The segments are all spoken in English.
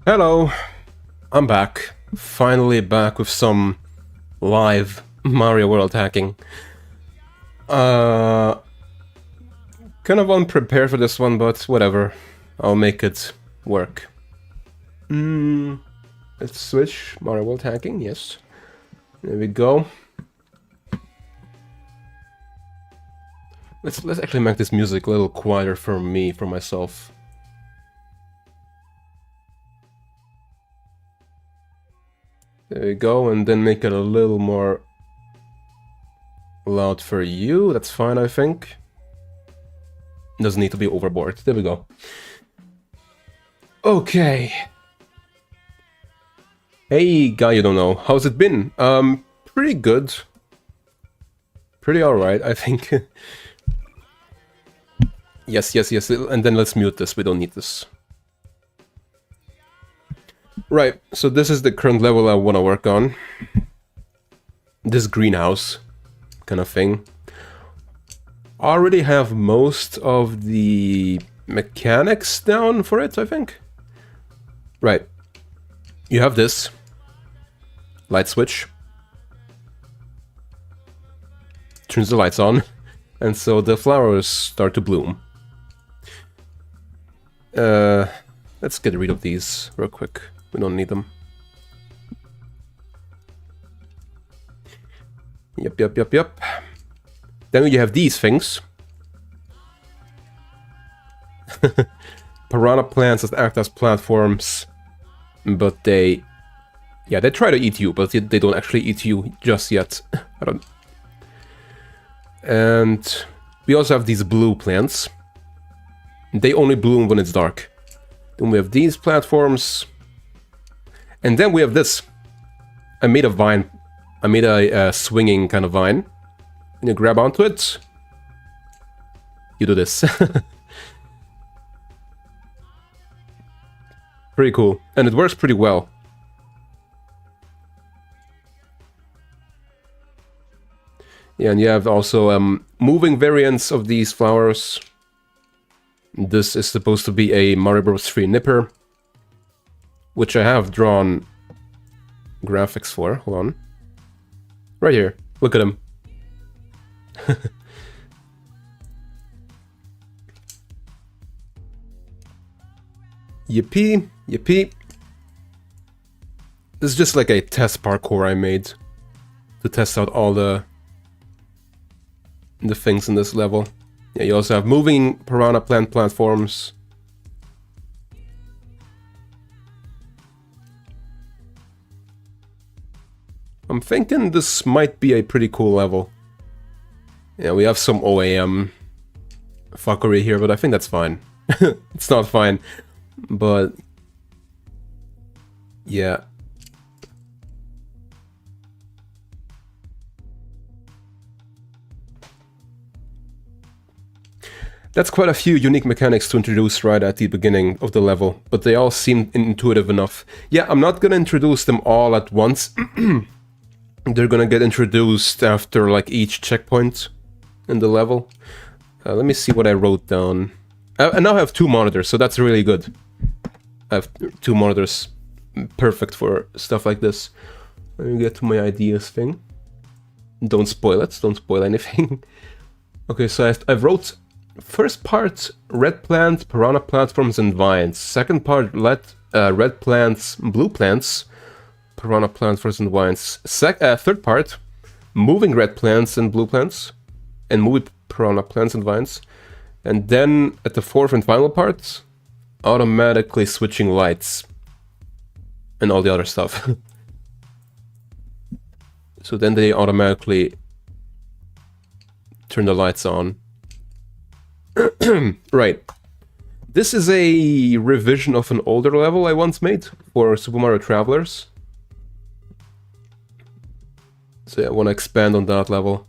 Hello, I'm back. Finally back with some live Mario World hacking. Uh, kind of unprepared for this one, but whatever. I'll make it work. Let's switch Mario World hacking, yes. There we go. Let's actually make this music a little quieter for me, for myself. There we go, and then make it a little more loud for you. That's fine, I think. Doesn't need to be overboard. There we go. Okay. Hey, guy you don't know. How's it been? Pretty good. Pretty alright, I think. Yes. And then let's mute this. We don't need this. Right, so this is the current level I want to work on. This greenhouse kind of thing. I already have most of the mechanics down for it, I think. Right. You have this. Light switch. Turns the lights on. And so the flowers start to bloom. Let's get rid of these real quick. We don't need them. Yep. Then you have these things. Piranha plants that act as platforms. But they try to eat you, but they don't actually eat you just yet. I don't... And we also have these blue plants. They only bloom when it's dark. Then we have these platforms. And then we have this. I made a vine. I made a swinging kind of vine. And you grab onto it. You do this. Pretty cool. And it works pretty well. Yeah, and you have also moving variants of these flowers. This is supposed to be a Mario Bros. 3 Nipper, which I have drawn graphics for. Hold on. Right here. Look at him. Yippee. This is just like a test parkour I made to test out all the things in this level. Yeah, you also have moving piranha plant platforms. I'm thinking this might be a pretty cool level. Yeah, we have some OAM fuckery here, but I think that's fine. It's not fine, but yeah. That's quite a few unique mechanics to introduce right at the beginning of the level, but they all seem intuitive enough. Yeah, I'm not gonna introduce them all at once. They're gonna get introduced after like each checkpoint in the level. Let me see what I wrote down. I now have 2 monitors, so that's really good. I have 2 monitors, perfect for stuff like this. Let me get to my ideas thing. Don't spoil it, don't spoil anything. Okay, so I wrote first part, red plant, piranha platforms and vines. Second part, red plants, blue plants, piranha platforms and vines. Third part, moving red plants and blue plants, and moving piranha plants and vines. And then at the fourth and final part, automatically switching lights and all the other stuff. So then they automatically turn the lights on. Right. This is a revision of an older level I once made for Super Mario Travelers. So yeah, I want to expand on that level.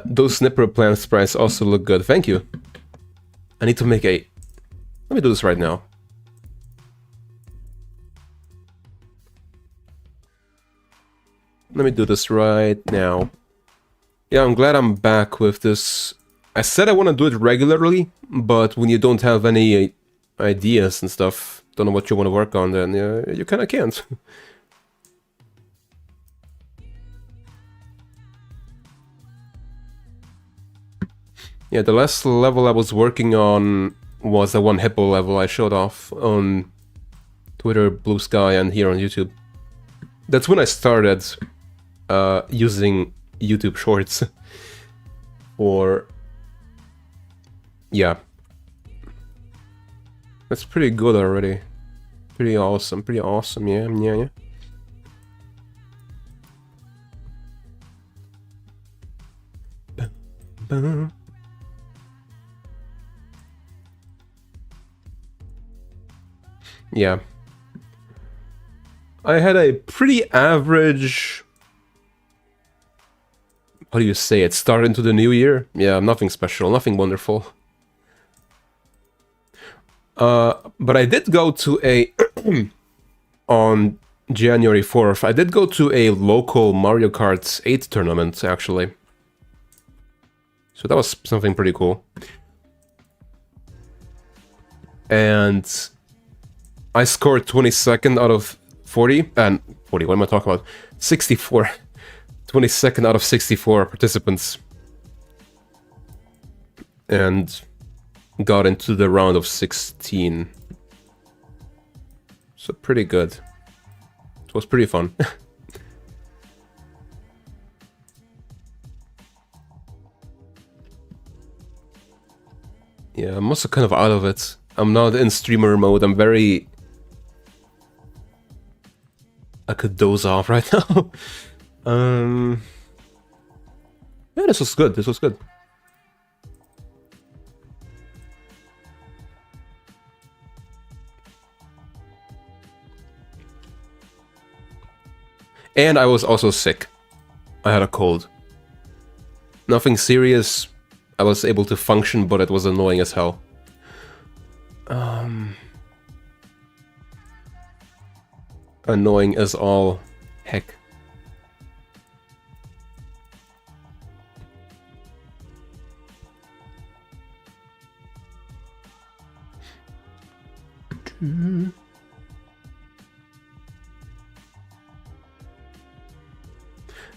Those snipper plant sprites also look good. Thank you. I need to make a... Let me do this right now. Let me do this right now. Yeah, I'm glad I'm back with this. I said I want to do it regularly, but when you don't have any ideas and stuff, don't know what you want to work on, then you kind of can't. Yeah, the last level I was working on was the one hippo level I showed off on Twitter, Blue Sky, and here on YouTube. That's when I started using YouTube Shorts for... Yeah. That's pretty good already. Pretty awesome, yeah. Yeah. I had a pretty average... How do you say it? Start into the new year? Yeah, nothing special, nothing wonderful. But I did go to a... on January 4th, I did go to a local Mario Kart 8 tournament, actually. So that was something pretty cool. And I scored 22nd out of 40, and 40, what am I talking about? 64. 22nd out of 64 participants. And got into the round of 16. So pretty good. It was pretty fun. Yeah, I'm also kind of out of it. I'm not in streamer mode. I'm very... I could doze off right now. Yeah, this was good. This was good. And I was also sick. I had a cold. Nothing serious. I was able to function, but it was annoying as hell. Annoying as all heck.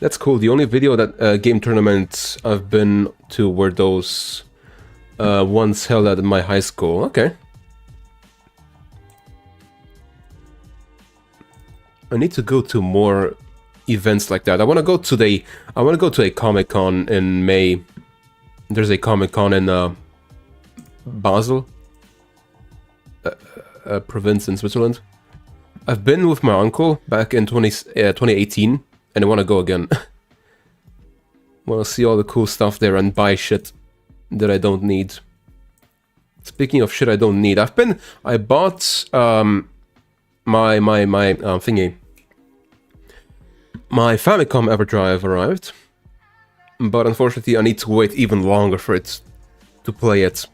That's cool. The only video that game tournaments I've been to were those ones held at my high school. Okay. I need to go to more events like that. I want to go to a Comic-Con in May. There's a Comic-Con in Basel, a province in Switzerland. I've been with my uncle back in 2018. And I want to go again. Want to see all the cool stuff there and buy shit that I don't need. Speaking of shit I don't need, I bought my thingy. My Famicom EverDrive arrived, but unfortunately I need to wait even longer for it to play it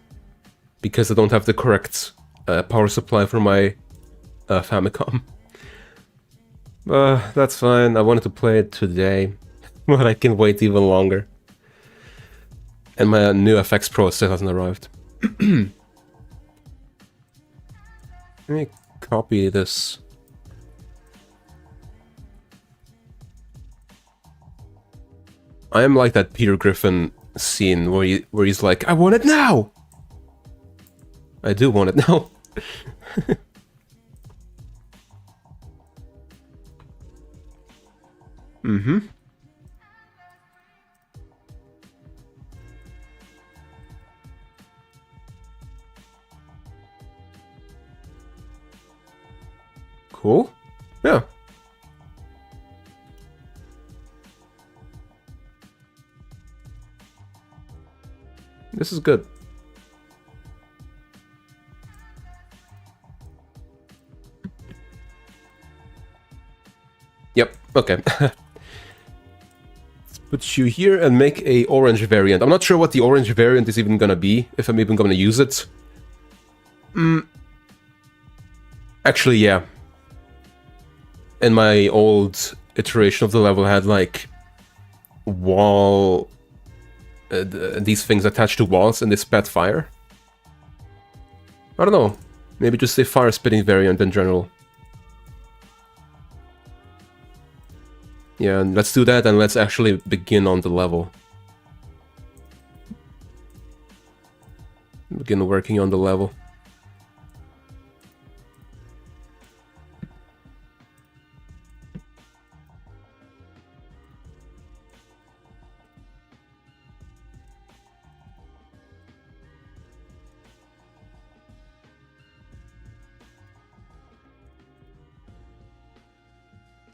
because I don't have the correct power supply for my Famicom. That's fine. I wanted to play it today, but I can wait even longer. And my new FX Pro still hasn't arrived. Let me copy this. I am like that Peter Griffin scene where he's like, I want it now! I do want it now. Mm-hmm. Cool. Yeah. This is good. Yep, okay. Put you here and make a orange variant. I'm not sure what the orange variant is even gonna be, if I'm even gonna use it. Actually, yeah. In my old iteration of the level, I had like wall... these things attached to walls and they spat fire. I don't know. Maybe just a fire spitting variant in general. Yeah, let's do that and let's actually begin on the level. Begin working on the level.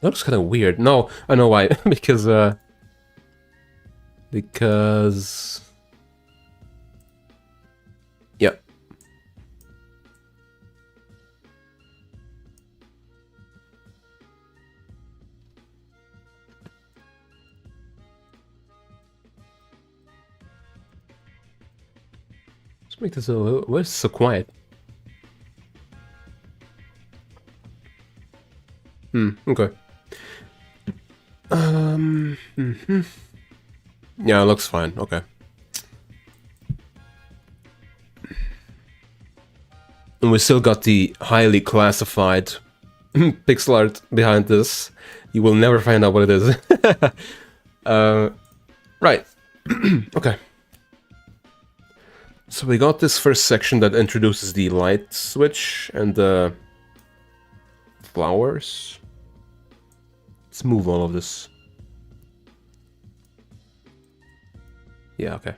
That looks kind of weird. No, I know why. Because yeah. Let's make this a little... Why is it so quiet? Okay. Yeah, it looks fine. Okay. And we still got the highly classified pixel art behind this. You will never find out what it is. Right. Okay. So we got this first section that introduces the light switch and the flowers. Let's move all of this. Yeah, okay.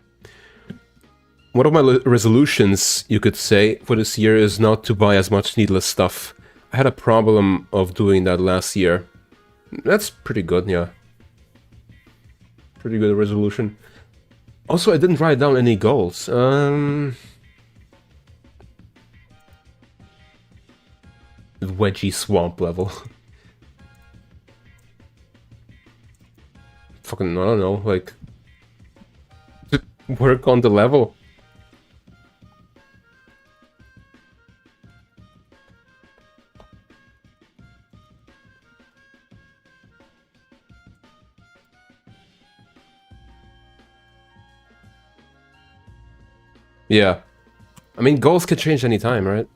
One of my resolutions, you could say, for this year is not to buy as much needless stuff. I had a problem of doing that last year. That's pretty good, yeah. Pretty good resolution. Also, I didn't write down any goals. Wedgie swamp level. Fucking, I don't know, like... work on the level. Yeah. I mean, goals can change anytime, right?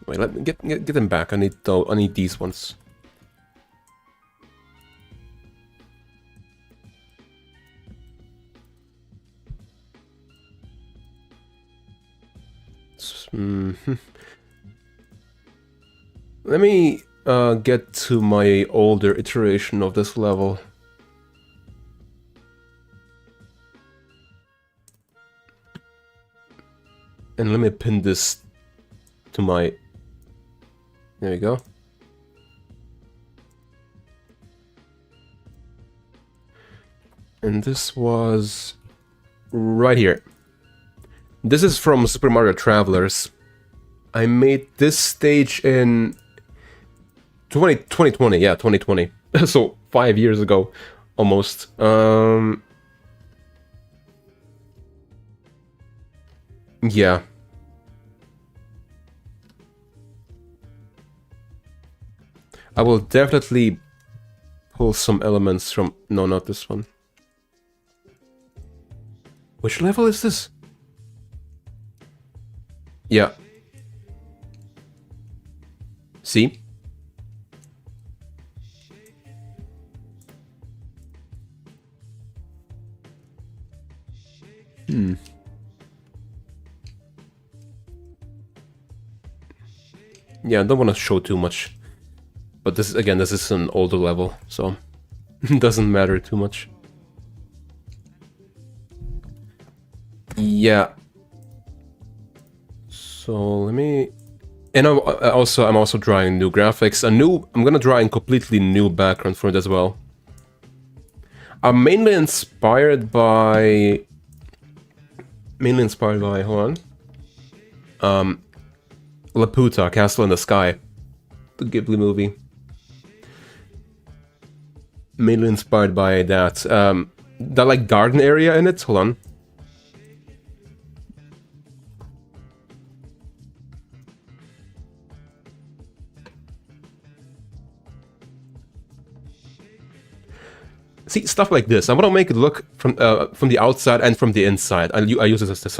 Wait, let me get them back. I need these ones. Let me get to my older iteration of this level. And let me pin this to my... There we go. And this was right here. This is from Super Mario Travelers. I made this stage in 2020, yeah, 2020. So 5 years ago, almost. Yeah. I will definitely pull some elements from... No, not this one. Which level is this? Yeah. See? Yeah, I don't want to show too much. But this, again, this is an older level, so it doesn't matter too much. Yeah. So let me... And I'm also drawing new graphics. I'm gonna draw a completely new background for it as well. I'm mainly inspired by... hold on. Laputa, Castle in the Sky. The Ghibli movie. Mainly inspired by that. That like garden area in it. Hold on. See, stuff like this. I want to make it look from the outside and from the inside. I use this as the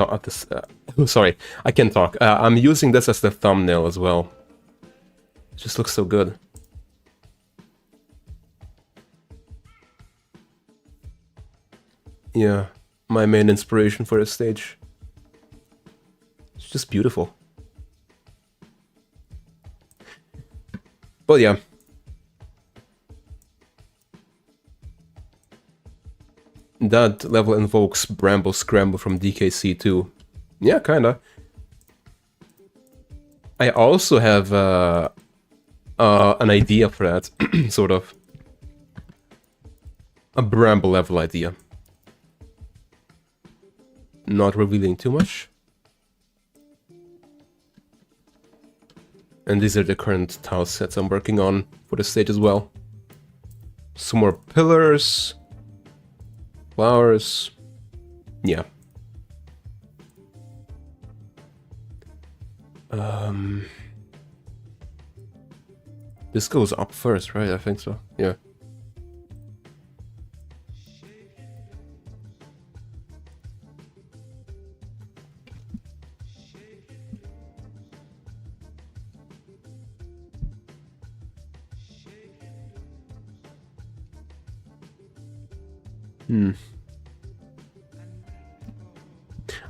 sorry, I can't talk. I'm using this as the thumbnail as well. It just looks so good. Yeah, my main inspiration for this stage. It's just beautiful. But yeah. That level invokes Bramble Scramble from DKC too. Yeah, kinda. I also have an idea for that, sort of. A Bramble level idea. Not revealing too much. And these are the current tile sets I'm working on for the stage as well. Some more pillars. Flowers. Yeah. This goes up first, right? I think so. Yeah.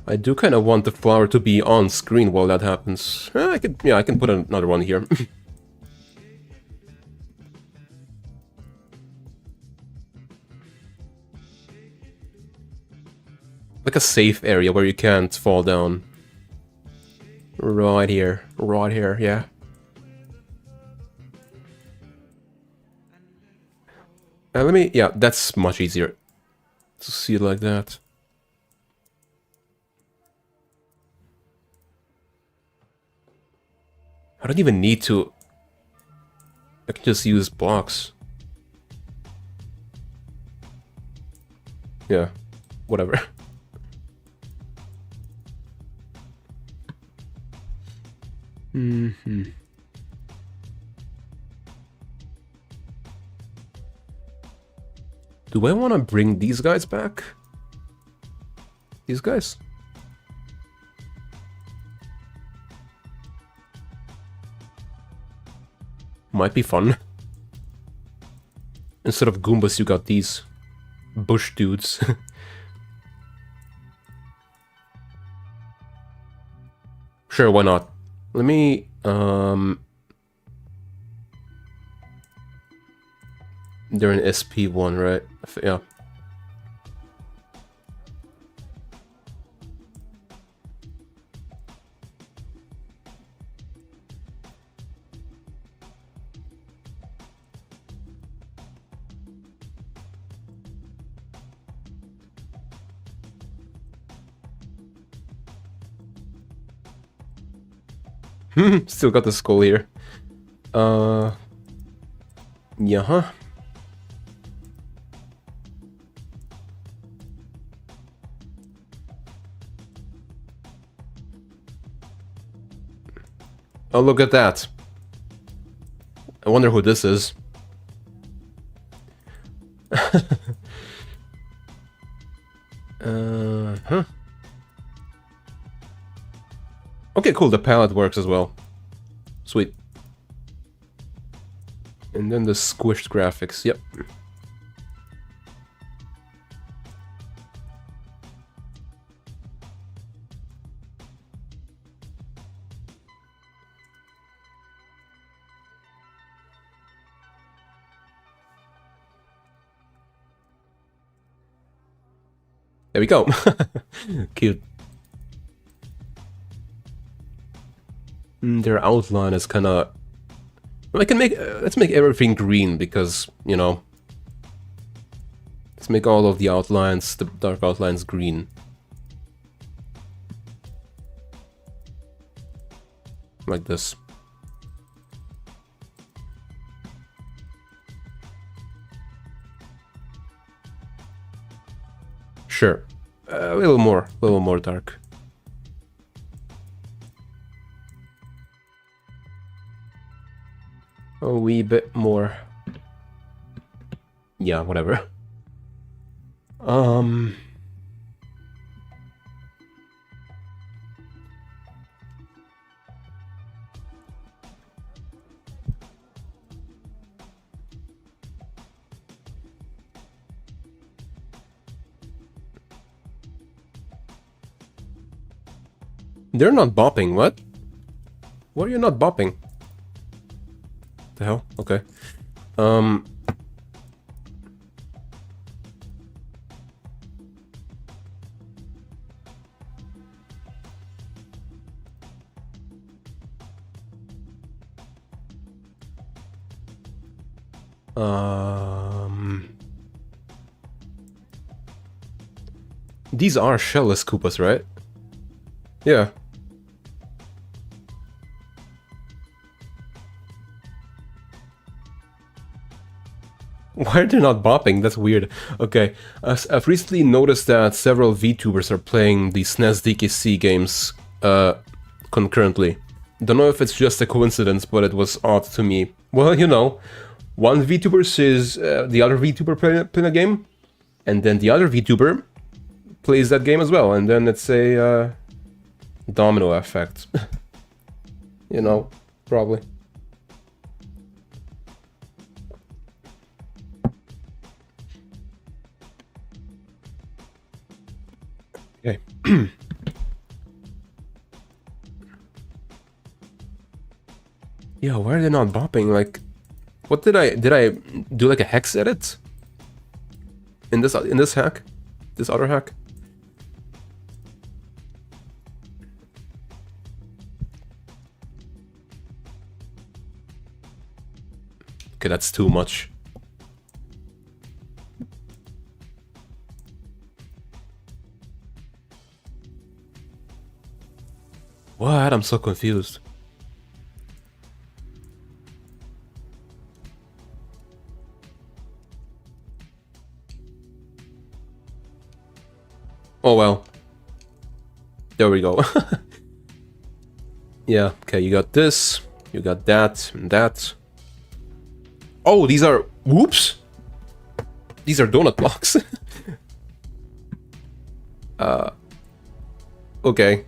I do kind of want the flower to be on screen while that happens. I can put another one here. Like a safe area where you can't fall down. Right here, yeah. Yeah, that's much easier to see it like that. I don't even need to. I can just use blocks. Yeah, whatever. Do I want to bring these guys back? These guys? Might be fun. Instead of Goombas, you got these bush dudes. Sure, why not? Let me, they're in SP1, right? Yeah. Still got the skull here. Yeah. Oh, look at that. I wonder who this is. Huh. Okay, cool, the palette works as well. Sweet. And then the squished graphics, yep. There we go. Cute. Their outline is kind of... I can make... let's make everything green because, you know... Let's make all of the outlines, the dark outlines, green. Like this. Sure. A little more dark. A wee bit more. Yeah, whatever. Um... They're not bopping, what? What are you not bopping? The hell? Okay. Um... These are shellless Koopas, right? Yeah. Why are they not bopping? That's weird. Okay, I've recently noticed that several VTubers are playing the SNES DKC games concurrently. Don't know if it's just a coincidence, but it was odd to me. Well, you know, one VTuber sees the other VTuber playing a game, and then the other VTuber plays that game as well, and then it's a domino effect. You know, probably. Okay. Yeah, why are they not bopping? Like, what did I do like a hex edit? In this hack? This other hack? Okay, that's too much. What? I'm so confused. Oh well. There we go. Yeah, okay, you got this, you got that, and that. Oh, these are... Whoops! These are donut blocks. Okay.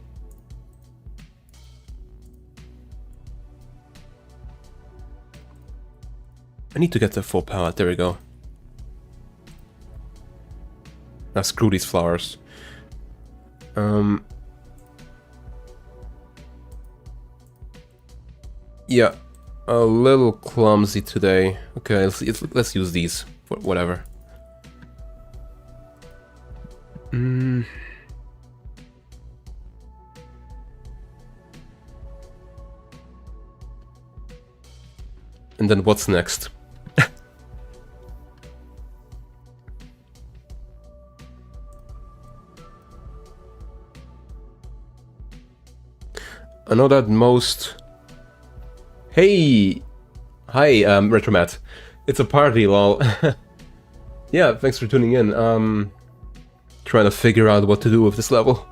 I need to get the full palette, there we go. Now screw these flowers. Yeah, a little clumsy today. Okay, let's use these for whatever. And then what's next? I know that most... Hey! Hi, Retromat. It's a party, lol. Yeah, thanks for tuning in. Trying to figure out what to do with this level.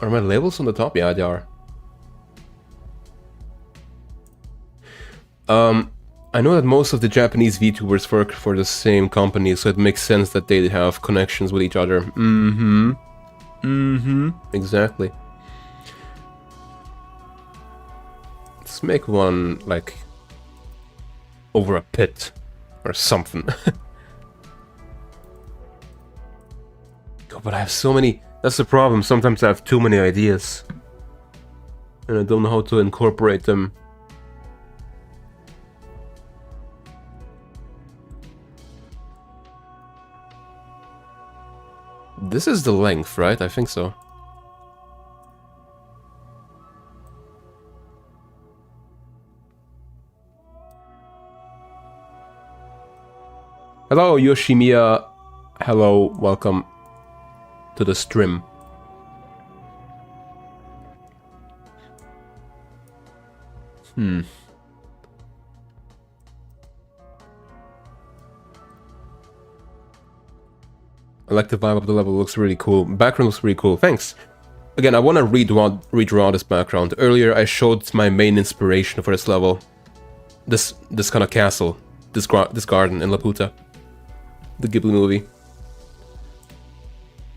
Are my labels on the top? Yeah, they are. I know that most of the Japanese VTubers work for the same company, so it makes sense that they have connections with each other. Exactly. Let's make one, like, over a pit or something. God, but I have so many... That's the problem, sometimes I have too many ideas. And I don't know how to incorporate them. This is the length, right? I think so. Hello, Yoshimiya. Hello, welcome to the stream. I like the vibe of the level, looks really cool. Background looks really cool, thanks. Again, I want to redraw this background. Earlier I showed my main inspiration for this level. This kind of castle, this garden in Laputa. the Ghibli movie.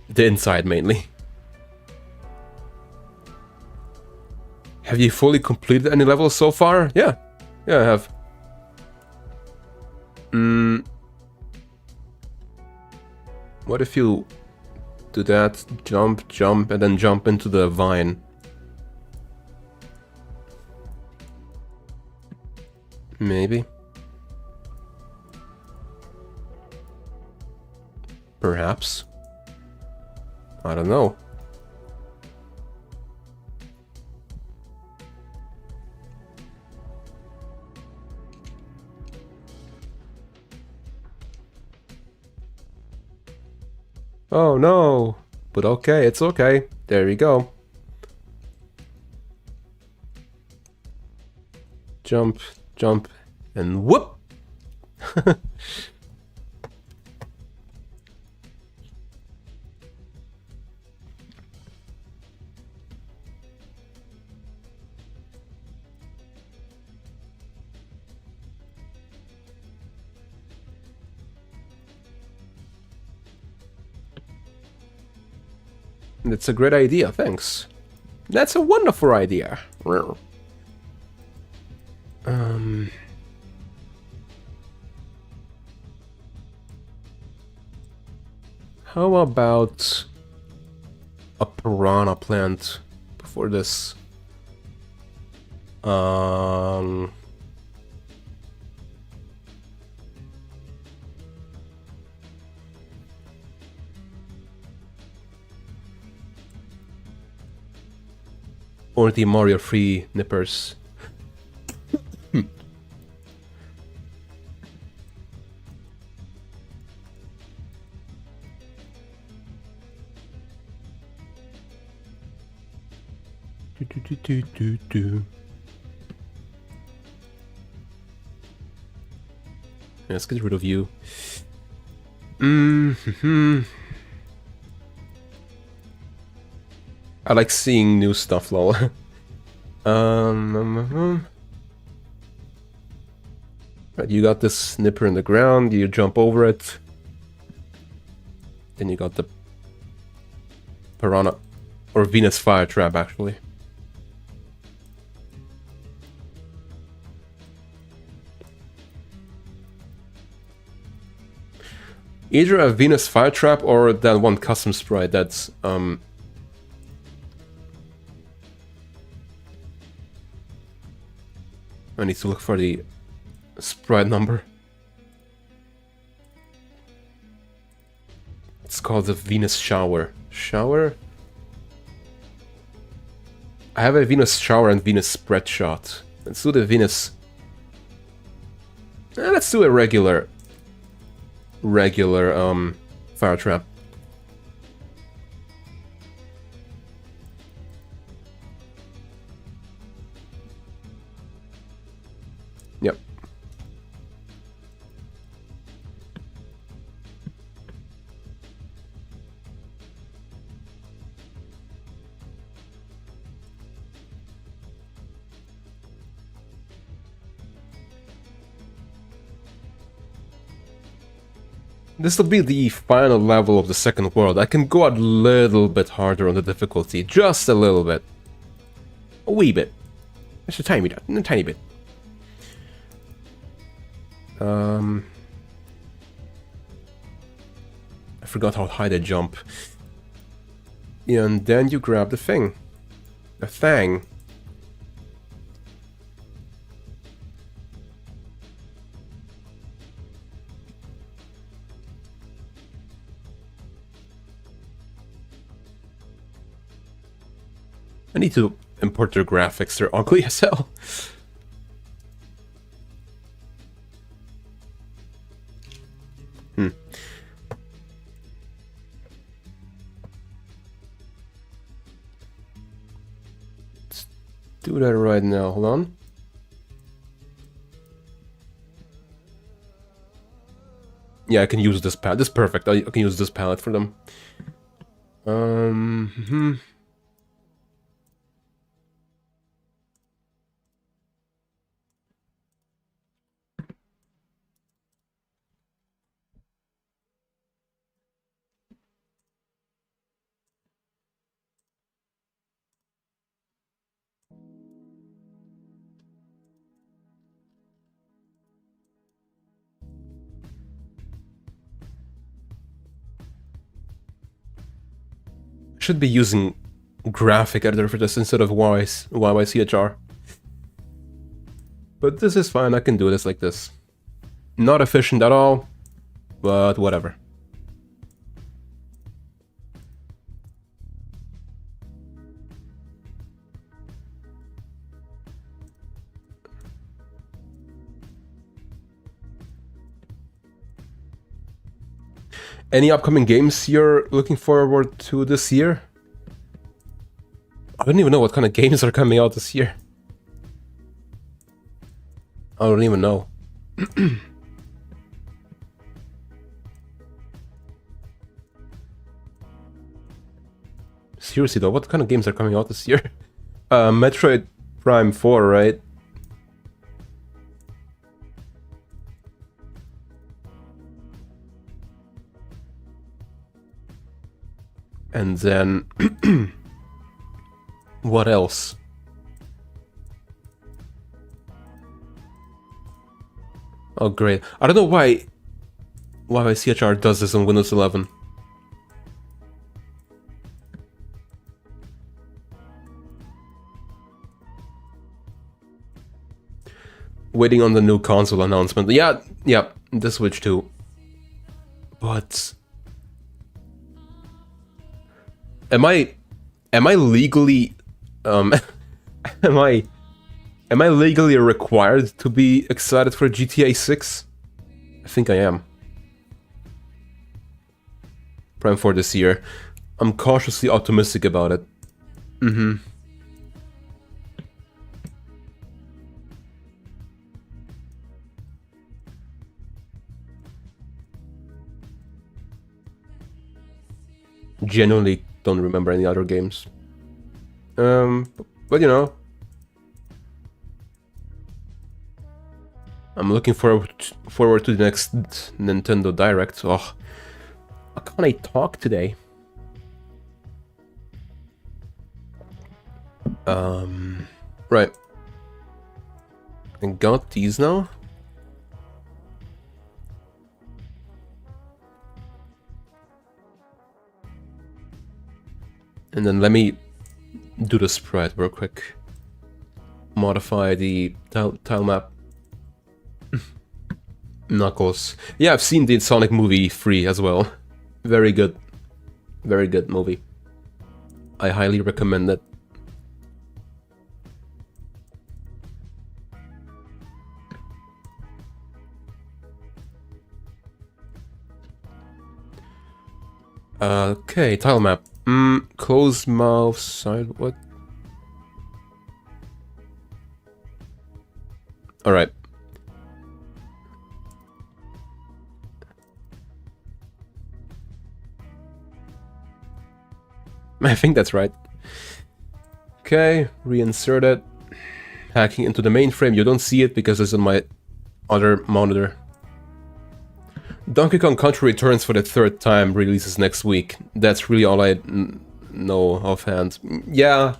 The inside, mainly. Have you fully completed any levels so far? Yeah. Yeah, I have. What if you do that, jump, jump, and then jump into the vine? Maybe. Perhaps. I don't know. Oh no! But okay, it's okay. There we go. Jump, jump, and whoop! That's a great idea, thanks. That's a wonderful idea. How about a piranha plant before this? Or the Mario free nippers. Let's get rid of you. I like seeing new stuff, lol. Right, you got this nipper in the ground, you jump over it. Then you got the piranha, or Venus fire trap, actually. Either a Venus fire trap or that one custom sprite that's I need to look for the sprite number. It's called the Venus shower. Shower? I have a Venus shower and Venus spread shot. Let's do the Venus. Let's do a regular fire trap. Yep. This will be the final level of the second world. I can go a little bit harder on the difficulty. Just a little bit. A wee bit. Just a tiny bit. A tiny bit. I forgot how high they jump. And then you grab the thing. The fang. I need to import their graphics, they're ugly as hell. Let's do that right now, hold on. Yeah, I can use this palette, this is perfect, I can use this palette for them. Should be using graphic editor for this instead of YYCHR. But this is fine, I can do this like this. Not efficient at all, but whatever. Any upcoming games you're looking forward to this year? I don't even know what kind of games are coming out this year. I don't even know. Seriously though, what kind of games are coming out this year? Metroid Prime 4, right? And then... what else? Oh great. I don't know why CHR does this on Windows 11. Waiting on the new console announcement. Yeah, the Switch too. But... Am I legally am I legally required to be excited for GTA 6? I think I am. Prime 4 this year. I'm cautiously optimistic about it. Genuinely don't remember any other games. But you know, I'm looking forward to the next Nintendo Direct. Oh, how can I talk today? Right. I got these now. And then let me do the sprite real quick. Modify the tile map. Knuckles. Yeah, I've seen the Sonic movie 3 as well. Very good. Very good movie. I highly recommend it. Okay, tile map. Closed mouth side, what? Alright. I think that's right. Okay, reinsert it. Hacking into the mainframe, you don't see it because it's on my other monitor. Donkey Kong Country Returns for the 3rd time releases next week. That's really all I know offhand. Yeah.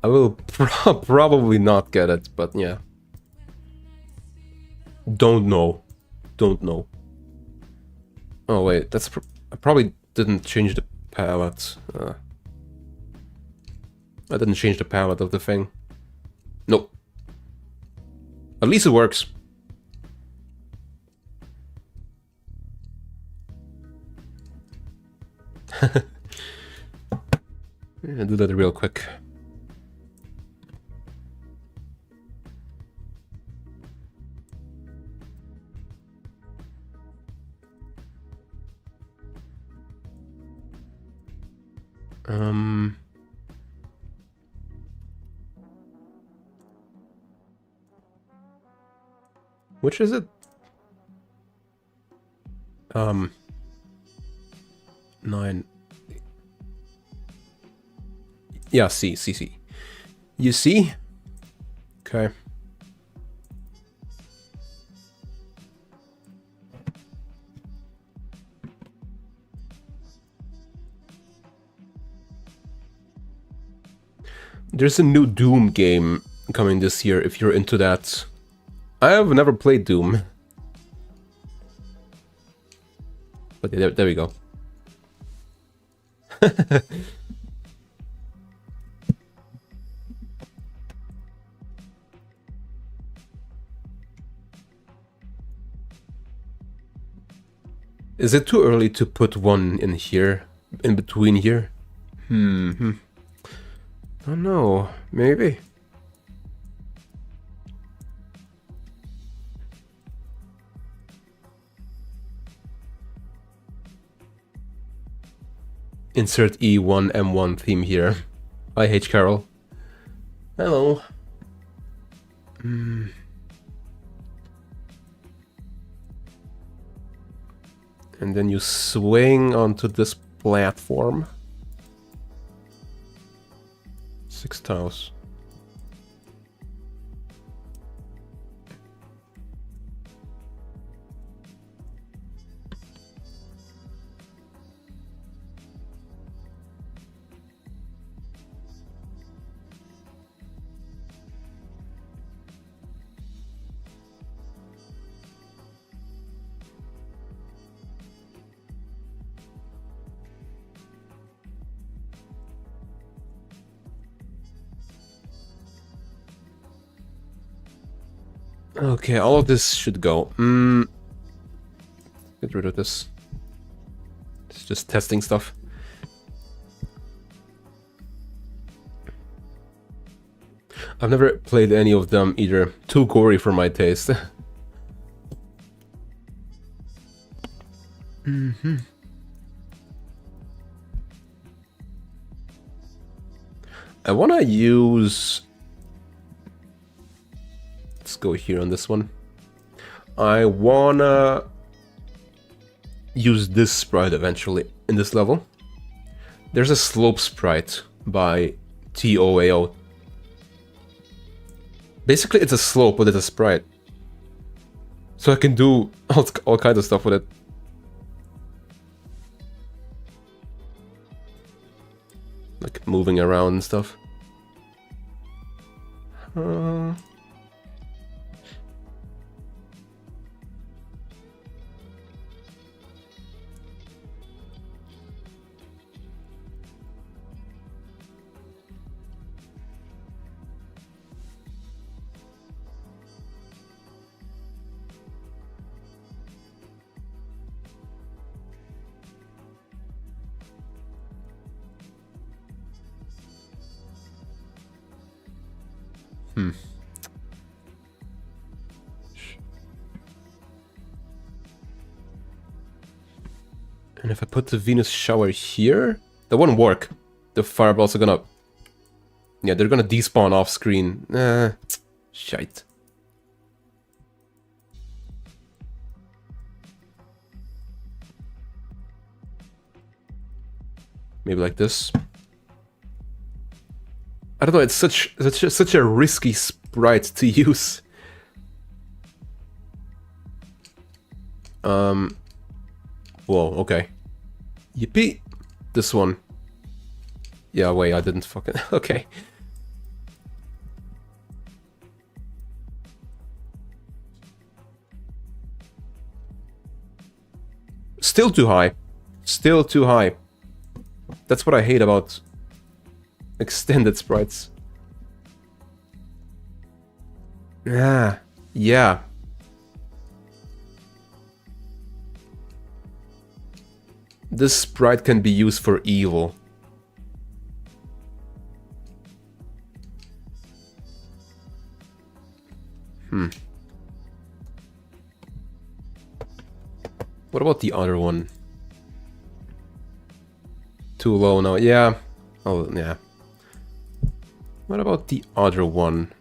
I will probably not get it, but yeah. Don't know. Don't know. Oh wait, that's I probably didn't change the palette. I didn't change the palette of the thing. Nope. At least it works. Yeah, do that real quick. Which is it? 9. Yeah, C. You see? Okay. There's a new Doom game coming this year, if you're into that. I have never played Doom. But there we go. Is it too early to put one in here, in between here? I don't know, maybe. Insert E1 M1 theme here. Hi H Carol. Hello. And then you swing onto this platform. 6 tiles. Okay, all of this should go. Get rid of this. It's just testing stuff. I've never played any of them either. Too gory for my taste. I wanna use... Let's go here on this one. I wanna use this sprite eventually in this level. There's a slope sprite by TOAO. Basically it's a slope, but it's a sprite. So I can do all kinds of stuff with it. Like moving around and stuff. And if I put the Venus shower here, that wouldn't work. The fireballs are gonna... Yeah, they're gonna despawn off screen. Shite. Maybe like this. I don't know, it's such a risky sprite to use. Whoa, okay. Yippee! This one. Yeah, wait, I didn't fucking... Okay. Still too high. Still too high. That's what I hate about extended sprites. Yeah. Yeah. This sprite can be used for evil. What about the other one? Too low now. Yeah. Oh, yeah. What about the other one?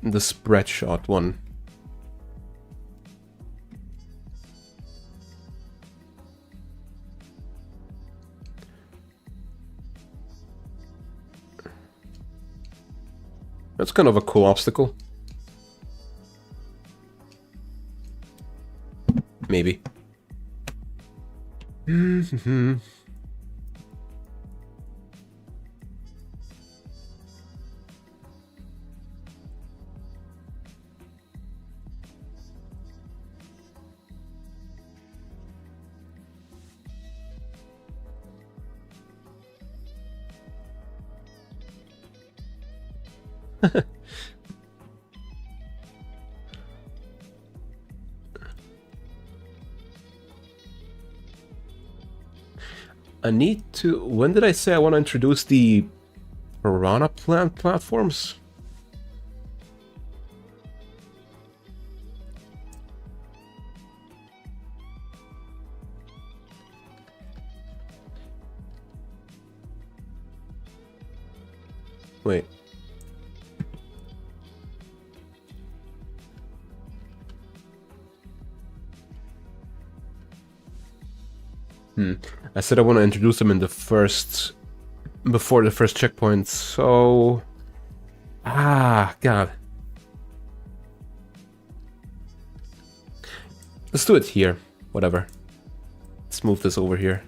The spread shot one. That's kind of a cool obstacle. Maybe. I need to... When did I say I want to introduce the piranha plant platforms? Wait. I said I want to introduce them in the first... before the first checkpoint, so... Ah, God. Let's do it here. Whatever. Let's move this over here.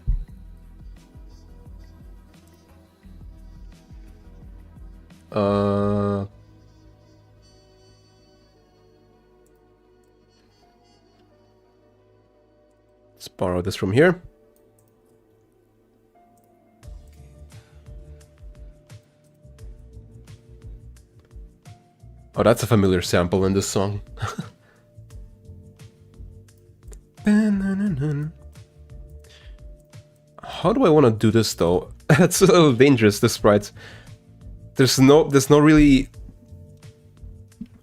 Let's borrow this from here. Oh, that's a familiar sample in this song. How do I want to do this though? It's a little dangerous, this sprite. There's no really...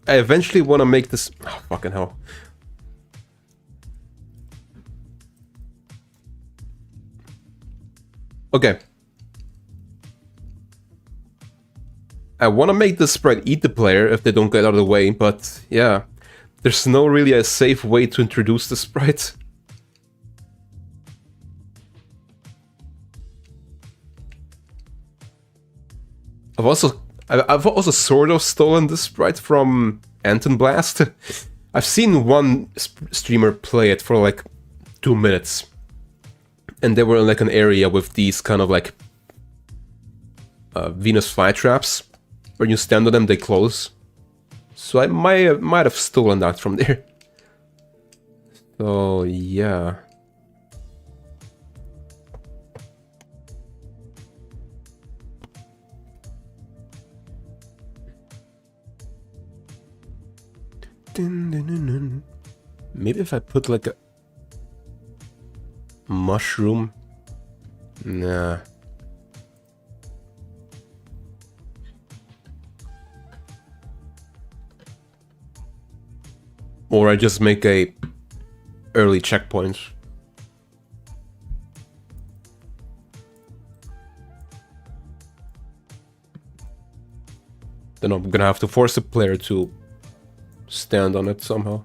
I eventually want to make this... Oh, fucking hell. Okay. I want to make the sprite eat the player if they don't get out of the way, but yeah. There's no really a safe way to introduce the sprite. I've also sort of stolen this sprite from Anton Blast. I've seen one streamer play it for like 2 minutes. And they were in like an area with these kind of like Venus flytraps. When you stand on them, they close. So I might have stolen that from there. So yeah. Maybe if I put like a mushroom. Nah. Or I just make a early checkpoint. Then I'm gonna have to force the player to stand on it somehow.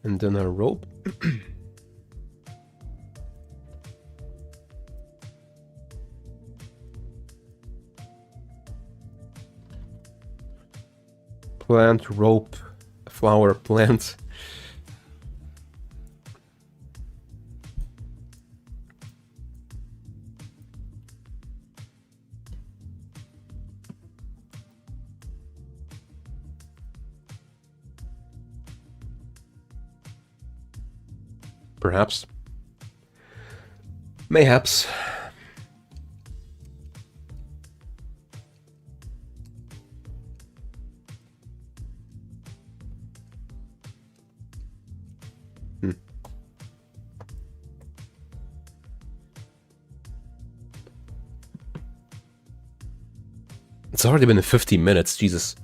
And then a rope. Plant, rope, flower, plant. Perhaps. Mayhaps. It's already been 50 minutes, Jesus.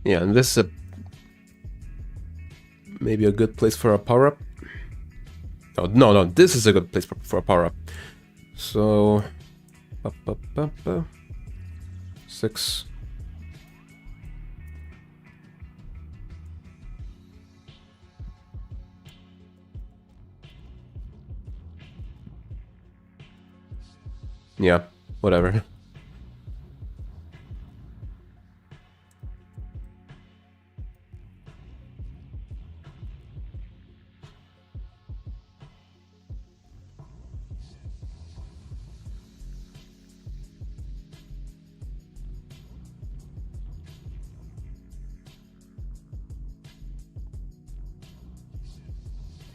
Yeah, and this is maybe a good place for a power-up. Oh, no, this is a good place for a power-up. So... 6. Yeah, whatever.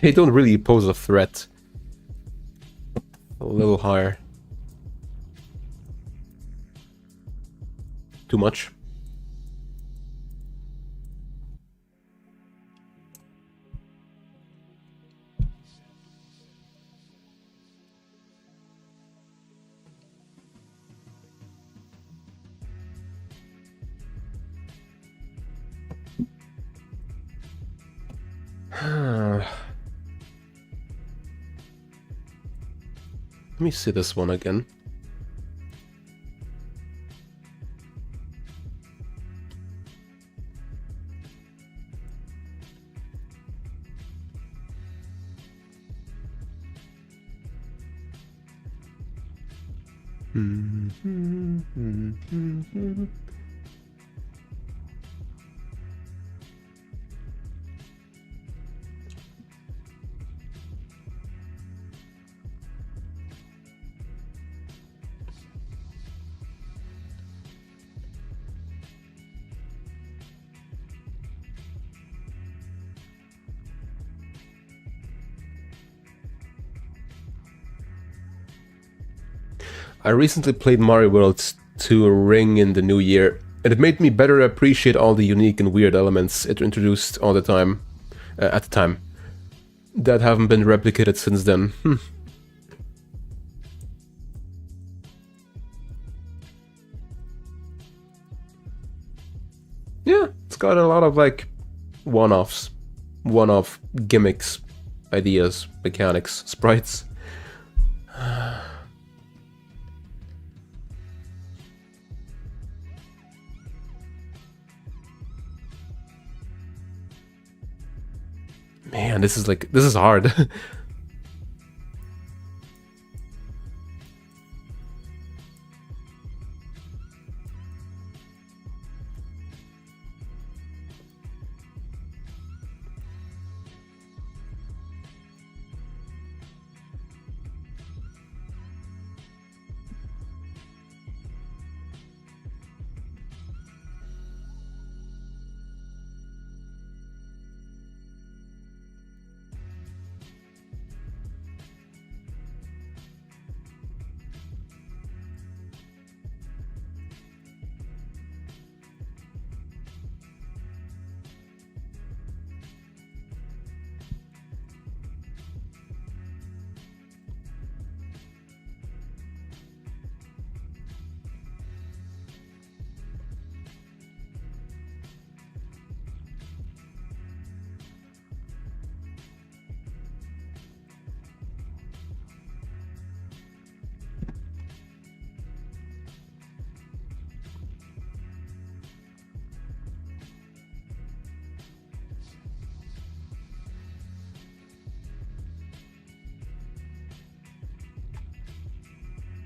They don't really pose a threat. A little higher. Too much. Let me see this one again. I recently played Mario World 2 Ring in the new year, and it made me better appreciate all the unique and weird elements it introduced all the time, at the time, that haven't been replicated since then. Yeah, it's got a lot of like one-offs, one-off gimmicks, ideas, mechanics, sprites. Man, this is hard.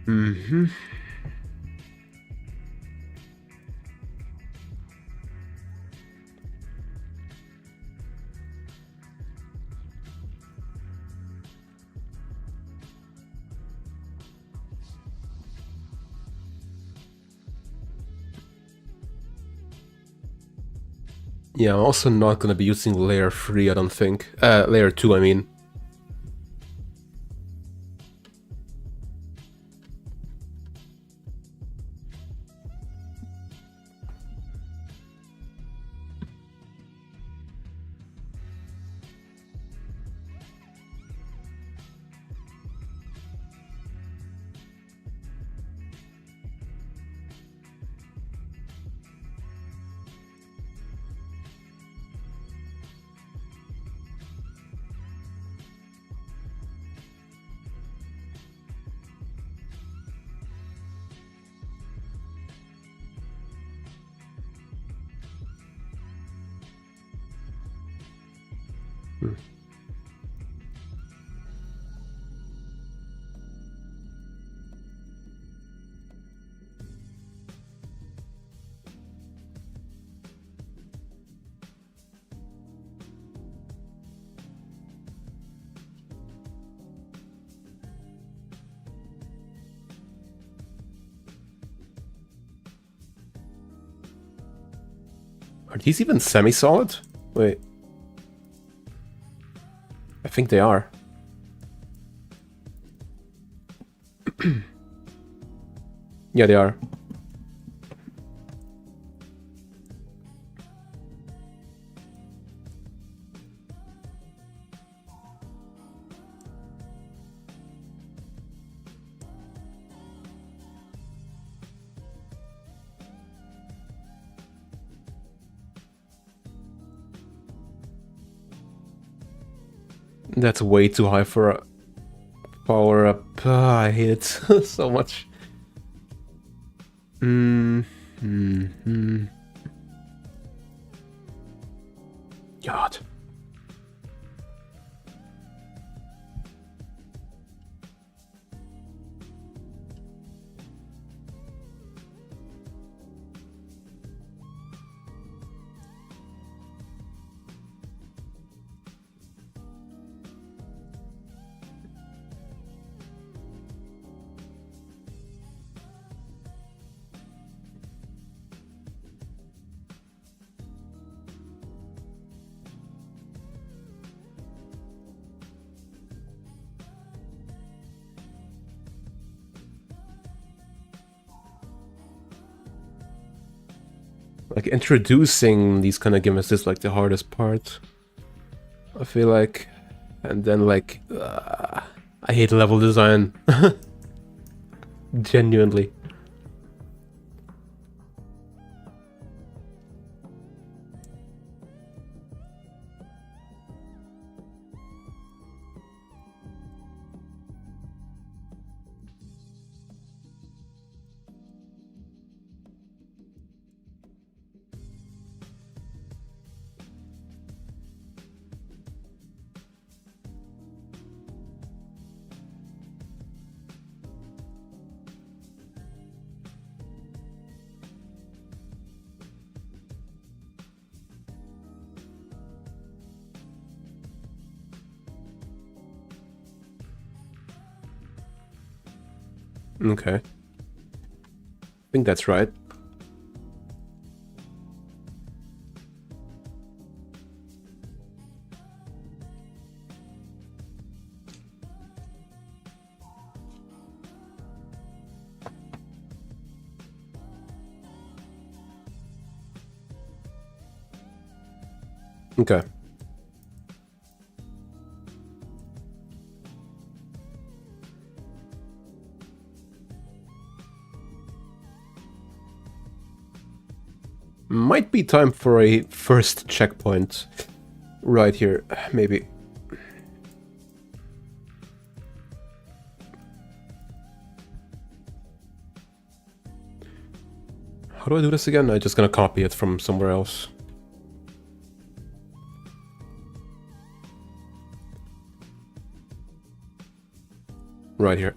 Mm-hmm. Yeah, I'm also not gonna be using layer 3, I don't think. Layer 2, I mean. Are these even semi-solid? Wait. I think they are. Yeah, they are. That's way too high for a power up. I hate it so much. God. Like, introducing these kind of gimmicks is like the hardest part, I feel like. And then like, I hate level design. Genuinely. Okay. I think that's right. Okay. Might be time for a first checkpoint right here, maybe. How do I do this again? I'm just gonna copy it from somewhere else. Right here.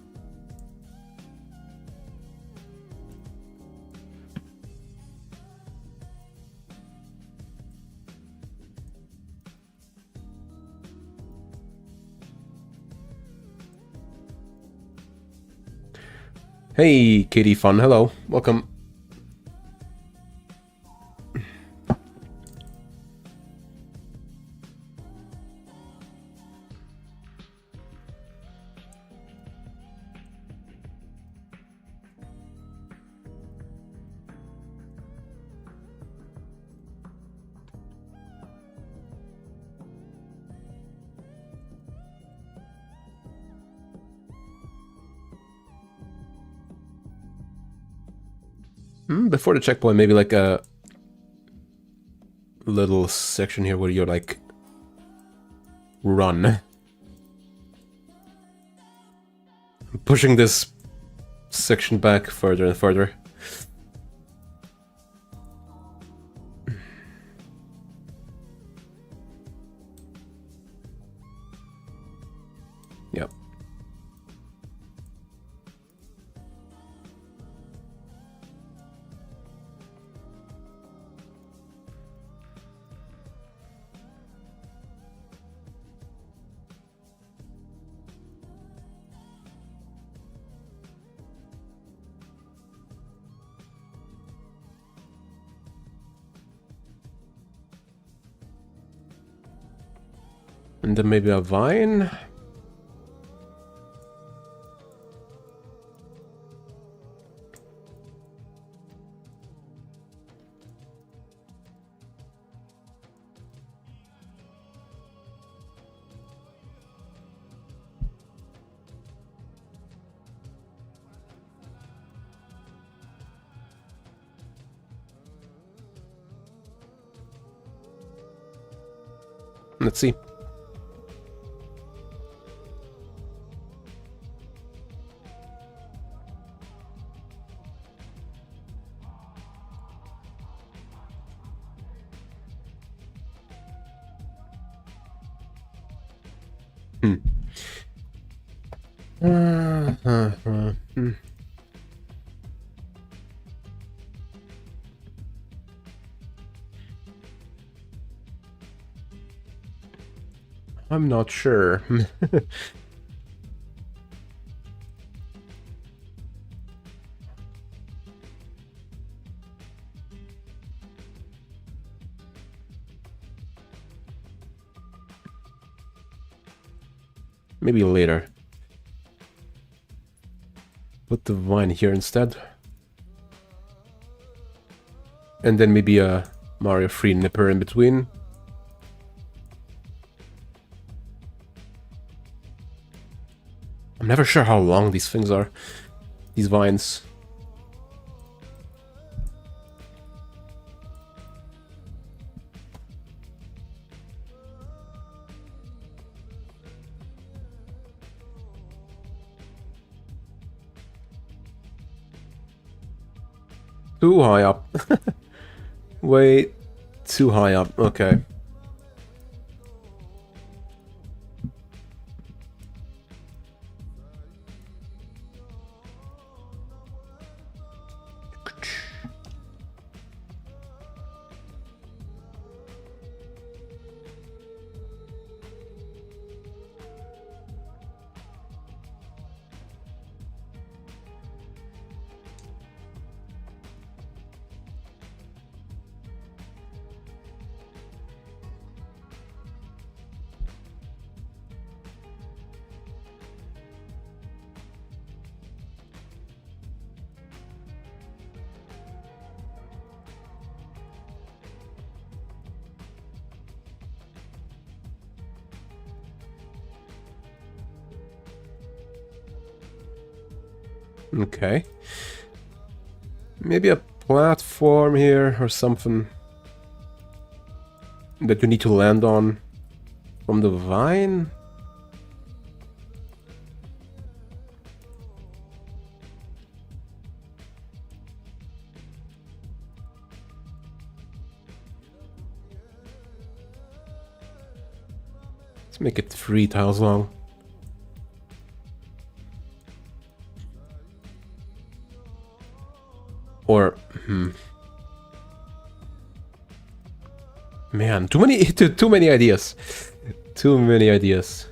Hey, Katie Fun, hello, welcome. Before the checkpoint, maybe like a little section here where you're like run. I'm pushing this section back further and further. Yep. And then maybe a vine. Let's see. I'm not sure. Maybe later. Put the vine here instead. And then maybe a Mario free nipper in between. I'm never sure how long these things are. These vines. Too high up. Way too high up. Okay. Okay. Maybe a platform here or something that you need to land on from the vine. Let's make it 3 tiles long. Or, man, too many ideas. Too many ideas.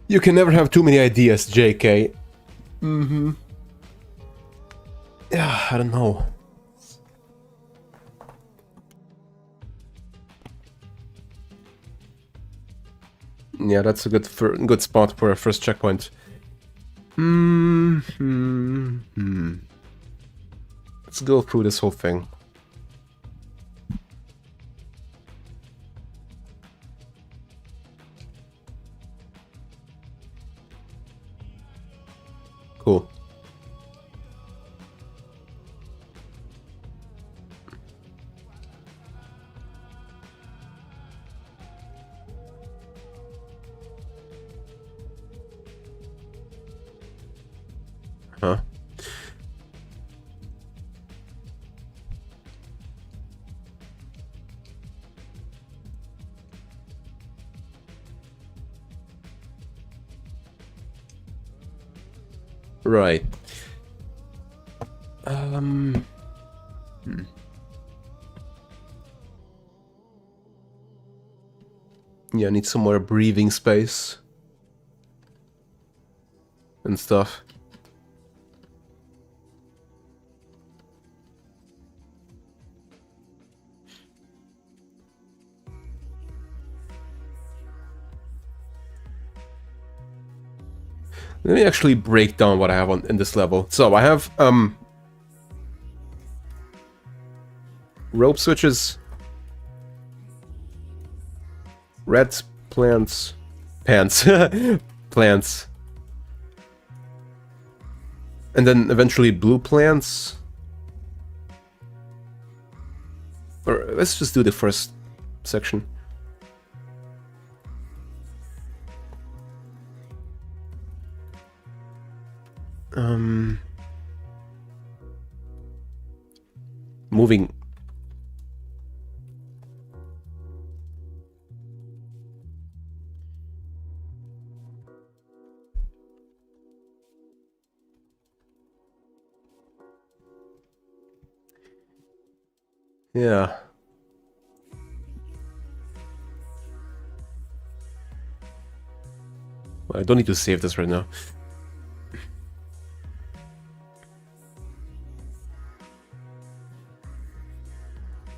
You can never have too many ideas, JK. Yeah, I don't know. Yeah, that's a good spot for a first checkpoint. Let's go through this whole thing. Cool. Huh? Right. Yeah, I need some more breathing space and stuff. Let me actually break down what I have in this level. So I have rope switches, red plants, pants, plants, and then eventually blue plants. Or let's just do the first section. Moving. Yeah. Well, I don't need to save this right now.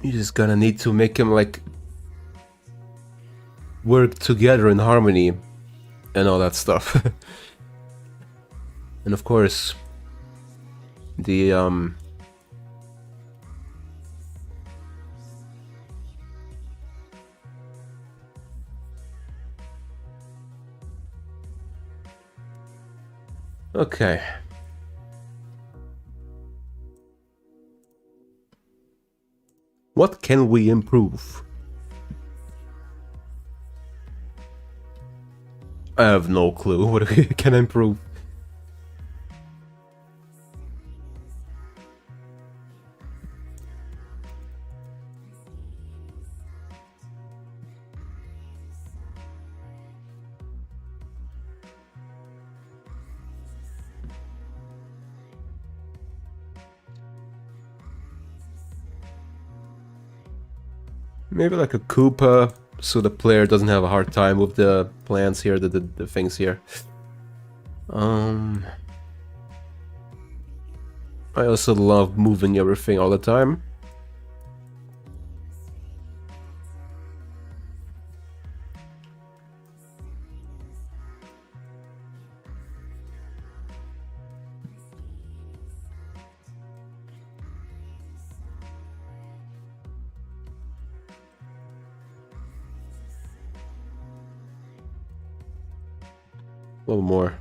You just gonna need to make him like work together in harmony and all that stuff. And of course, the okay. What can we improve? I have no clue. What can I improve? Maybe like a Koopa, so the player doesn't have a hard time with the plants here, the things here. I also love moving everything all the time. A little more.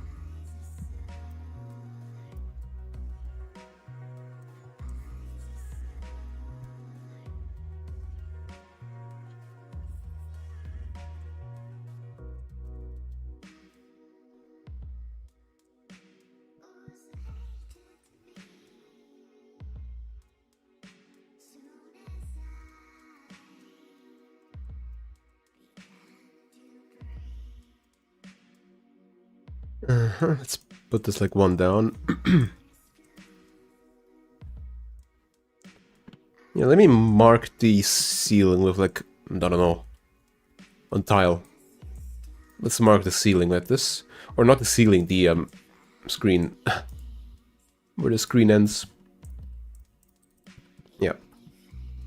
Let's put this like one down. Yeah, let me mark the ceiling with like, I don't know, on tile. Let's mark the ceiling like this. Or not the ceiling, the screen. Where the screen ends. Yeah.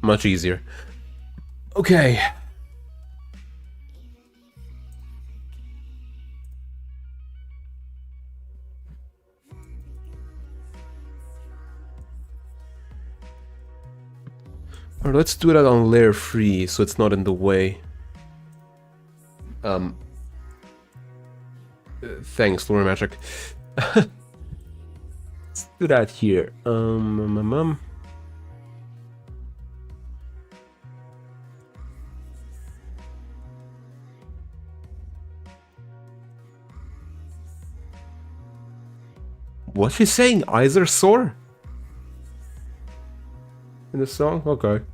Much easier. Okay. Or let's do that on layer 3, so it's not in the way. Thanks, Lore Magic. Let's do that here. What's she saying? Eyes are sore? In the song? Okay.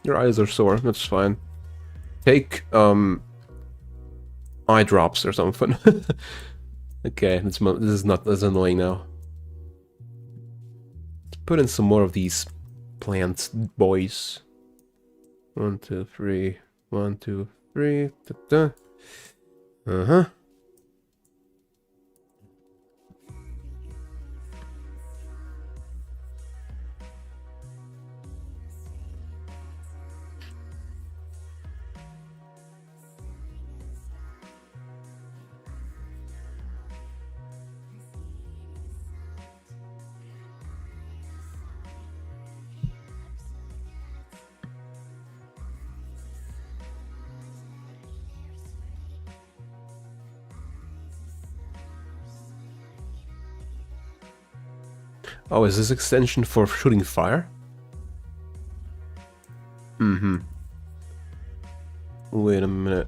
Your eyes are sore, that's fine. Take, eye drops or something. Okay, this is not as annoying now. Let's put in some more of these plant boys. 1, 2, 3. 1, 2, 3. Da, da. Oh, is this extension for shooting fire? Mm-hmm. Wait a minute.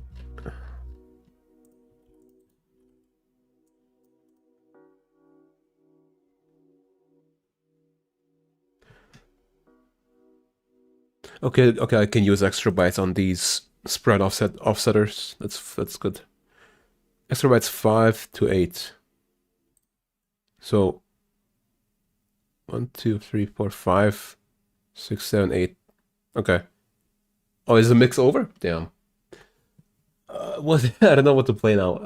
Okay, I can use extra bytes on these spread offsetters. That's good. Extra bytes 5 to 8. So 1, 2, 3, 4, 5, 6, 7, 8. Okay. Oh, is the mix over? Damn. What? I don't know what to play now.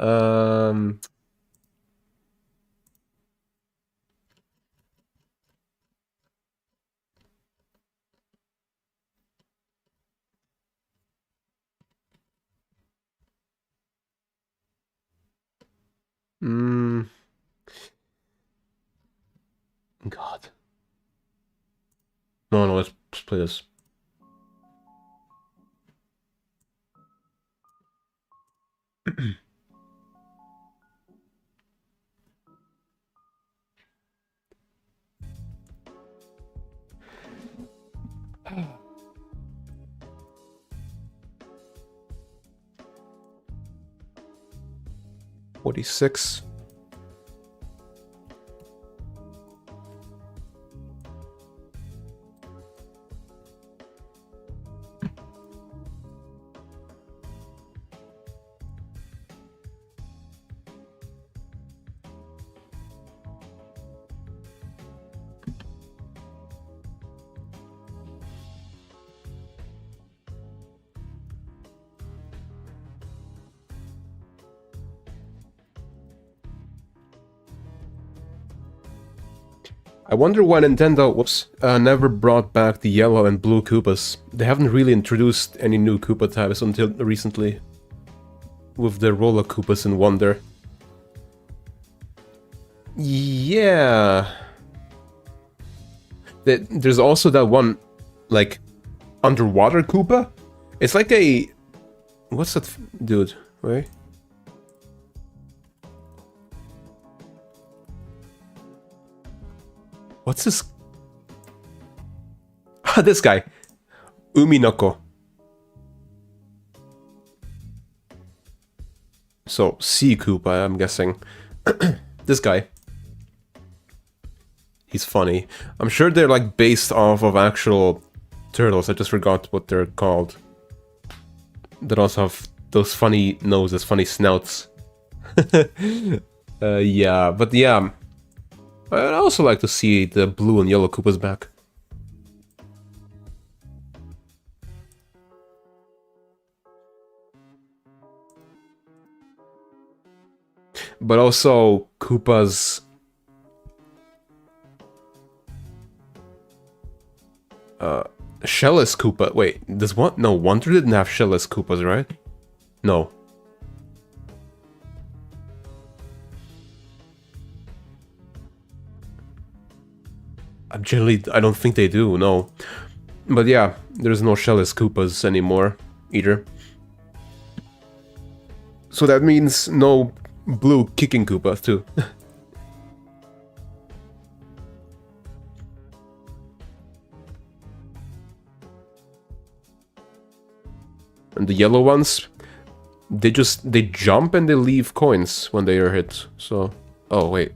God. No, let's play this. $46. I wonder why Nintendo, never brought back the yellow and blue Koopas. They haven't really introduced any new Koopa types until recently. With the roller Koopas in Wonder. Yeah. There's also that one, like, underwater Koopa? It's like a... What's that dude? Wait. What's this? Ah, this guy. Uminoko. So, Sea Koopa, I'm guessing. This guy. He's funny. I'm sure they're like based off of actual turtles. I just forgot what they're called. That also have those funny noses, funny snouts. Yeah, but yeah. I'd also like to see the blue and yellow Koopas back. But also Koopas... Shellless Koopa. Wait, does one? No, Wonder didn't have shellless Koopas, right? No. Generally, I don't think they do, no. But yeah, there's no shellless Koopas anymore, either. So that means no blue kicking Koopa, too. And the yellow ones, they jump and they leave coins when they are hit, so... Oh, wait.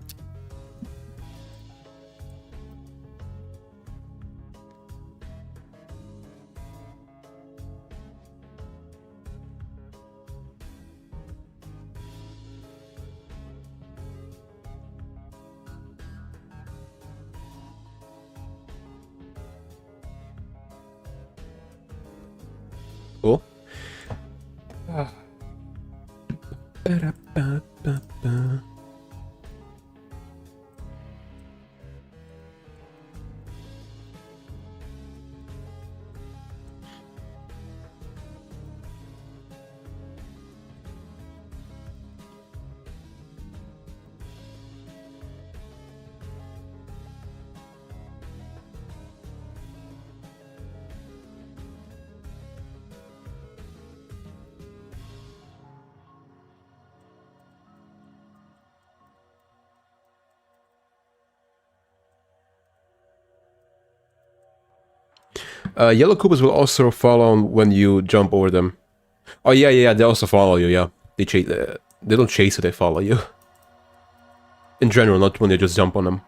Cool. Yellow Koopas will also follow when you jump over them. Oh yeah, they also follow you, yeah. They don't chase you, they follow you. In general, not when you just jump on them.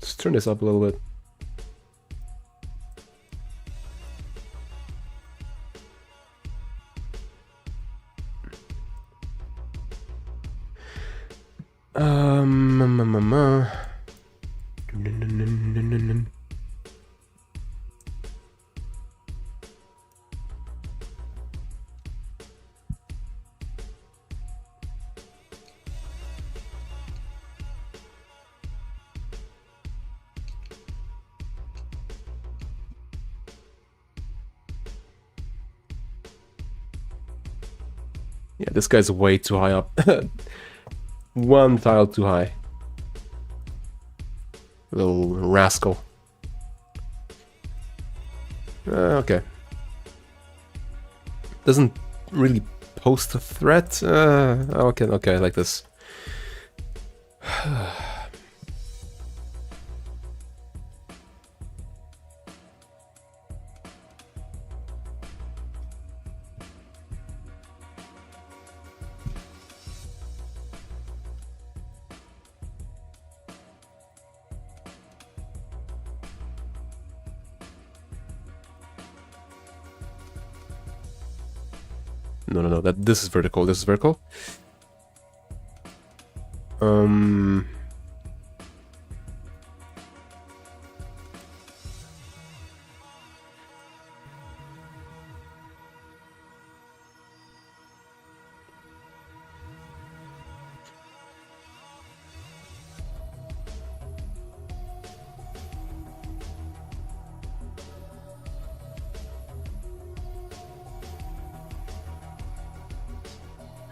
Let's turn this up a little bit. Yeah, this guy's way too high up. One tile too high. Little rascal. Okay. Doesn't really pose a threat. Okay, I like this. No, this is vertical, this is vertical.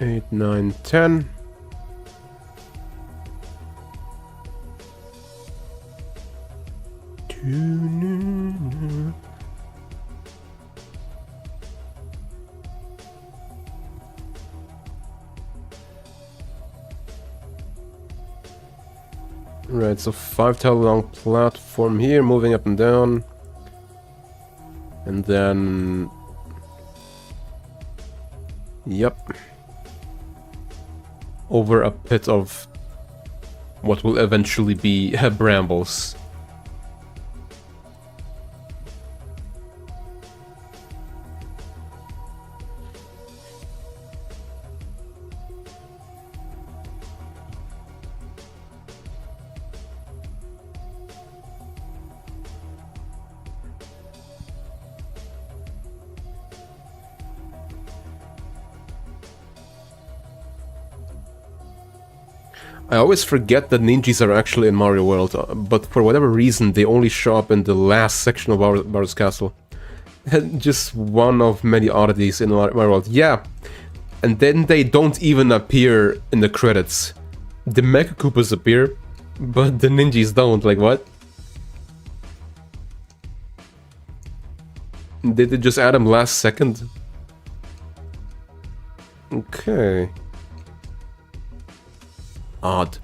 8, 9, 10. Right, so 5 tile long platform here, moving up and down. And then... Yep. Over a pit of what will eventually be brambles. I always forget that ninjas are actually in Mario World, but for whatever reason they only show up in the last section of Mario's Castle. Just one of many oddities in Mario World. Yeah, and then they don't even appear in the credits. The Mecha Koopas appear, but the ninjas don't. Like, what? Did they just add them last second? Okay. Odd.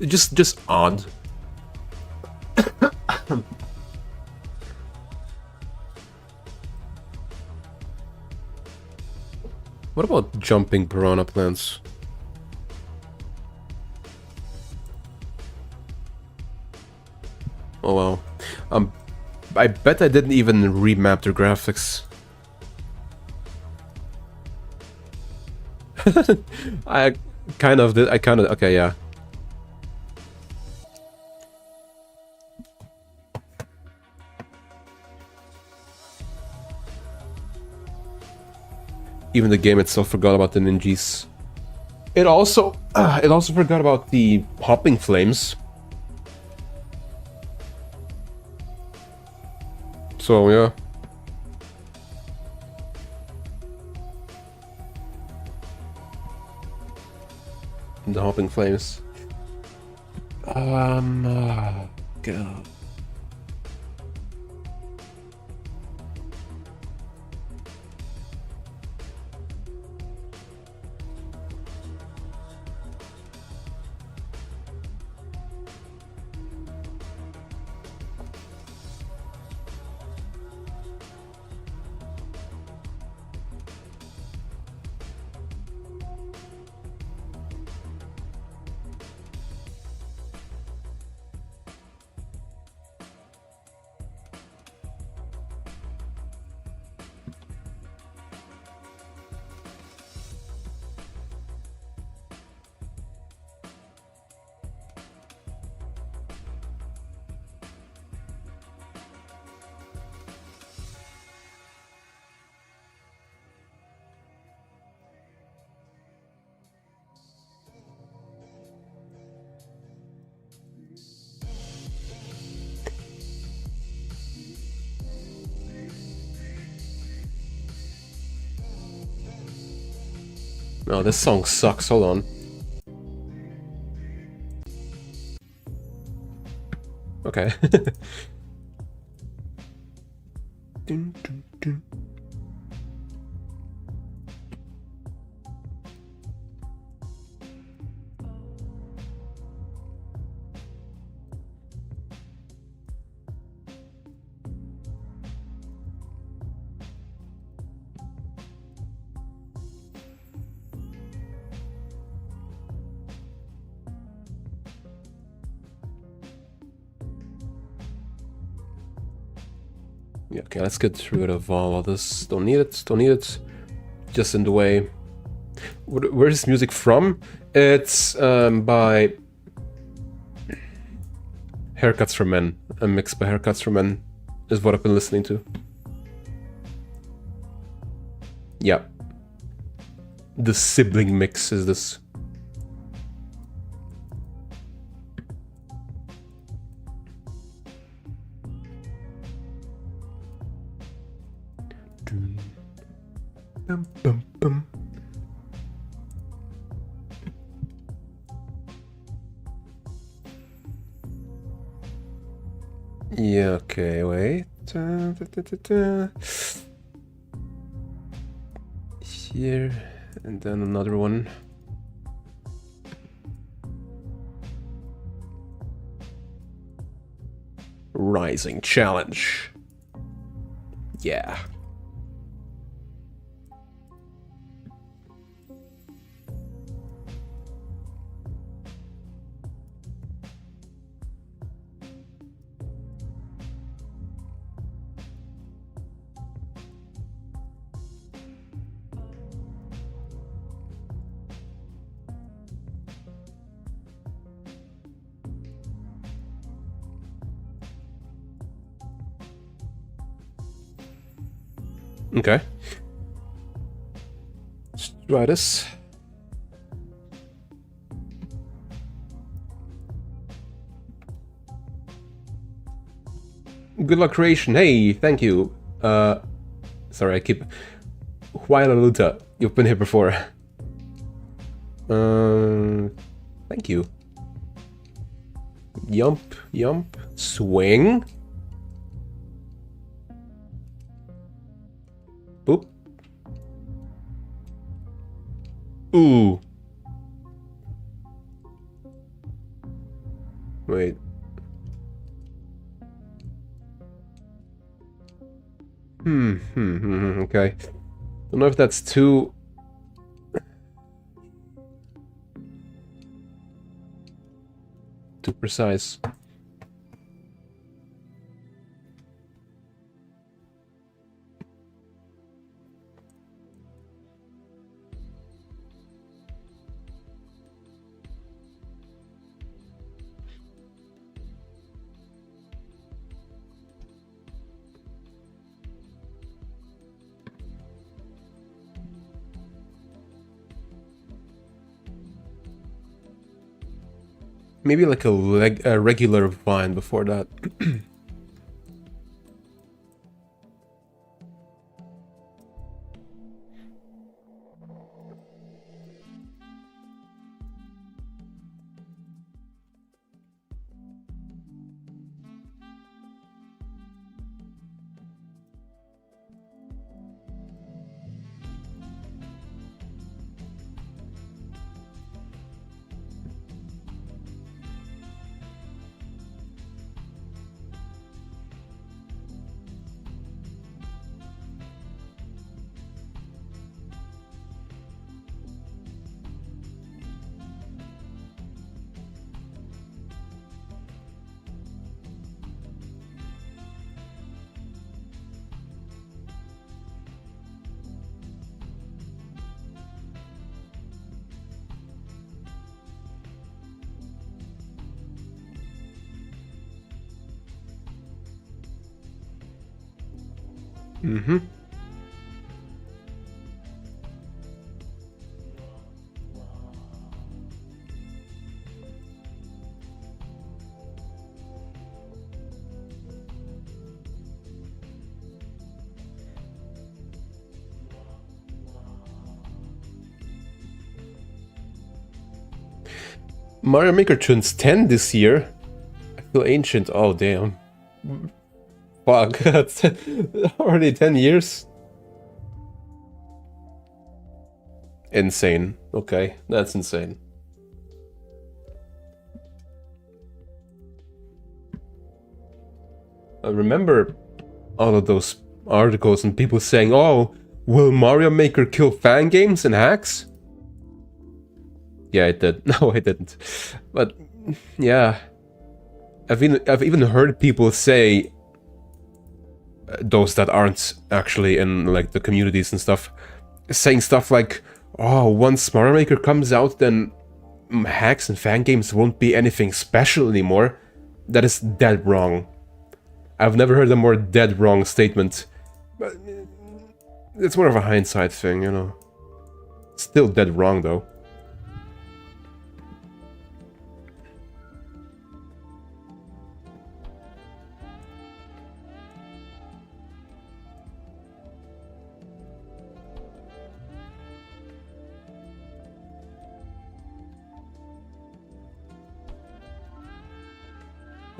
Just odd. What about jumping piranha plants? Oh wow. I bet I didn't even remap the graphics. I kind of did. Okay, yeah. Even the game itself forgot about the ninjas. It also forgot about the hopping flames. So yeah. The hopping flames. God. No, this song sucks. Hold on. Okay. Dun, dun, dun. Yeah, okay, let's get rid of all of this. Don't need it, don't need it. Just in the way. Where is this music from? It's by Haircuts for Men. A mix by Haircuts for Men is what I've been listening to. Yeah. The sibling mix is this. Bum, bum, bum. Yeah, okay, wait. Here, and then another one. Rising Challenge. Yeah. Okay. Let's try this. Good luck creation. Hey, thank you. Sorry, I keep... Huaylaluta, you've been here before. Thank you. Yump, yump. Swing. Boop. Ooh. Wait. Okay. Don't know if that's too... too precise. Maybe like a regular vine before that. Mm-hmm. Mario Maker turns 10 this year. I feel ancient. Oh, damn. Fuck, that's already 10 years? Insane. Okay, that's insane. I remember all of those articles and people saying, oh, will Mario Maker kill fan games and hacks? Yeah, it did. No, it didn't. But, yeah. I've even heard people say, those that aren't actually in like the communities and stuff, saying stuff like, oh, once Mario Maker comes out, then hacks and fan games won't be anything special anymore. That is dead wrong. I've never heard a more dead wrong statement. But it's more of a hindsight thing, you know. Still dead wrong, though.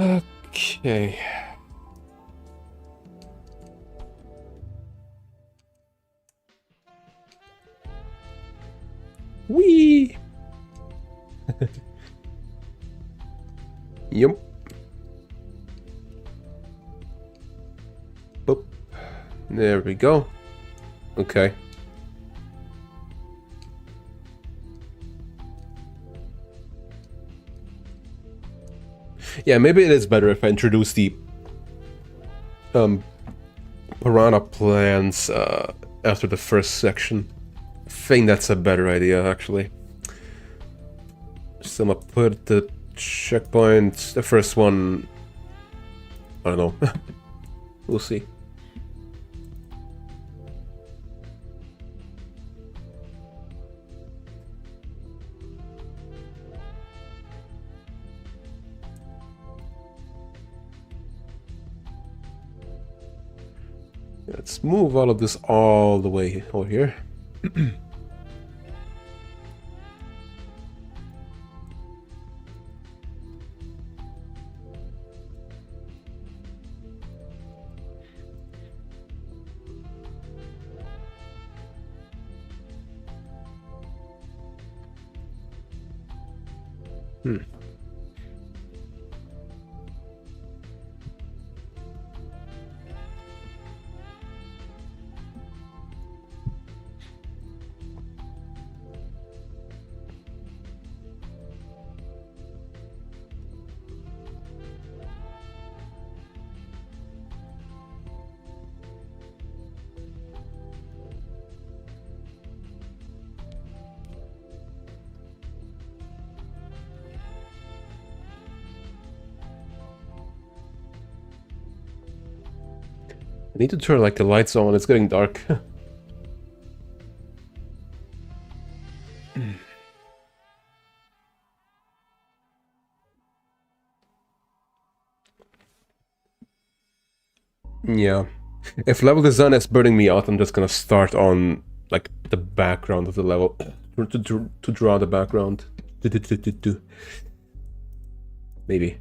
Okay. Whee! Yep. Boop. There we go. Okay. Yeah, maybe it is better if I introduce the piranha plans after the first section. I think that's a better idea, actually. So I'm gonna put the checkpoint, the first one, I don't know. We'll see. Let's move all of this all the way over here. I need to turn like the lights on, it's getting dark. Yeah. If level design is burning me out, I'm just gonna start on like the background of the level to draw the background. Maybe.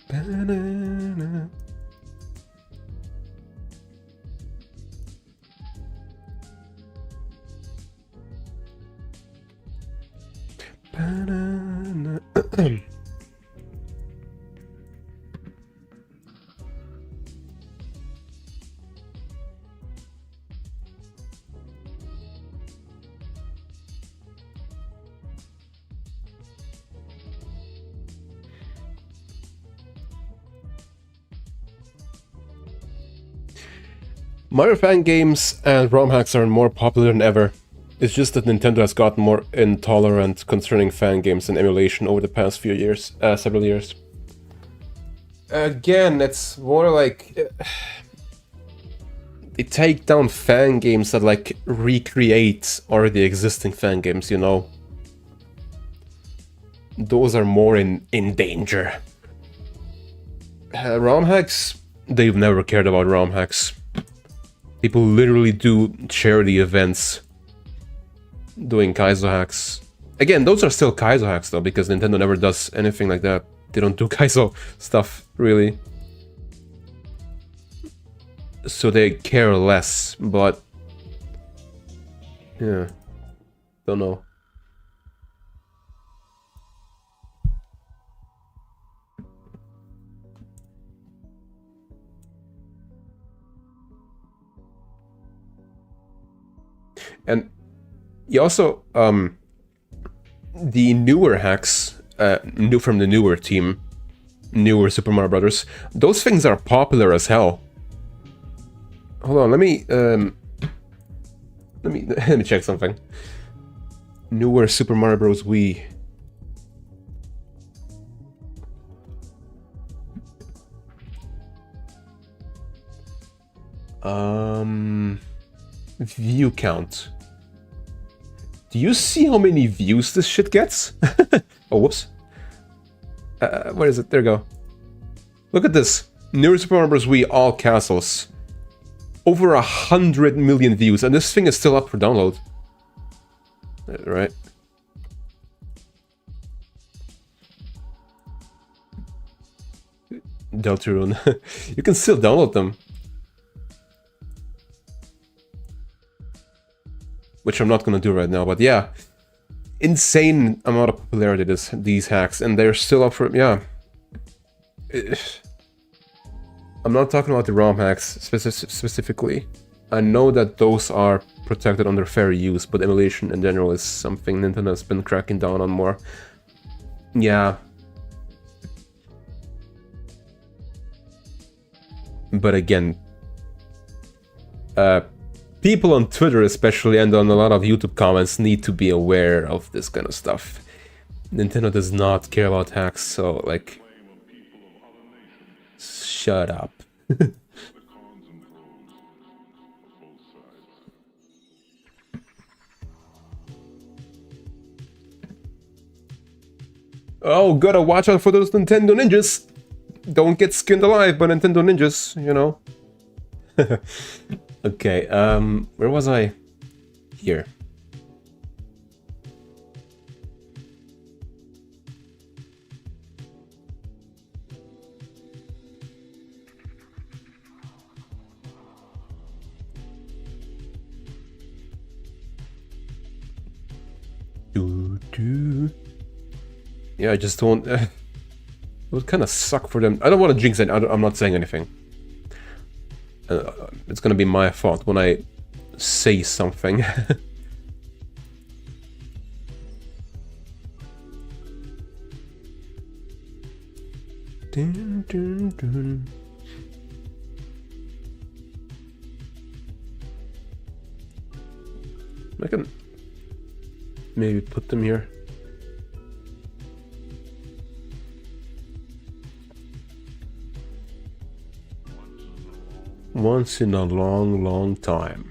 Banana. Banana. Mario fan games and ROM hacks are more popular than ever. It's just that Nintendo has gotten more intolerant concerning fan games and emulation over the past few years, several years. Again, it's more like they take down fan games that like recreate already existing fan games, you know. Those are more in danger. ROM hacks, they've never cared about ROM hacks. People literally do charity events doing Kaizo hacks. Again, those are still Kaizo hacks though, because Nintendo never does anything like that. They don't do Kaizo stuff, really. So they care less, but... yeah, don't know. And you also, the newer hacks, from the newer team, newer Super Mario Brothers, those things are popular as hell. Hold on, let me let me check something. Newer Super Mario Bros. Wii. View count. Do you see how many views this shit gets? Oh, whoops. Where is it? There you go. Look at this. Newer Super Mario Bros. Wii, all castles. Over 100 million views, and this thing is still up for download. Right. Deltarune. You can still download them. Which I'm not gonna do right now, but yeah. Insane amount of popularity these hacks, and they're still up for... yeah. I'm not talking about the ROM hacks specifically. I know that those are protected under fair use, but emulation in general is something Nintendo has been cracking down on more. Yeah. But again, people on Twitter especially and on a lot of YouTube comments need to be aware of this kind of stuff. Nintendo does not care about hacks, so like, shut up. Oh, gotta watch out for those Nintendo ninjas. Don't get skinned alive by Nintendo ninjas, you know. Okay, where was I? Here. Yeah, I just don't... it would kind of suck for them. I don't want to jinx it. I'm not saying anything. It's gonna be my fault when I say something. Dun, dun, dun. I can maybe put them here. Once in a long, long time.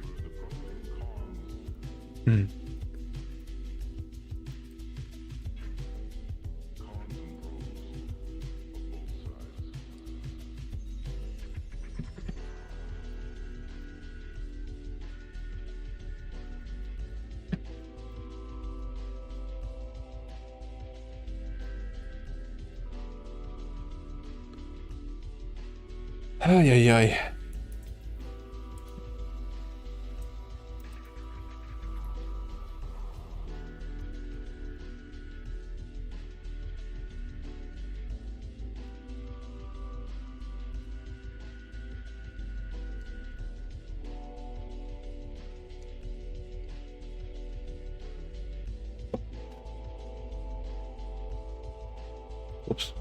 Ay, ay, ay. Oops.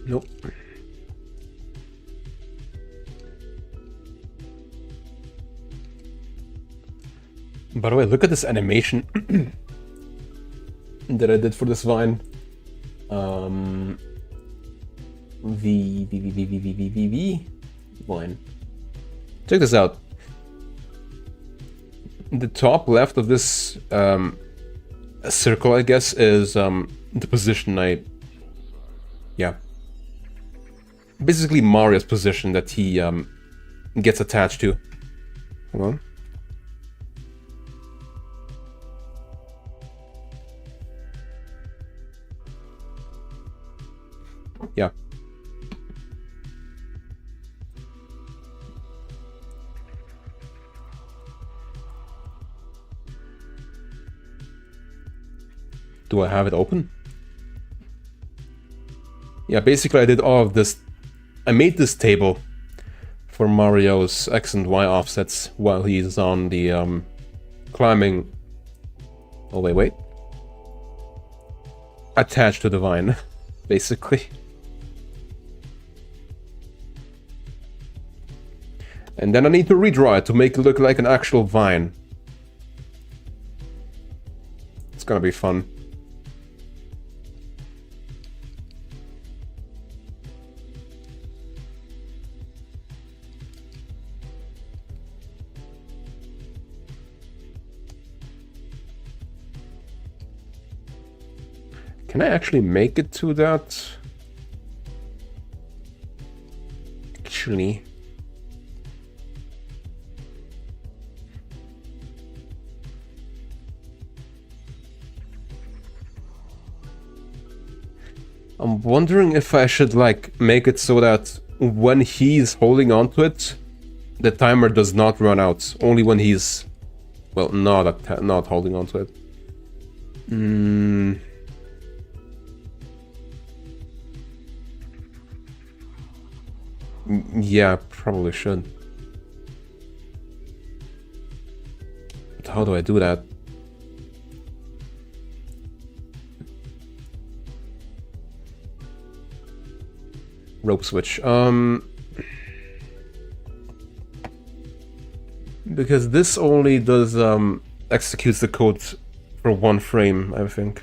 Nope. By the way, look at this animation that I did for this vine. Vine. Check this out. The top left of this circle, I guess, is the position yeah. Basically Mario's position that he gets attached to. Hold on. Yeah. Do I have it open? Yeah, basically I did all of this. I made this table for Mario's X and Y offsets while he's on the climbing... Oh, wait. Attached to the vine, basically. And then I need to redraw it to make it look like an actual vine. It's gonna be fun. Can I actually make it to that? Actually. I'm wondering if I should like make it so that when he's holding onto it, the timer does not run out. Only when he's, well, not holding onto it. Yeah, probably should. But how do I do that? rope switch? Because this only does executes the code for 1 frame, I think.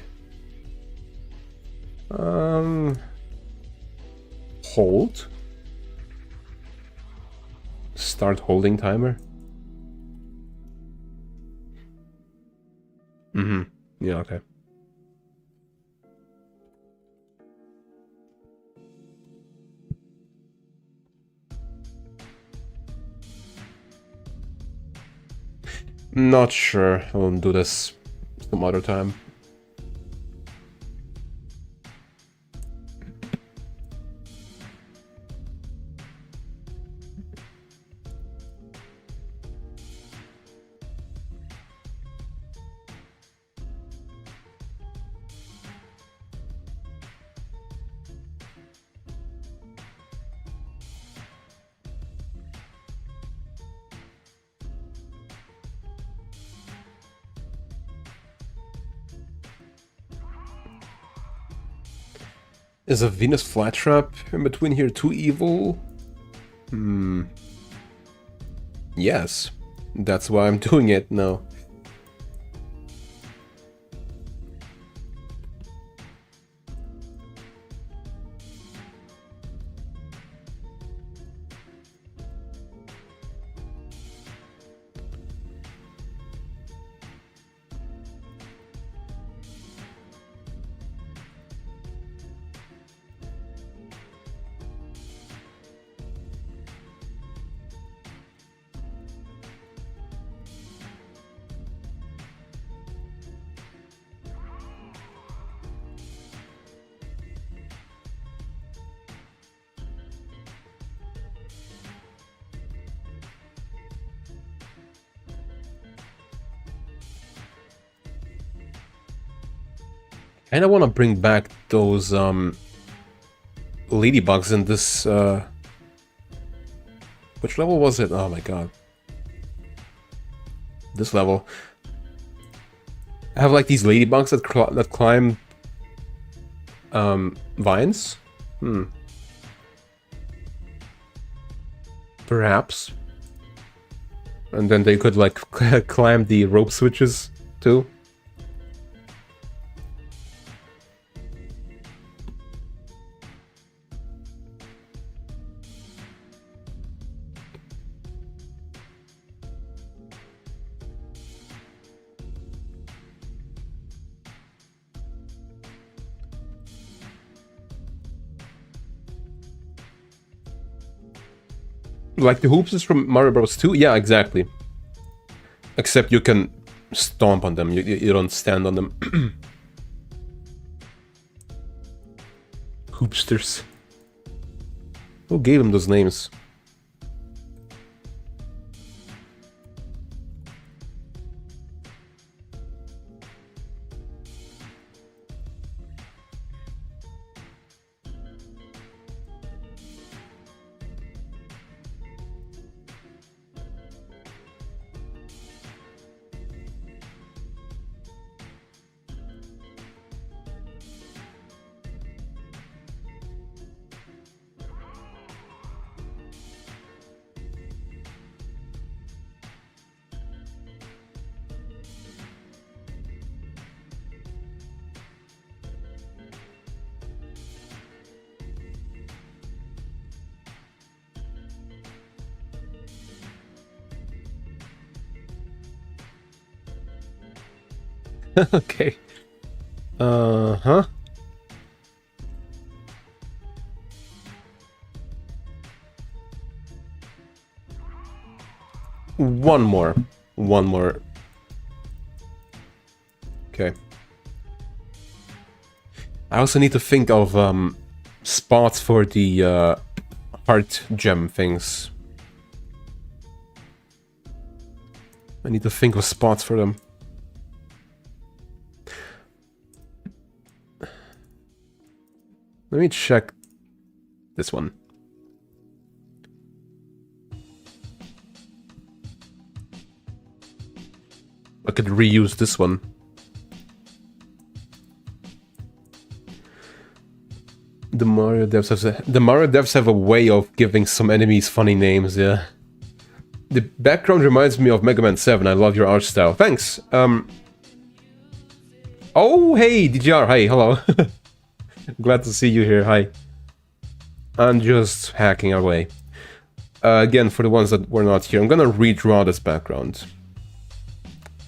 Hold. Start holding timer. Yeah, okay. Not sure. I'll do this some other time. Is a Venus flytrap in between here too evil? Yes. That's why I'm doing it now. And I want to bring back those ladybugs in this which level was it? Oh my god. This level. I have like these ladybugs that climb vines. Perhaps. And then they could like climb the rope switches too. Like the hoops is from Mario Bros. 2? Yeah, exactly. Except you can stomp on them, you don't stand on them. Hoopsters. Who gave them those names? Okay. Uh-huh. One more. One more. Okay. I also need to think of spots for the heart gem things. I need to think of spots for them. Let me check this one. I could reuse this one. The Mario devs have a way of giving some enemies funny names, yeah. The background reminds me of Mega Man 7. I love your art style. Thanks. Oh, hey, DGR. Hi, hello. Glad to see you here. Hi. I'm just hacking away. Again, for the ones that were not here, I'm gonna redraw this background.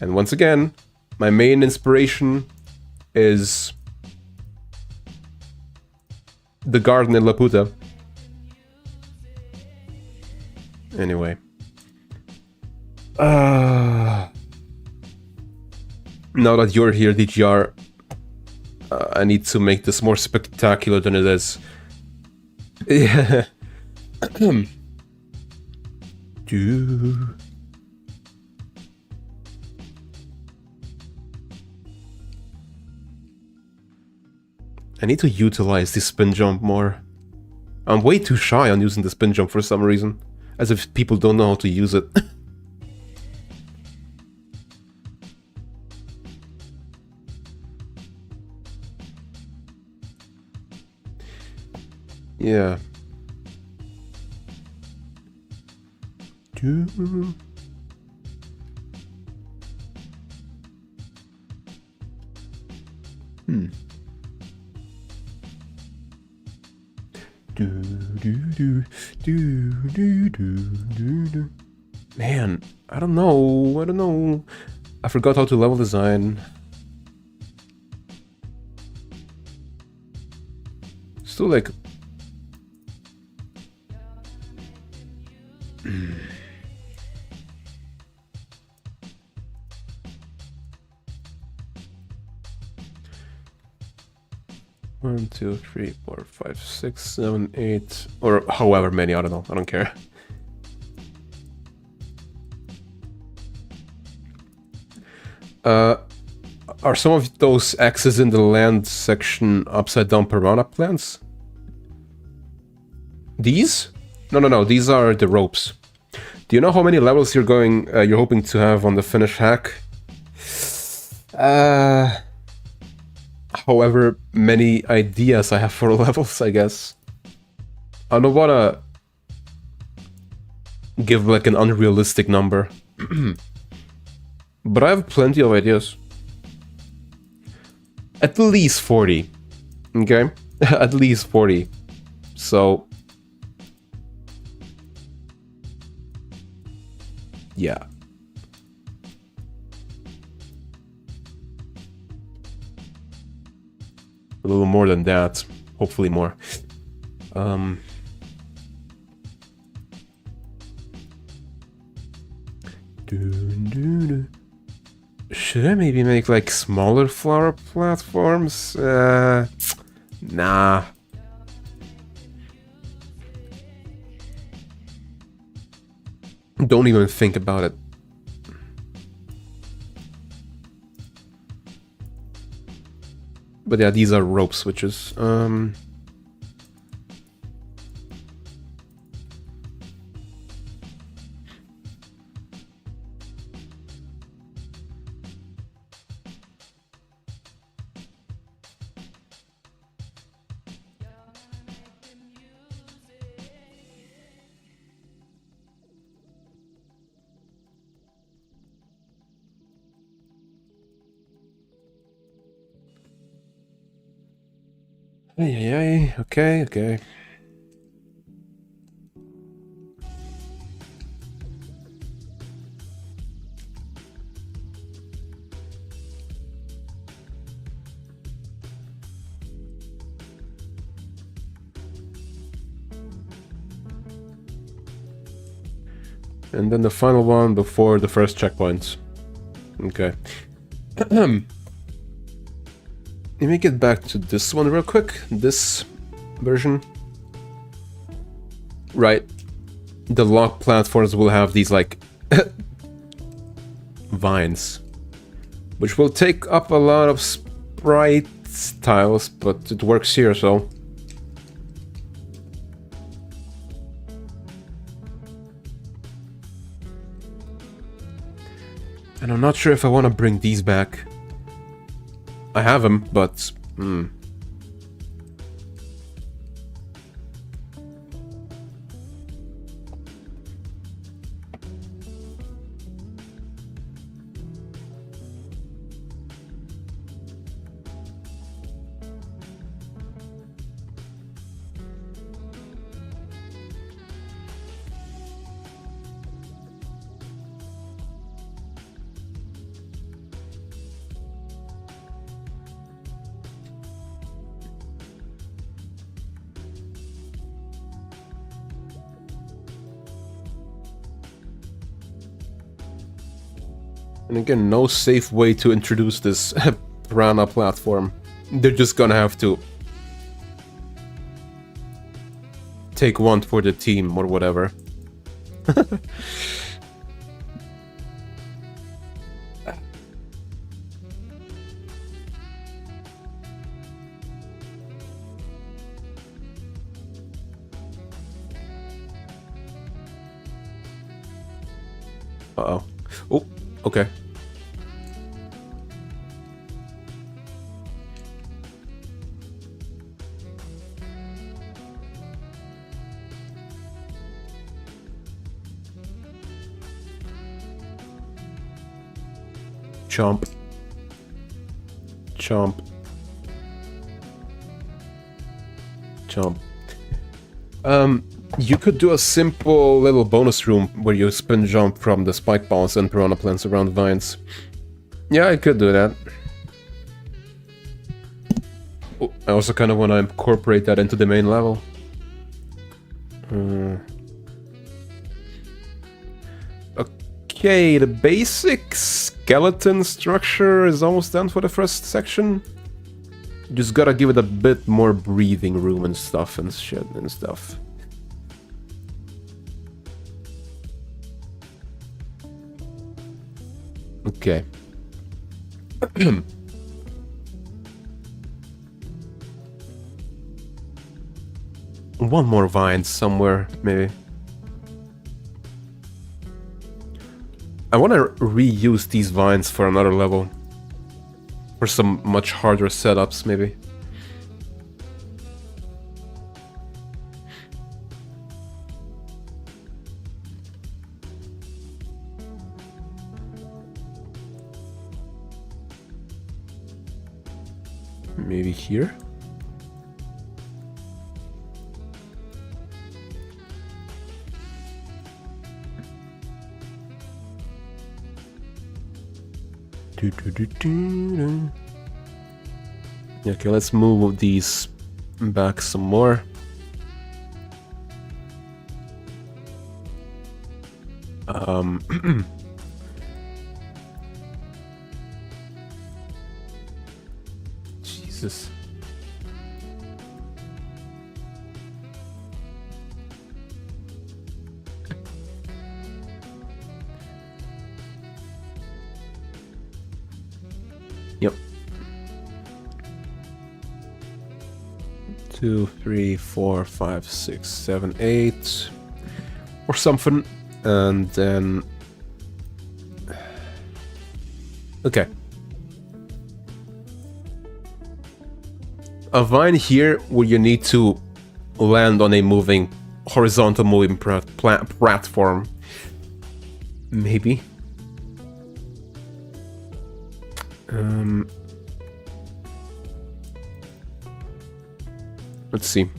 And once again, my main inspiration is the garden in Laputa. Anyway. Now that you're here, DGR, I need to make this more spectacular than it is. Yeah. I need to utilize this spin jump more. I'm way too shy on using the spin jump for some reason. As if people don't know how to use it. Yeah. Man, I don't know. I forgot how to level design. Still like... One, two, three, four, five, 6, 7, 8, or however many, I don't know, I don't care. Are some of those X's in the land section upside down piranha plants? These? No, these are the ropes. Do you know how many levels you're hoping to have on the finish hack? However many ideas I have for levels, I guess. I don't wanna give like an unrealistic number. But I have plenty of ideas. At least 40. Okay? At least 40. So... yeah. A little more than that. Hopefully more. Should I maybe make like smaller flower platforms? Nah. Don't even think about it. But yeah, these are rope switches. Okay. And then the final one before the first checkpoint. Okay. Let me get back to this one real quick. This version. Right. The lock platforms will have these, like, vines. Which will take up a lot of sprite tiles, but it works here, so... And I'm not sure if I want to bring these back. I have them, but... And again, no safe way to introduce this Piranha platform. They're just gonna have to take one for the team or whatever. Uh-oh. Oh, okay. Chomp. Chomp. Chomp. You could do a simple little bonus room where you spin jump from the spike balls and piranha plants around vines. Yeah, I could do that. Oh, I also kind of want to incorporate that into the main level. Okay, the basic skeleton structure is almost done for the first section. Just gotta give it a bit more breathing room and stuff and shit and stuff. Okay. One more vine somewhere, maybe. I want to reuse these vines for another level. For some much harder setups, maybe. Maybe here? Okay, let's move these back some more. Jesus. Yep. 2, 3, 4, 5, 6, 7, 8 or something, and then okay. A vine here where you need to land on a moving, horizontal moving platform. Maybe. Let's see.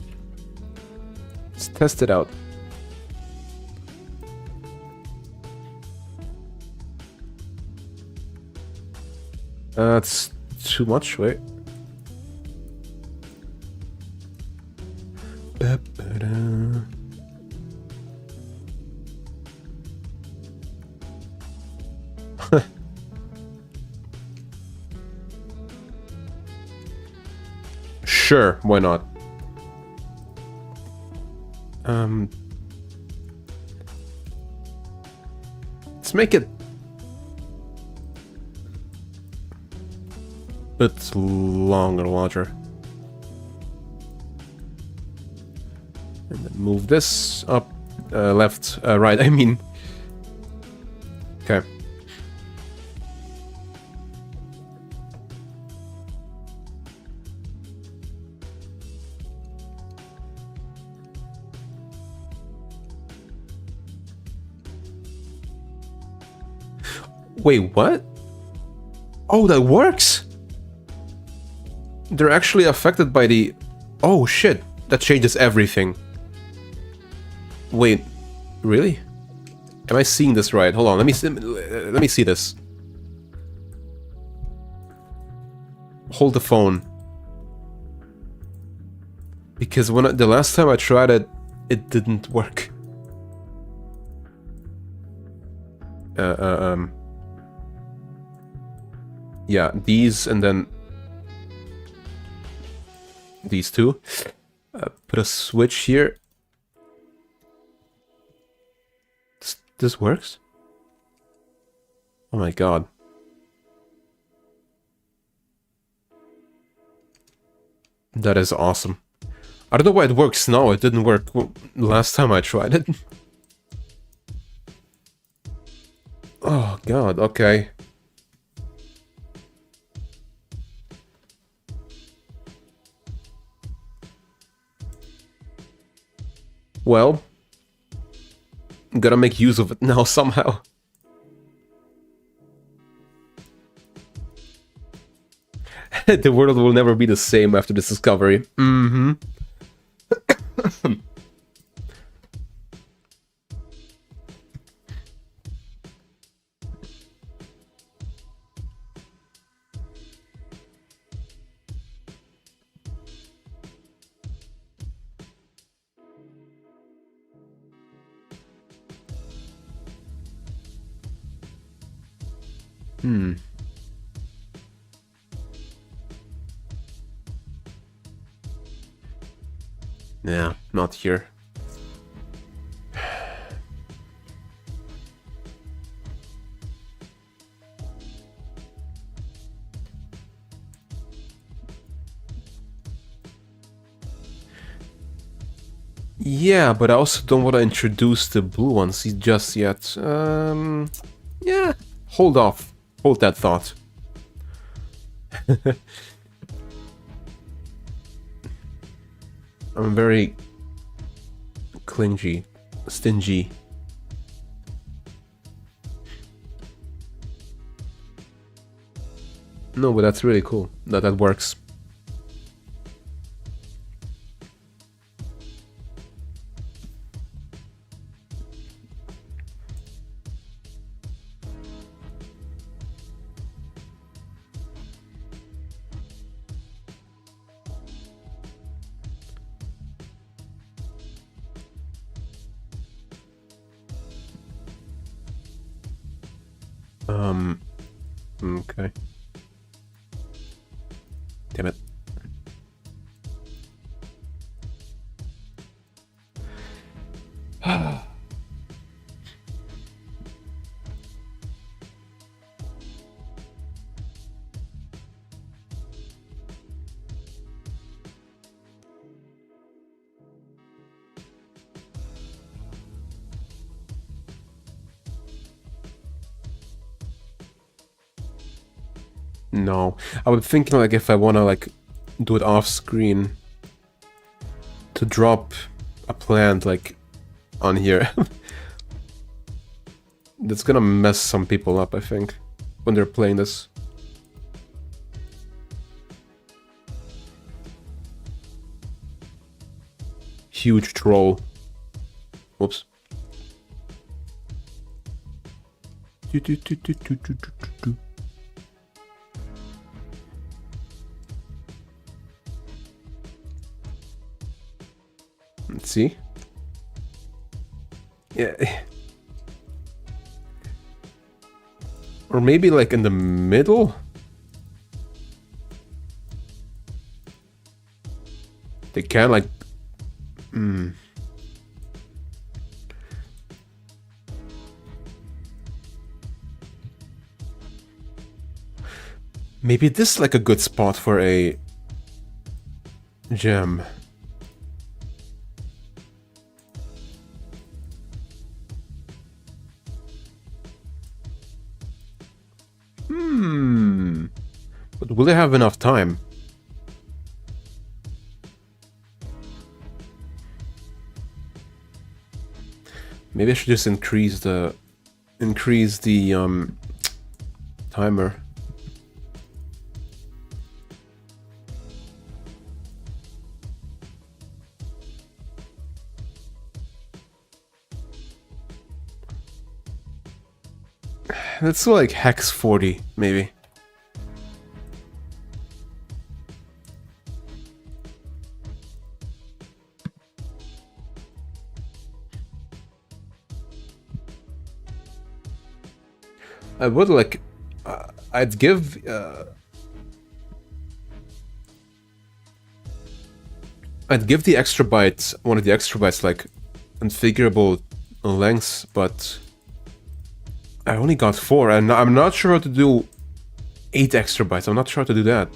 Let's test it out. That's too much, wait. Sure, why not? Let's make it a bit longer, larger. And then move this up, left, right, I mean. Okay. Wait, what? Oh, that works? They're actually affected by the... Oh, shit. That changes everything. Wait, really? Am I seeing this right? Hold on, let me see this. Hold the phone. Because when the last time I tried it, it didn't work. Yeah, these and then these two. Put a switch here. This works? Oh my god. That is awesome. I don't know why it works now. It didn't work last time I tried it. Oh god, okay. Well, gotta make use of it now somehow. The world will never be the same after this discovery. Mm-hmm. Yeah, not here. Yeah, but I also don't want to introduce the blue ones just yet. Yeah, hold off. Hold that thought. I'm very stingy. No, but that's really cool that that works. Okay. Damn it. No, I was thinking like if I wanna like do it off screen to drop a plant like on here. That's gonna mess some people up, I think, when they're playing this. Huge troll. Whoops. Let's see. Yeah. Or maybe like in the middle? They can like... Maybe this is like a good spot for a gem. But will they have enough time? Maybe I should just increase the timer. Let's do like hex 40, maybe. I would like I'd give the extra bytes, one of the extra bytes, like configurable lengths, but I only got 4, and I'm not sure how to do 8 extra bytes. I'm not sure how to do that.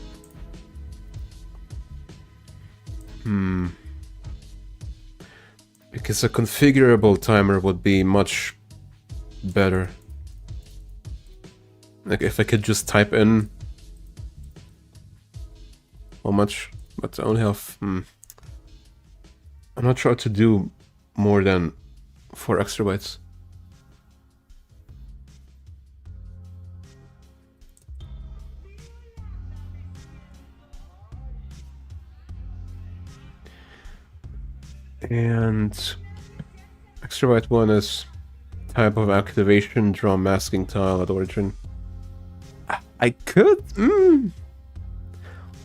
Because a configurable timer would be much better. Like if I could just type in how much, but I only have. I'm not sure how to do more than 4 extra bytes. And extra byte 1 is type of activation, draw masking tile at origin. I could,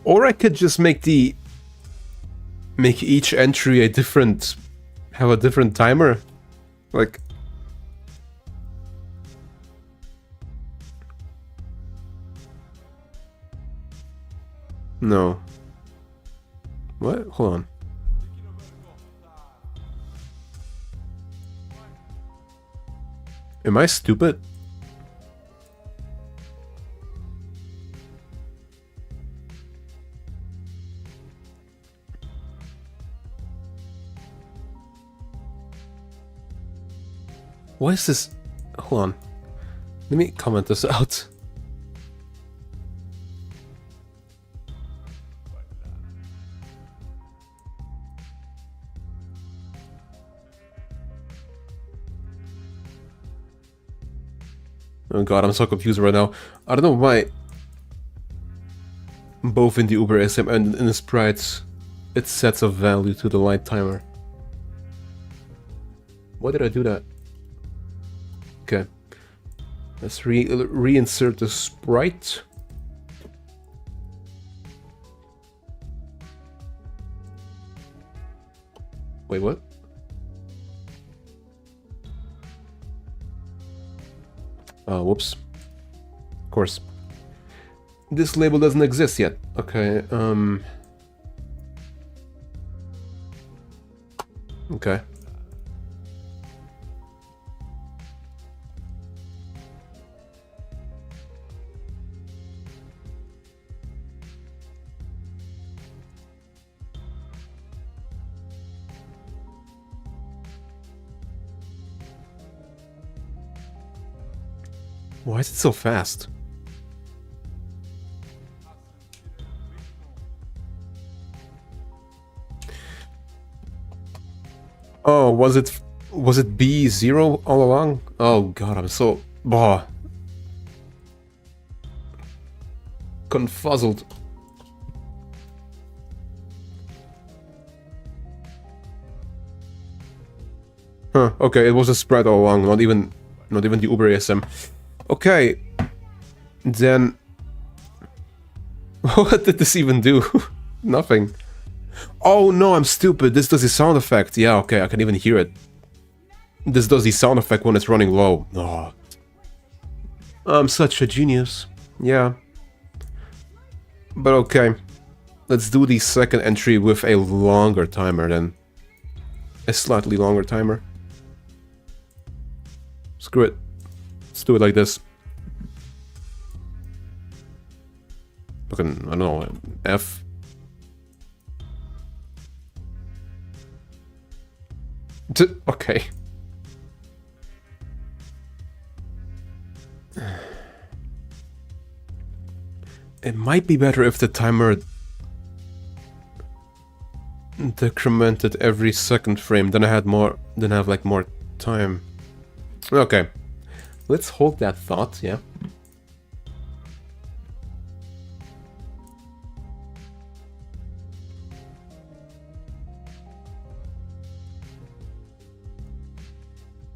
or I could just make each entry have a different timer, like. No. What? Hold on. Am I stupid? Why is this? Hold on. Let me comment this out. Oh god, I'm so confused right now. I don't know why both in the Uber SM and in the sprites it sets a value to the light timer. Why did I do that? Okay. Let's reinsert the sprite. Wait, what? Oh, whoops. Of course. This label doesn't exist yet. Okay, okay. Why is it so fast? Oh, was it B0 all along? Oh god, I'm so confuzzled. Huh, okay, it was a spread all along, not even the Uber ASM. Okay, then what did this even do? Nothing. Oh no, I'm stupid. This does the sound effect. Yeah, okay, I can even hear it. This does the sound effect when it's running low. Oh. I'm such a genius. Yeah. But okay. Let's do the second entry with a longer timer then. A slightly longer timer. Screw it. Let's do it like this. Fucking, I don't know, F. Okay. It might be better if the timer decremented every second frame, then I had more, then I have like more time. Okay. Let's hold that thought, yeah.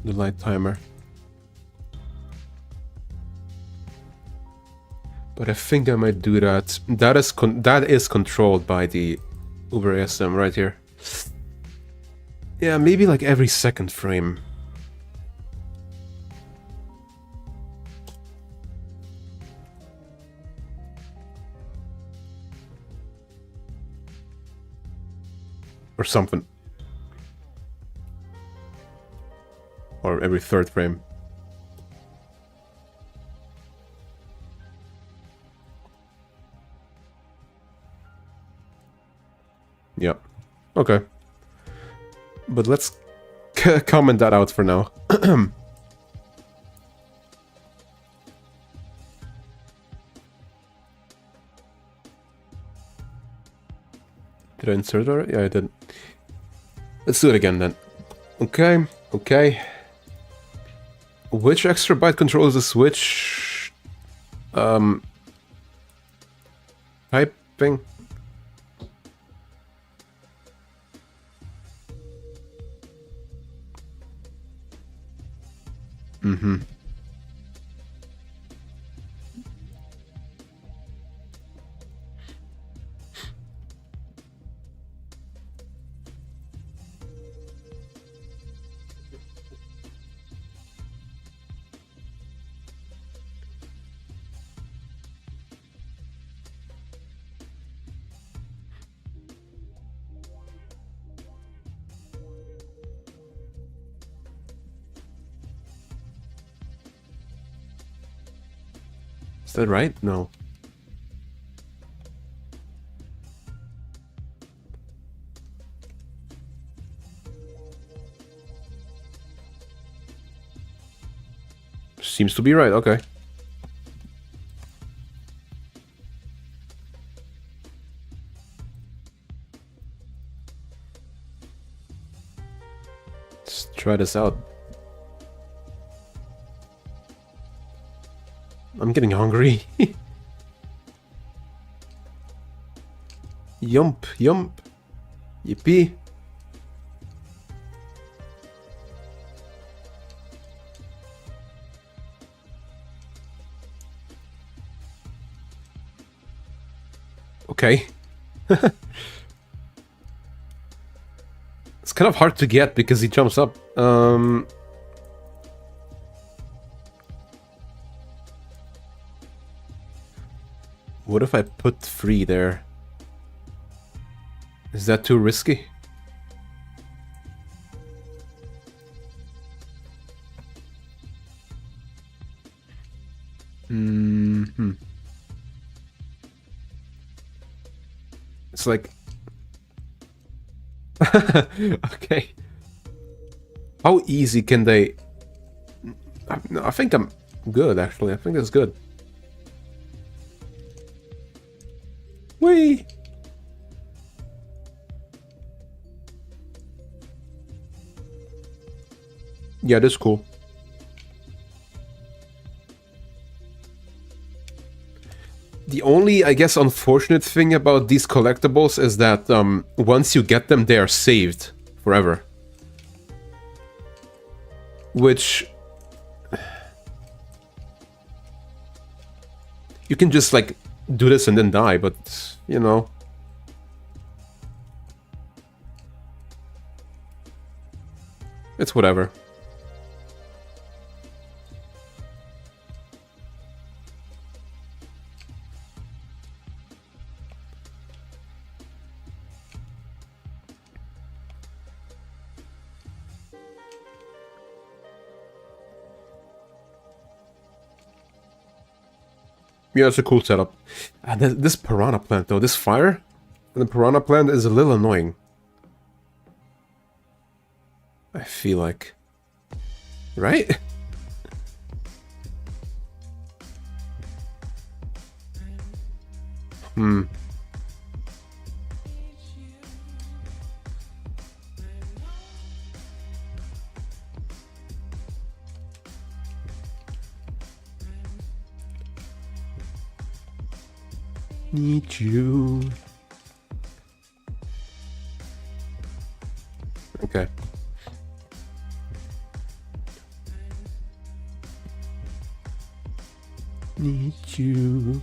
The light timer. But I think I might do that. That is controlled by the Uber ASM right here. Yeah, maybe like every second frame. or something. Or every third frame. Yep. Okay. But let's comment that out for now. Did I insert it already? Yeah, I did. Let's do it again then. Okay, okay. Which extra byte controls the switch? Typing? Mm-hmm. Is that right? No. Seems to be right, okay. Let's try this out. I'm getting hungry. Yump, yump. Yippee. Okay. It's kind of hard to get because he jumps up. What if I put 3 there? Is that too risky? Mm-hmm. It's like... Okay. How easy can they... I think I'm good, actually. I think that's good. Whee! Yeah, that's cool. The only, I guess, unfortunate thing about these collectibles is that once you get them, they are saved forever. Which... You can just, like, do this and then die, but, you know... It's whatever. Yeah, it's a cool setup. This piranha plant, though, this fire in the piranha plant is a little annoying. I feel like... Right? Hmm. Need you. Okay. Need you.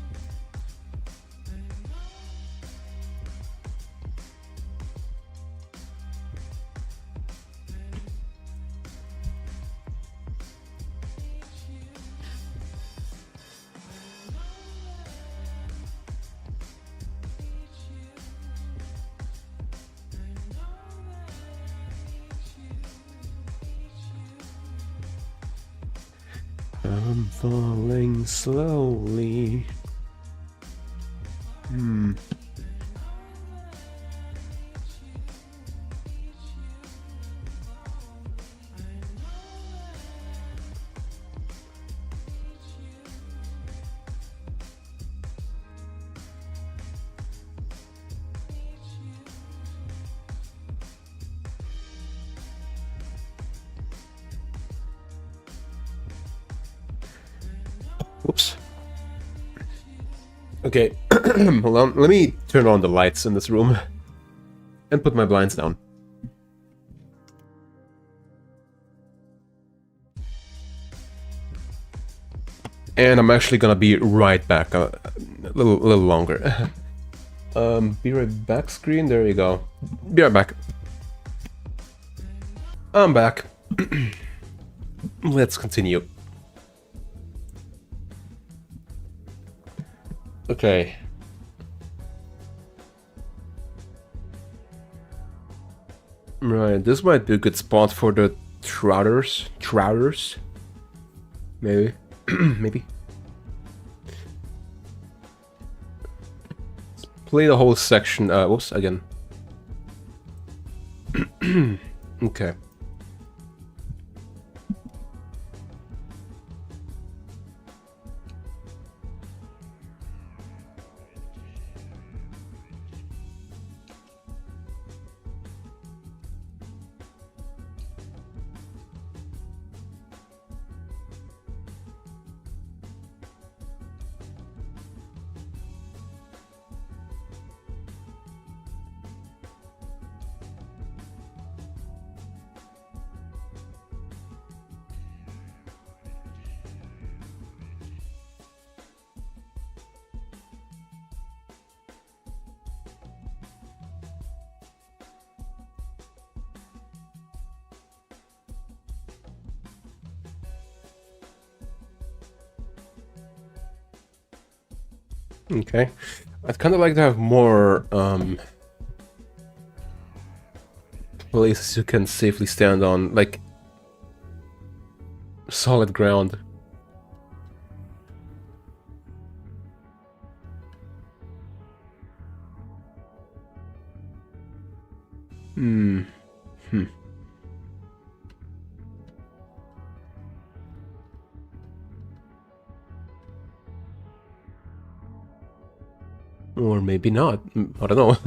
I'm falling slowly. Whoops. Okay, hold on. Let me turn on the lights in this room and put my blinds down. And I'm actually gonna be right back, a little longer. Be right back screen, there you go. Be right back. I'm back. Let's continue. Okay. Right, this might be a good spot for the trouters. Trouters? Maybe. Maybe. Let's play the whole section. Whoops, again. Okay. Okay. I'd kind of like to have more places you can safely stand on, like solid ground. Or maybe not. I don't know.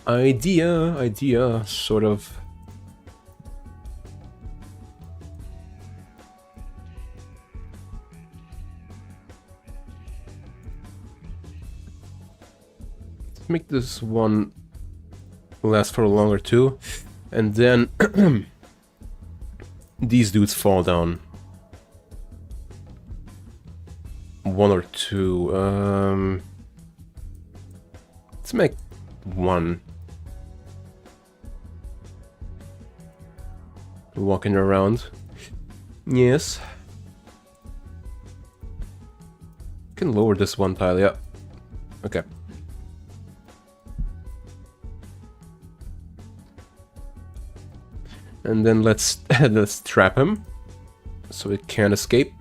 Idea, sort of. Let's make this one last for longer too, and then these dudes fall down. One or two. Let's make one. Walking around. Yes. Can lower this one tile, yeah. Okay. And then let's let's trap him so it can't escape.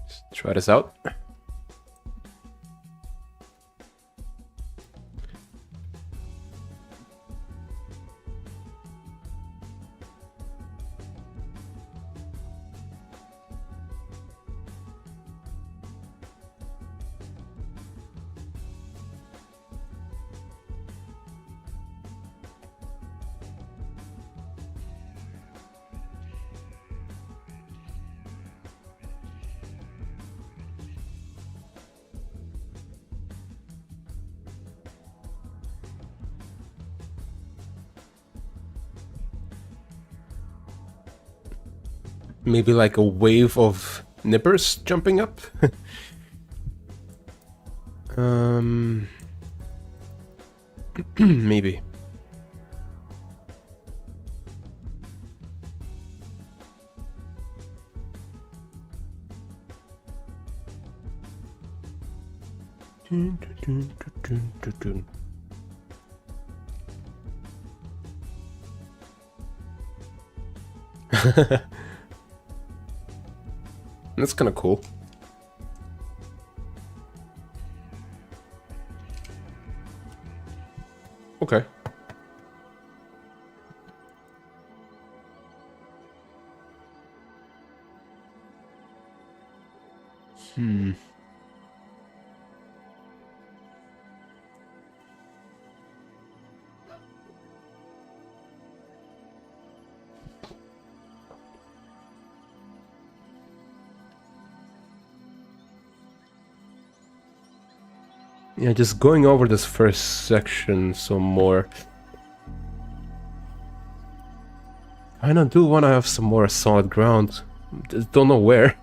Let's try this out. Maybe like a wave of nippers jumping up. Maybe. That's kind of cool. Okay. Yeah, just going over this first section some more. I do want to have some more solid ground. Just don't know where.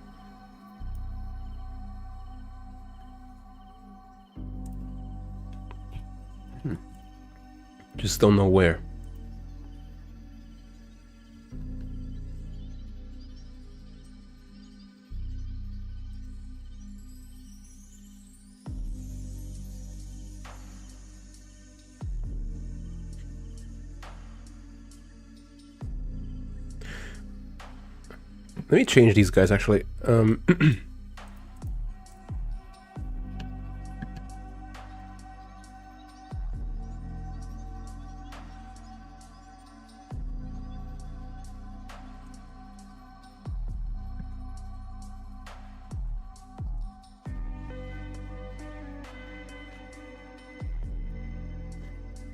Just don't know where. Let me change these guys actually.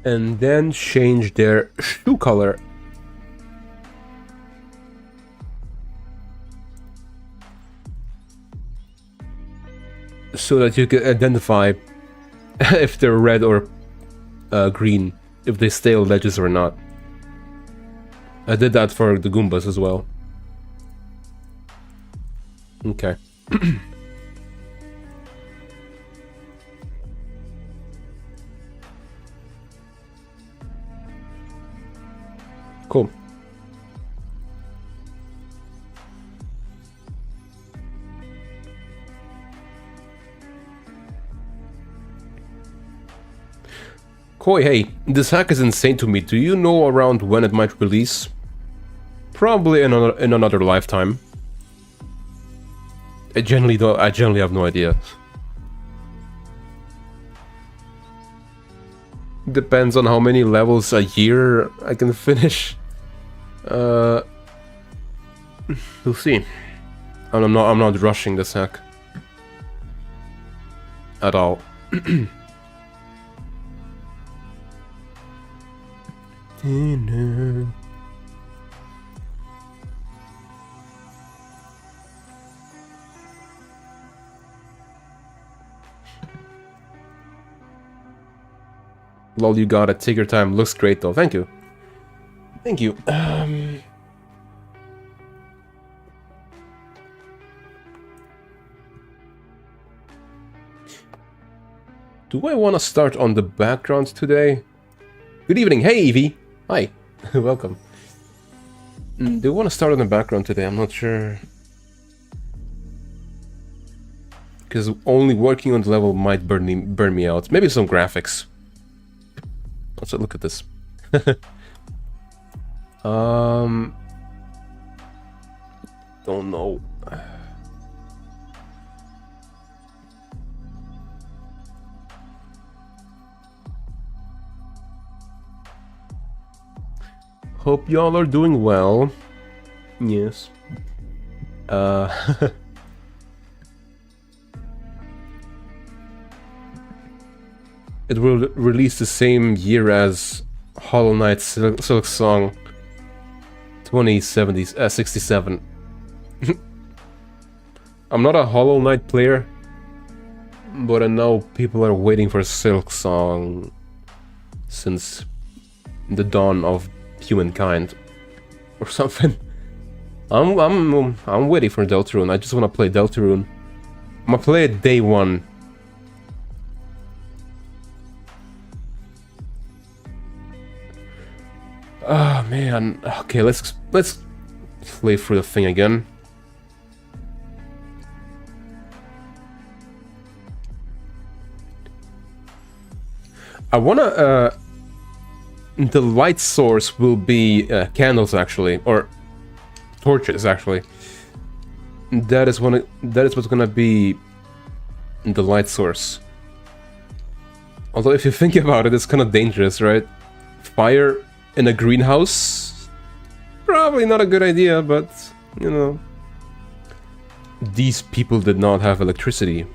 And then change their shoe color. So that you can identify if they're red or green, if they stay on ledges or not. I did that for the Goombas as well. Okay. Cool. Koi, hey, this hack is insane to me. Do you know around when it might release? Probably in another lifetime. I generally have no idea. Depends on how many levels a year I can finish. We'll see. And I'm not rushing this hack at all. Lol, you got it. Take your time. Looks great though. Thank you. Thank you. Do I want to start on the background today? Good evening. Hey, Evie. Hi. Welcome. Do I want to start on the background today? I'm not sure. Because only working on the level might burn me out. Maybe some graphics. Let's look at this. Don't know. Hope y'all are doing well. Yes. It will release the same year as Hollow Knight Silk Song 67. I'm not a Hollow Knight player, but I know people are waiting for Silk Song since the dawn of humankind or something. I'm waiting for Deltarune. I just want to play Deltarune. I'm gonna play it day one. Oh man. Okay, let's play through the thing again. I wanna the light source will be candles actually, or torches actually. That is what's gonna be the light source. Although if you think about it, it's kind of dangerous, right? Fire in a greenhouse? Probably not a good idea, but, you know. These people did not have electricity.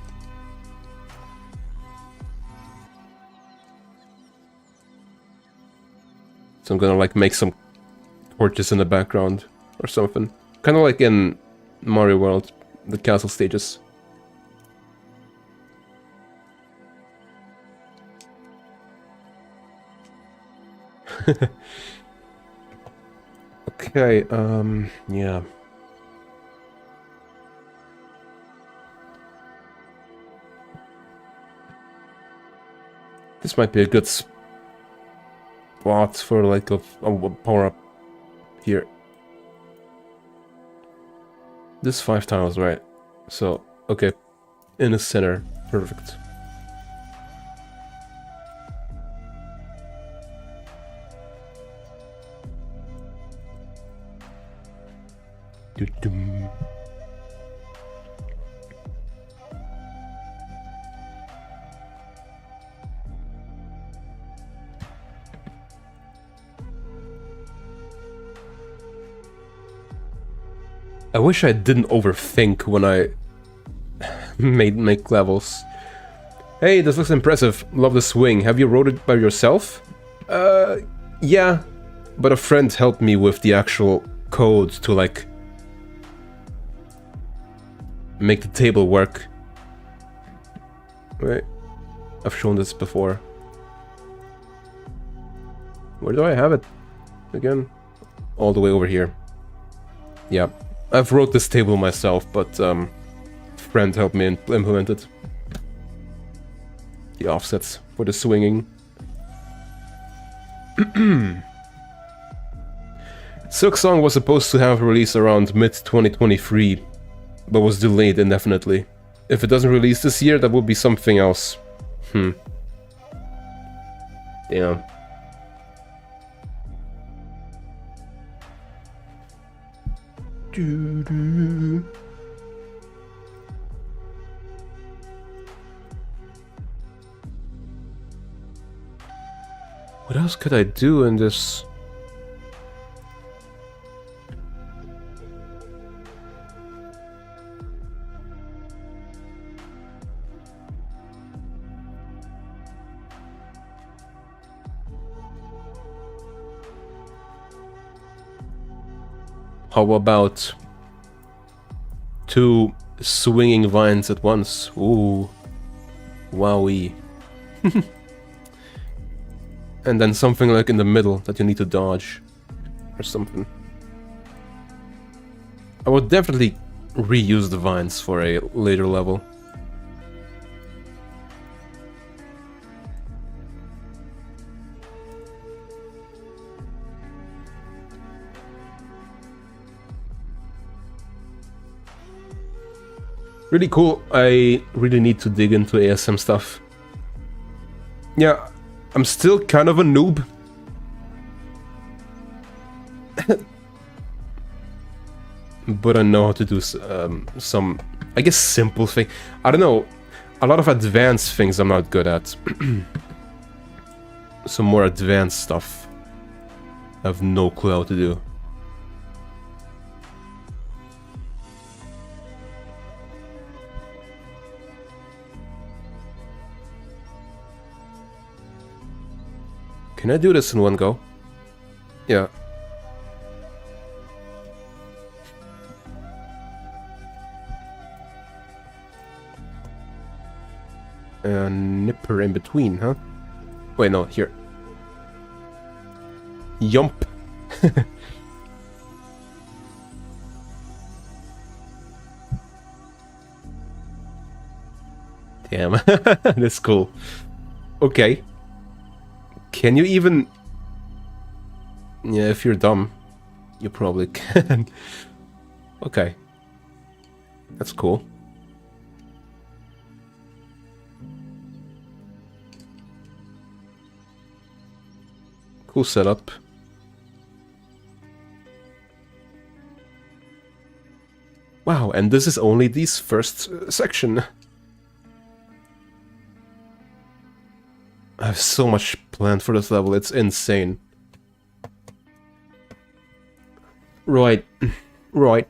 So I'm gonna like make some torches in the background or something. Kind of like in Mario World, the castle stages. Okay, yeah. This might be a good spot for like a power-up here. This 5 tiles, right? So, okay. In the center. Perfect. I wish I didn't overthink when I make levels. Hey, this looks impressive. Love the swing. Have you rode it by yourself? Yeah. But a friend helped me with the actual code to, like, make the table work. Wait. I've shown this before. Where do I have it? Again? All the way over here. Yeah. I've wrote this table myself, but, friend helped me implement it. The offsets for the swinging. Silksong was supposed to have released around mid-2023, but was delayed indefinitely. If it doesn't release this year, that will be something else. Damn. What else could I do in this? How about 2 swinging vines at once? Ooh. Wowee. And then something like in the middle that you need to dodge. Or something. I would definitely reuse the vines for a later level. Really cool. I really need to dig into ASM stuff. Yeah, I'm still kind of a noob. But I know how to do some, I guess, simple thing. I don't know. A lot of advanced things I'm not good at. Some more advanced stuff I have no clue how to do. Can I do this in one go? Yeah. A nipper in between, huh? Wait, no, here. Yump. Damn, that's cool. Okay. Can you even... Yeah, if you're dumb, you probably can. Okay. That's cool. Cool setup. Wow, and this is only this first section. I have so much planned for this level, it's insane. Right. Right.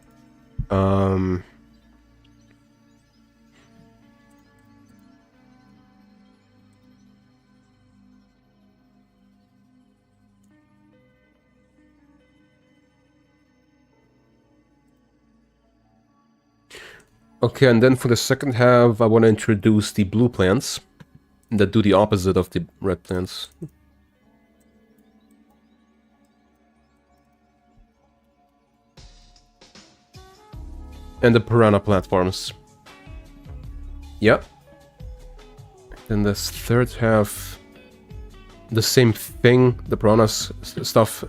Okay, and then for the second half, I want to introduce the blue plants that do the opposite of the red plants. And the piranha platforms. Yep. Then this third half, the same thing, the piranha stuff,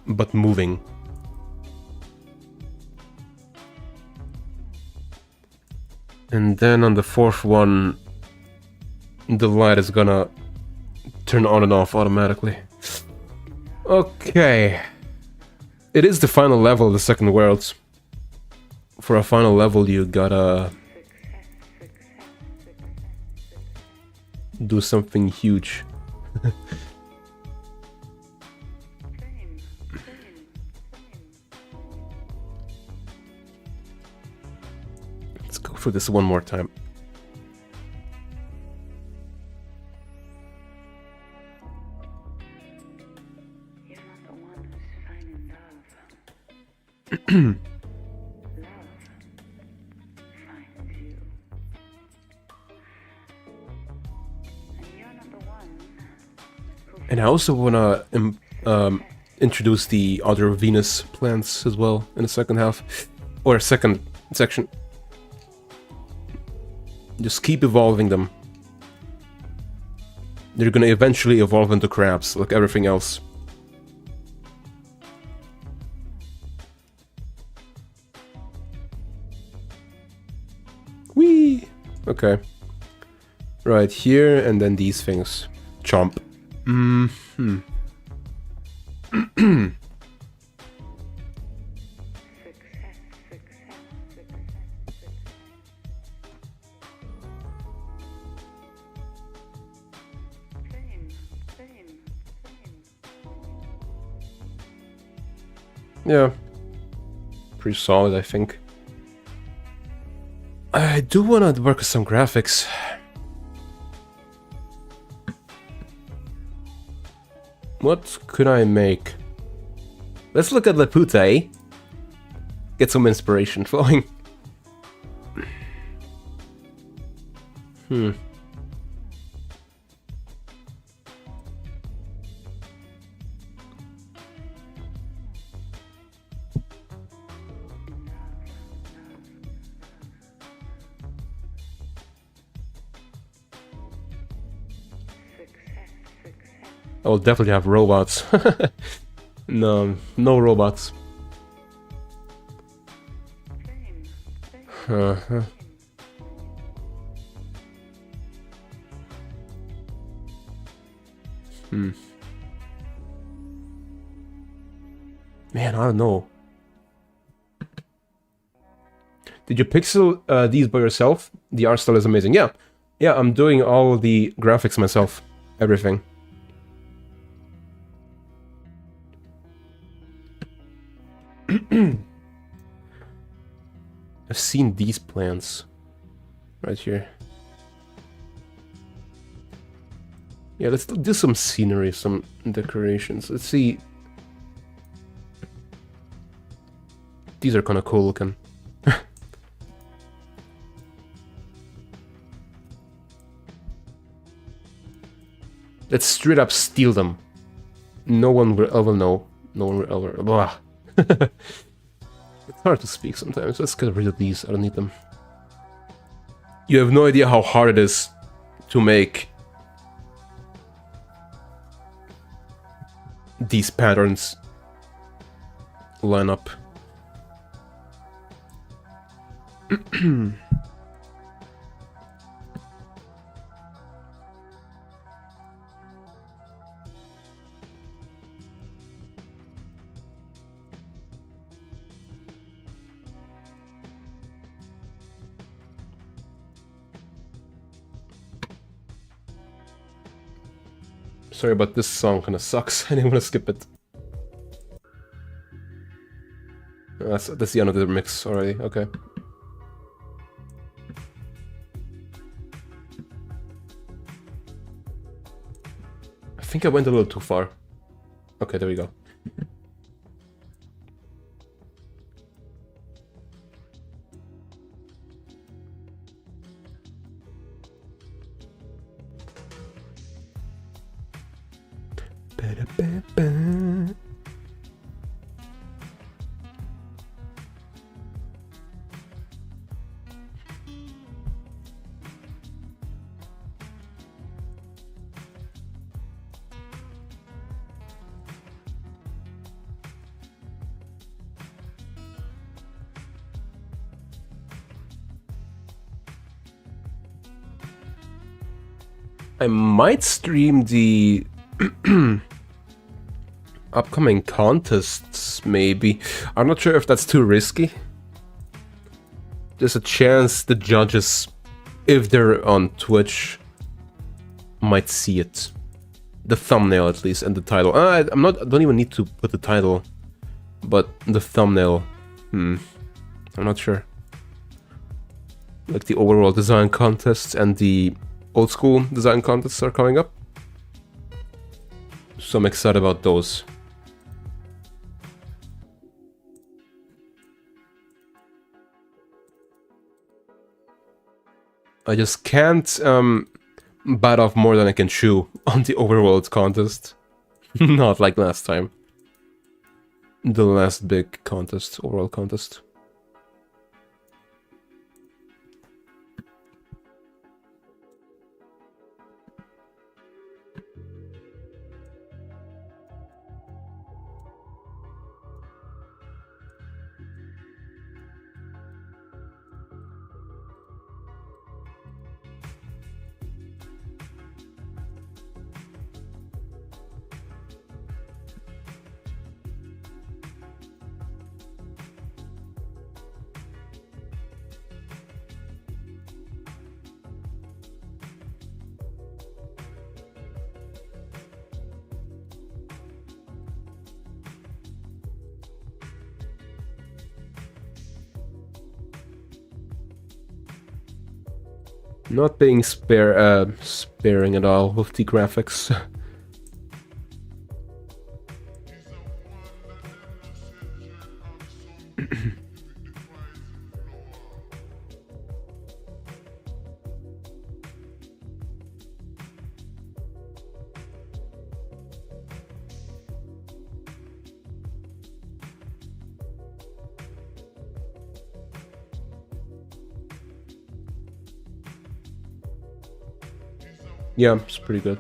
but moving. And then on the fourth one, the light is gonna turn on and off automatically. Okay. It is the final level of the second world. For a final level, you gotta do something huge. Let's go for this one more time. You're not the one who's finding love. And I also wanna introduce the other Venus plants as well in the second half, or second section. Just keep evolving them. They're gonna eventually evolve into crabs, like everything else. Whee! Okay. Right here, and then these things. Chomp. Yeah. Pretty solid, I think. I do want to work with some graphics. What could I make? Let's look at Laputa, eh? Get some inspiration flowing. I will definitely have robots. No robots. Uh-huh. Man, I don't know. Did you pixel these by yourself? The art style is amazing. Yeah, I'm doing all the graphics myself. Everything. I've seen these plants right here. Yeah, let's do some scenery, some decorations. Let's see. These are kind of cool looking. Let's straight up steal them. No one will ever know. No one will ever... Blah. It's hard to speak sometimes. Let's get rid of these. I don't need them. You have no idea how hard it is to make these patterns lineup. Sorry, but this song kinda sucks. I didn't want to skip it. That's the end of the mix already, okay. I think I went a little too far. Okay, there we go. Ba-da-ba-ba. I might stream the upcoming contests, maybe. I'm not sure if that's too risky. There's a chance the judges, if they're on Twitch, might see it. The thumbnail, at least, and the title. I don't even need to put the title, but the thumbnail. I'm not sure. Like the overall design contests and the old school design contests are coming up. So I'm excited about those. I just can't bite off more than I can chew on the overworld contest. Not like last time. The last big contest, overworld contest. Not being sparing at all with the graphics. Yeah, it's pretty good.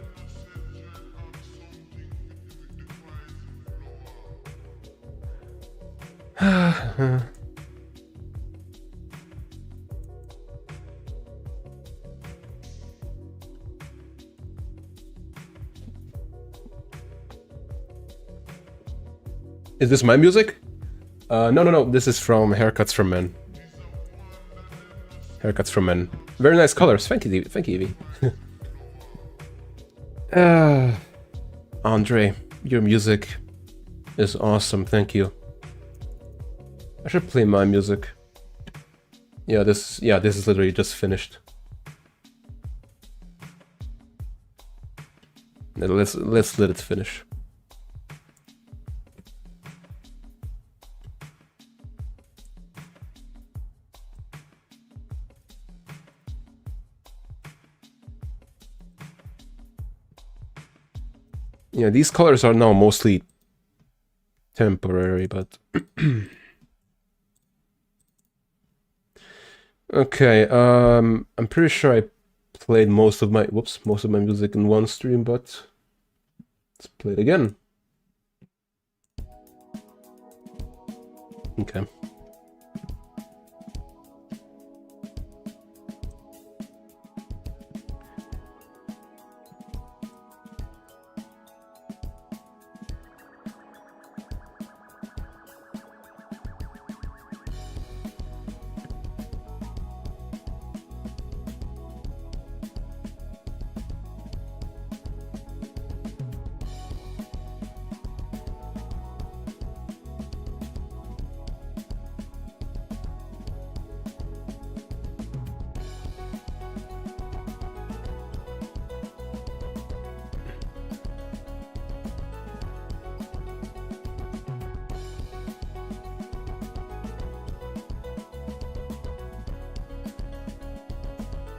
Is this my music? No. This is from Haircuts from Men. Haircuts from Men. Very nice colors. Thank you, Evie. Andre, your music is awesome. Thank you. I should play my music. Yeah, this is literally just finished. Let's let it finish. Yeah, these colors are now mostly temporary, but okay. I'm pretty sure I played most of my music in one stream, but let's play it again.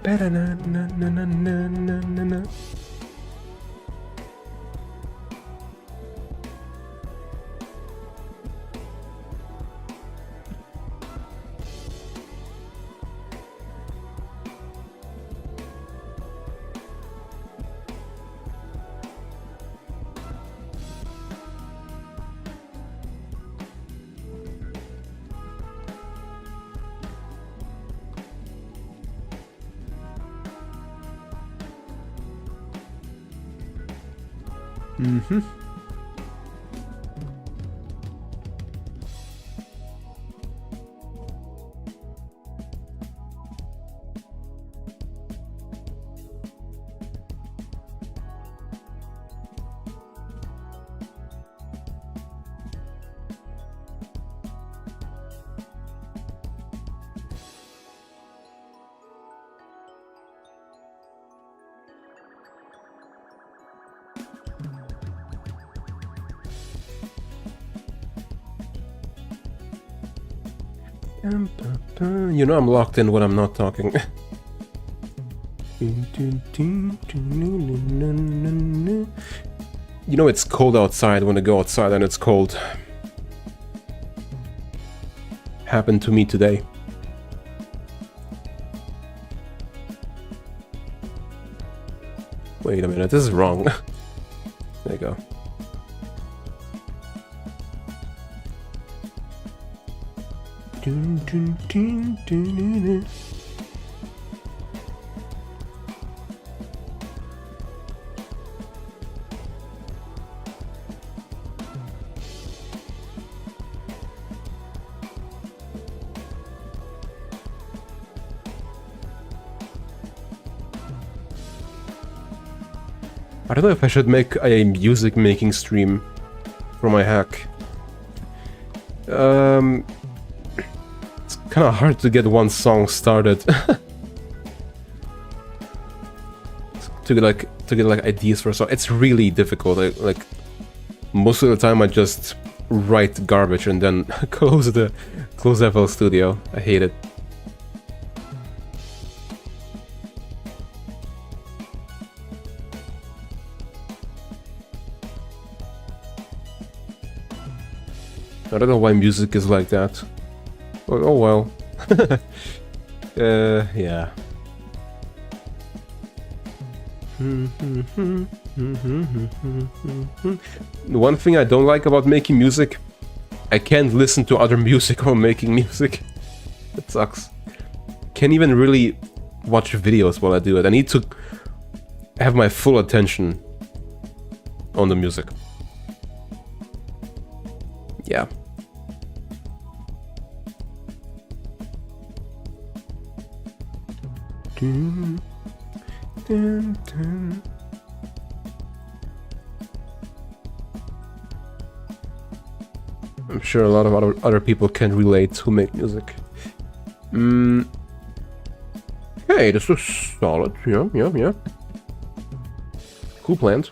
Ba-da-na-na-na-na-na-na-na. Mm-hmm. You know I'm locked in when I'm not talking. You know it's cold outside when I go outside and it's cold. Happened to me today. Wait a minute, this is wrong. There you go. I don't know if I should make a music making stream for my hack. It's kind of hard to get one song started. to get like ideas for a song. It's really difficult. Like most of the time I just write garbage and then close FL Studio. I hate it. I don't know why music is like that. Oh well. Yeah. The one thing I don't like about making music, I can't listen to other music while making music. It sucks. Can't even really watch videos while I do it. I need to have my full attention on the music. Yeah. I'm sure a lot of other people can relate who make music. Hey, this is solid. Yeah. Cool plant.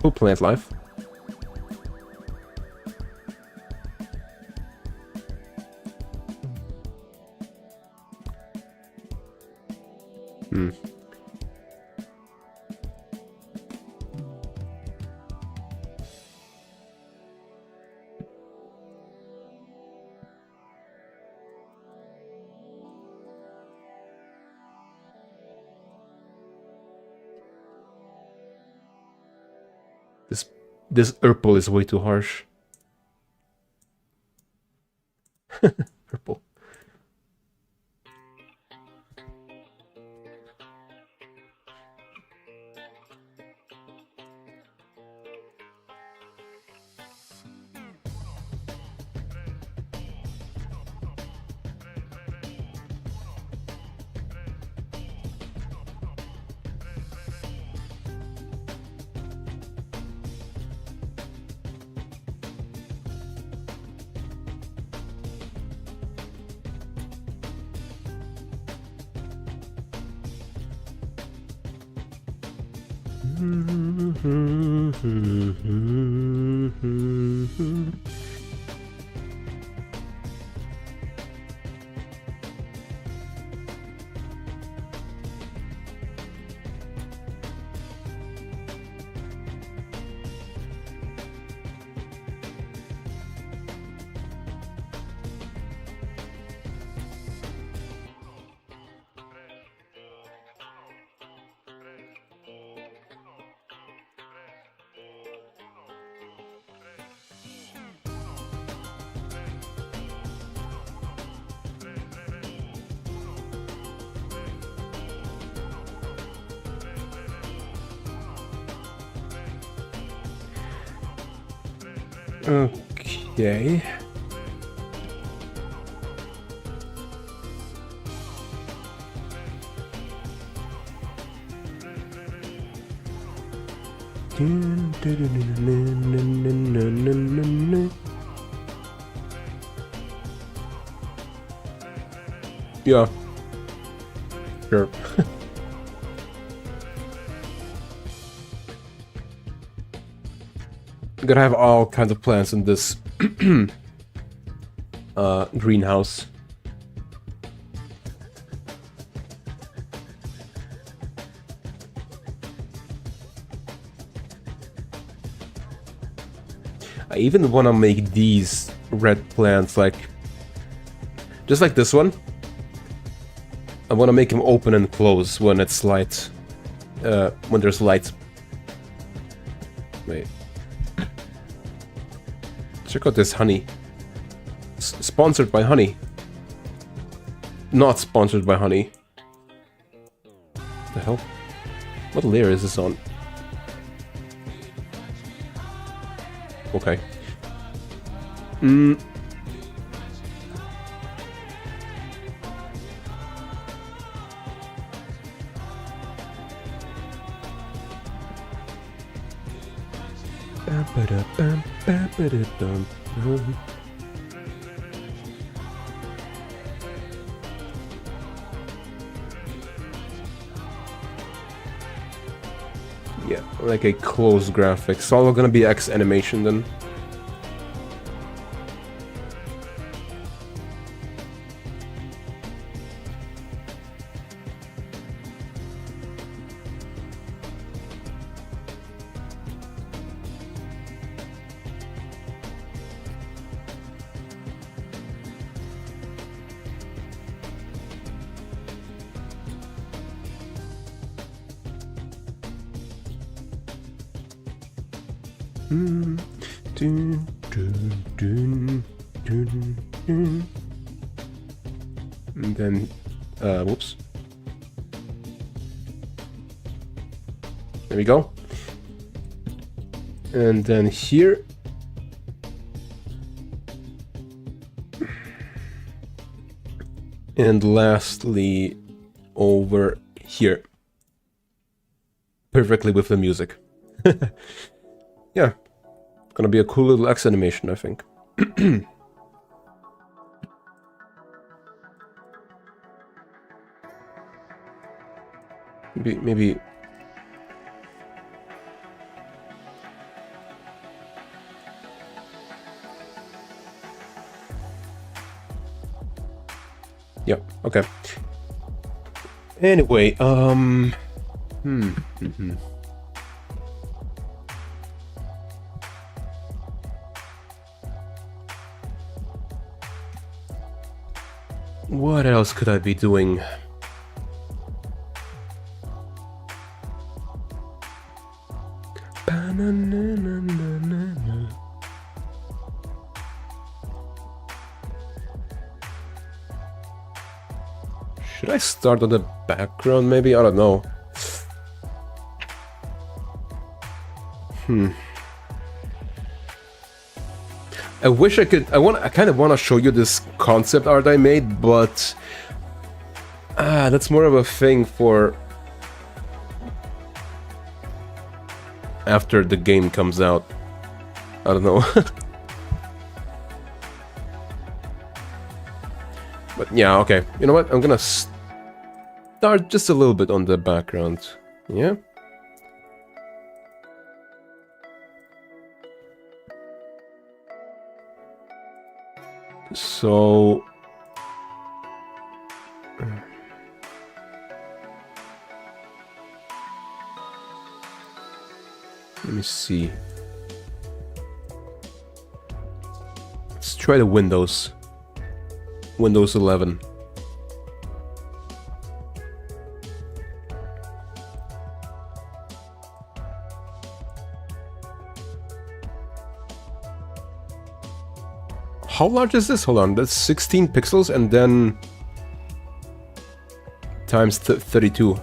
Cool plant life. This purple is way too harsh. Purple. Okay. Yeah. Sure. I'm gonna have all kinds of plants in this greenhouse. I even want to make these red plants like... just like this one. I want to make them open and close when it's light. When there's light. Wait. Check out this honey. Sponsored by honey. Not sponsored by honey. What the hell? What layer is this on? Okay. Yeah, like a close graphic. It's all gonna be X animation then. And then, whoops. There we go. And then here. And lastly, over here. Perfectly with the music. Yeah. Gonna be a cool little X animation, I think. Maybe... yeah, okay. Anyway, what else could I be doing? Should I start on the background maybe? I don't know. I wish I could... I kind of want to show you this concept art I made, but... that's more of a thing for... after the game comes out. I don't know. But yeah, okay. You know what? I'm gonna start just a little bit on the background. Yeah? So... let me see. Let's try the Windows. Windows 11. How large is this? Hold on, that's 16 pixels and then times 32.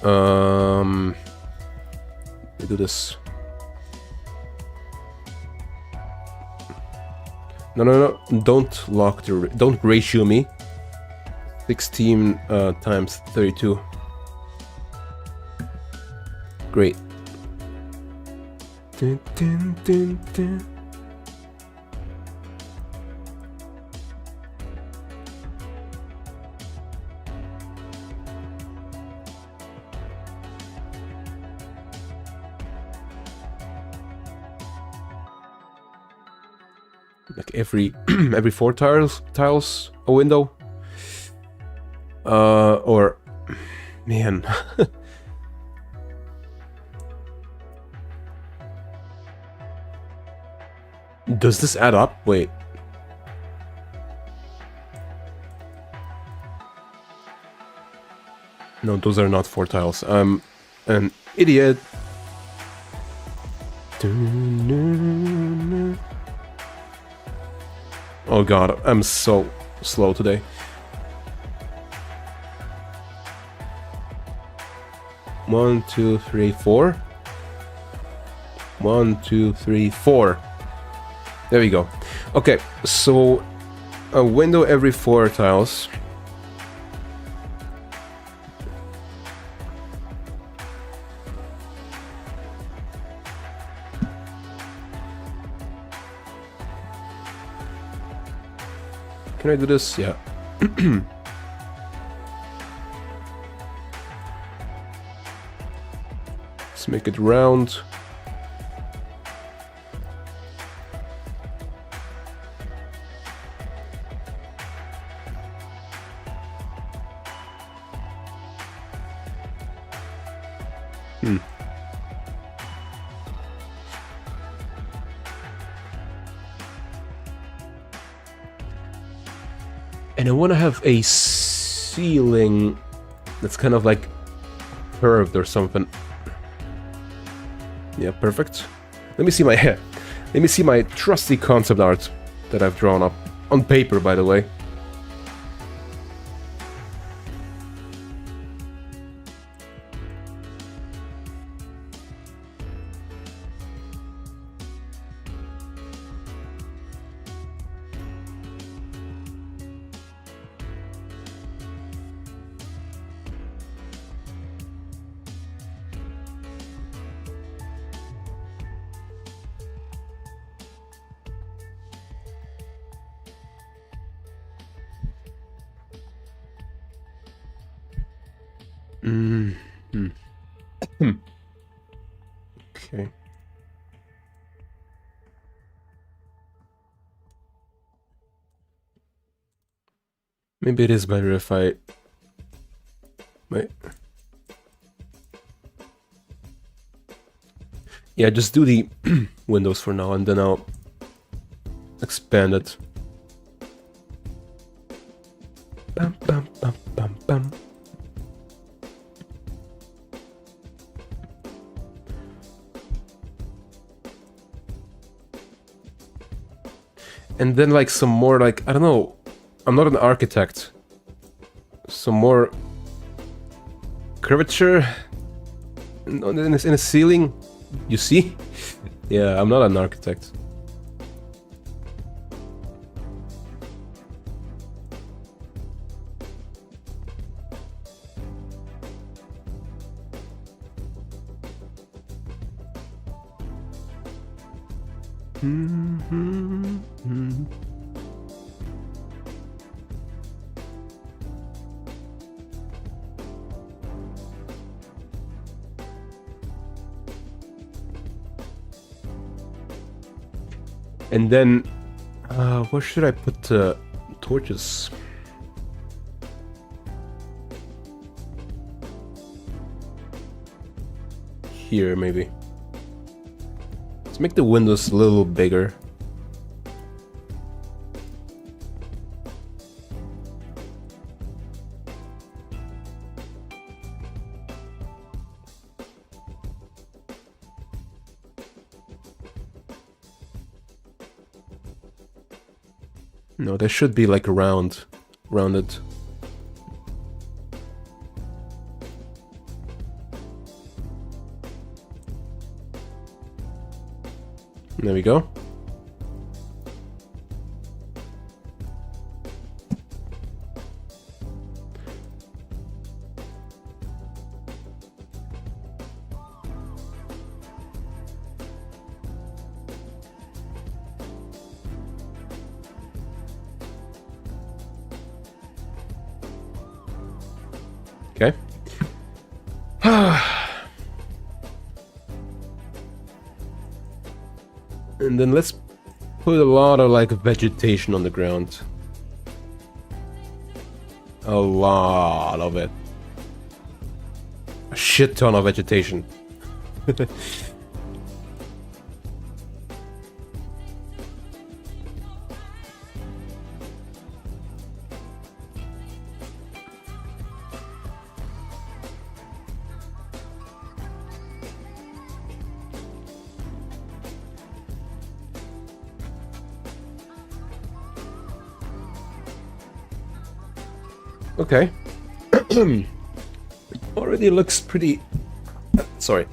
Let me do this. No, no, no. Don't lock the... Don't ratio me. 16 times 32. Great. Dun, dun, dun, dun. Like every every 4 tiles a window. Or man. Does this add up? Wait. No, those are not 4 tiles. I'm an idiot. Oh god, I'm so slow today. One, two, three, 4. 1, 2, 3, 4. There we go. Okay, so a window every 4 tiles. Can I do this? Yeah. Let's make it round. And I want to have a ceiling that's kind of like curved or something. Yeah, perfect. Let me see my head. Let me see my trusty concept art that I've drawn up on paper, by the way. Okay. Maybe it is better if I... Wait. Yeah, just do the windows for now and then I'll expand it. Bum, bum, bum, bum, bum. And then like some more like, I don't know, I'm not an architect. Some more curvature in a ceiling, you see? Yeah, I'm not an architect. And then, where should I put torches? Here, maybe. Let's make the windows a little bigger. No, there should be like a rounded. There we go. And then let's put a lot of like vegetation on the ground. A lot of it. A shit ton of vegetation. Okay. Already looks pretty... Sorry.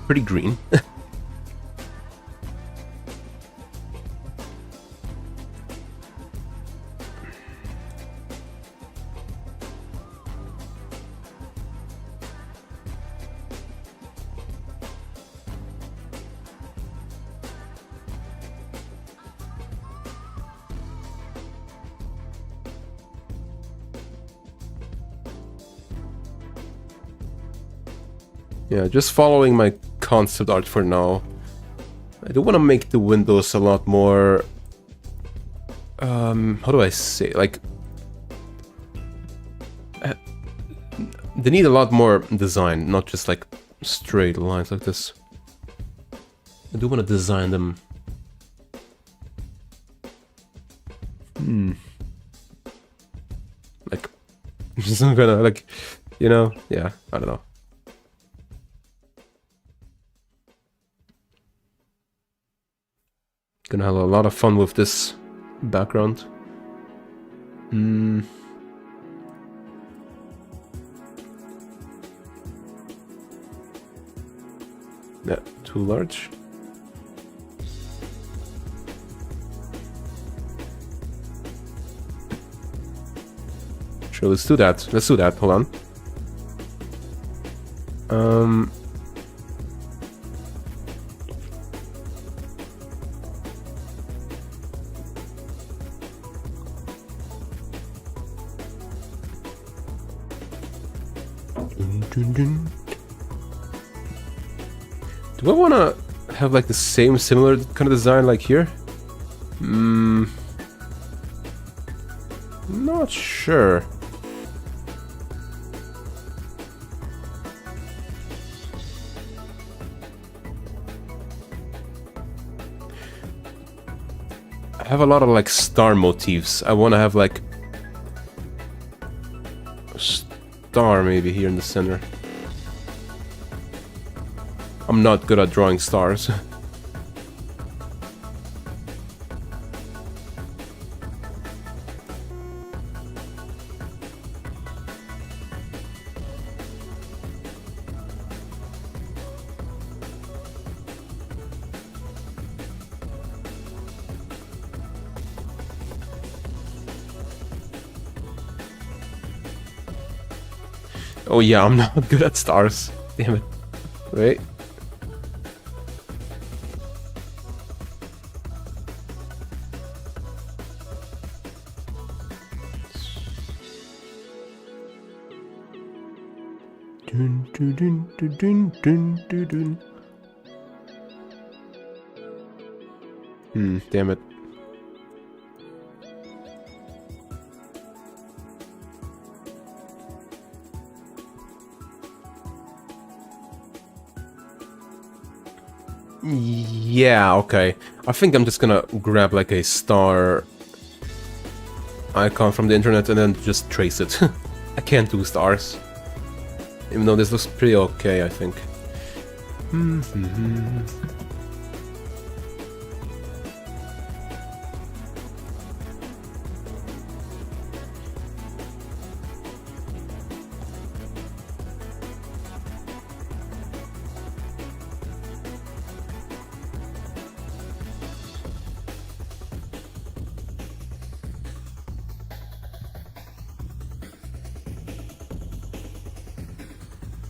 Pretty green. Yeah, just following my concept art for now. I do want to make the windows a lot more... how do I say? Like... they need a lot more design, not just like straight lines like this. I do want to design them. Like... just some kind of like... You know? Yeah, I don't know. Gonna have a lot of fun with this background. Yeah, too large. Sure, let's do that. Let's do that. Hold on. Do I want to have like the same similar kind of design like here? Not sure. I have a lot of like star motifs. I want to have like a star maybe here in the center. I'm not good at drawing stars. Oh yeah, I'm not good at stars. Damn it. Wait. Dun, dun, dun, dun, dun, dun, dun. Damn it. Yeah, okay. I think I'm just gonna grab like a star icon from the internet and then just trace it. I can't do stars. Even though this looks pretty okay, I think.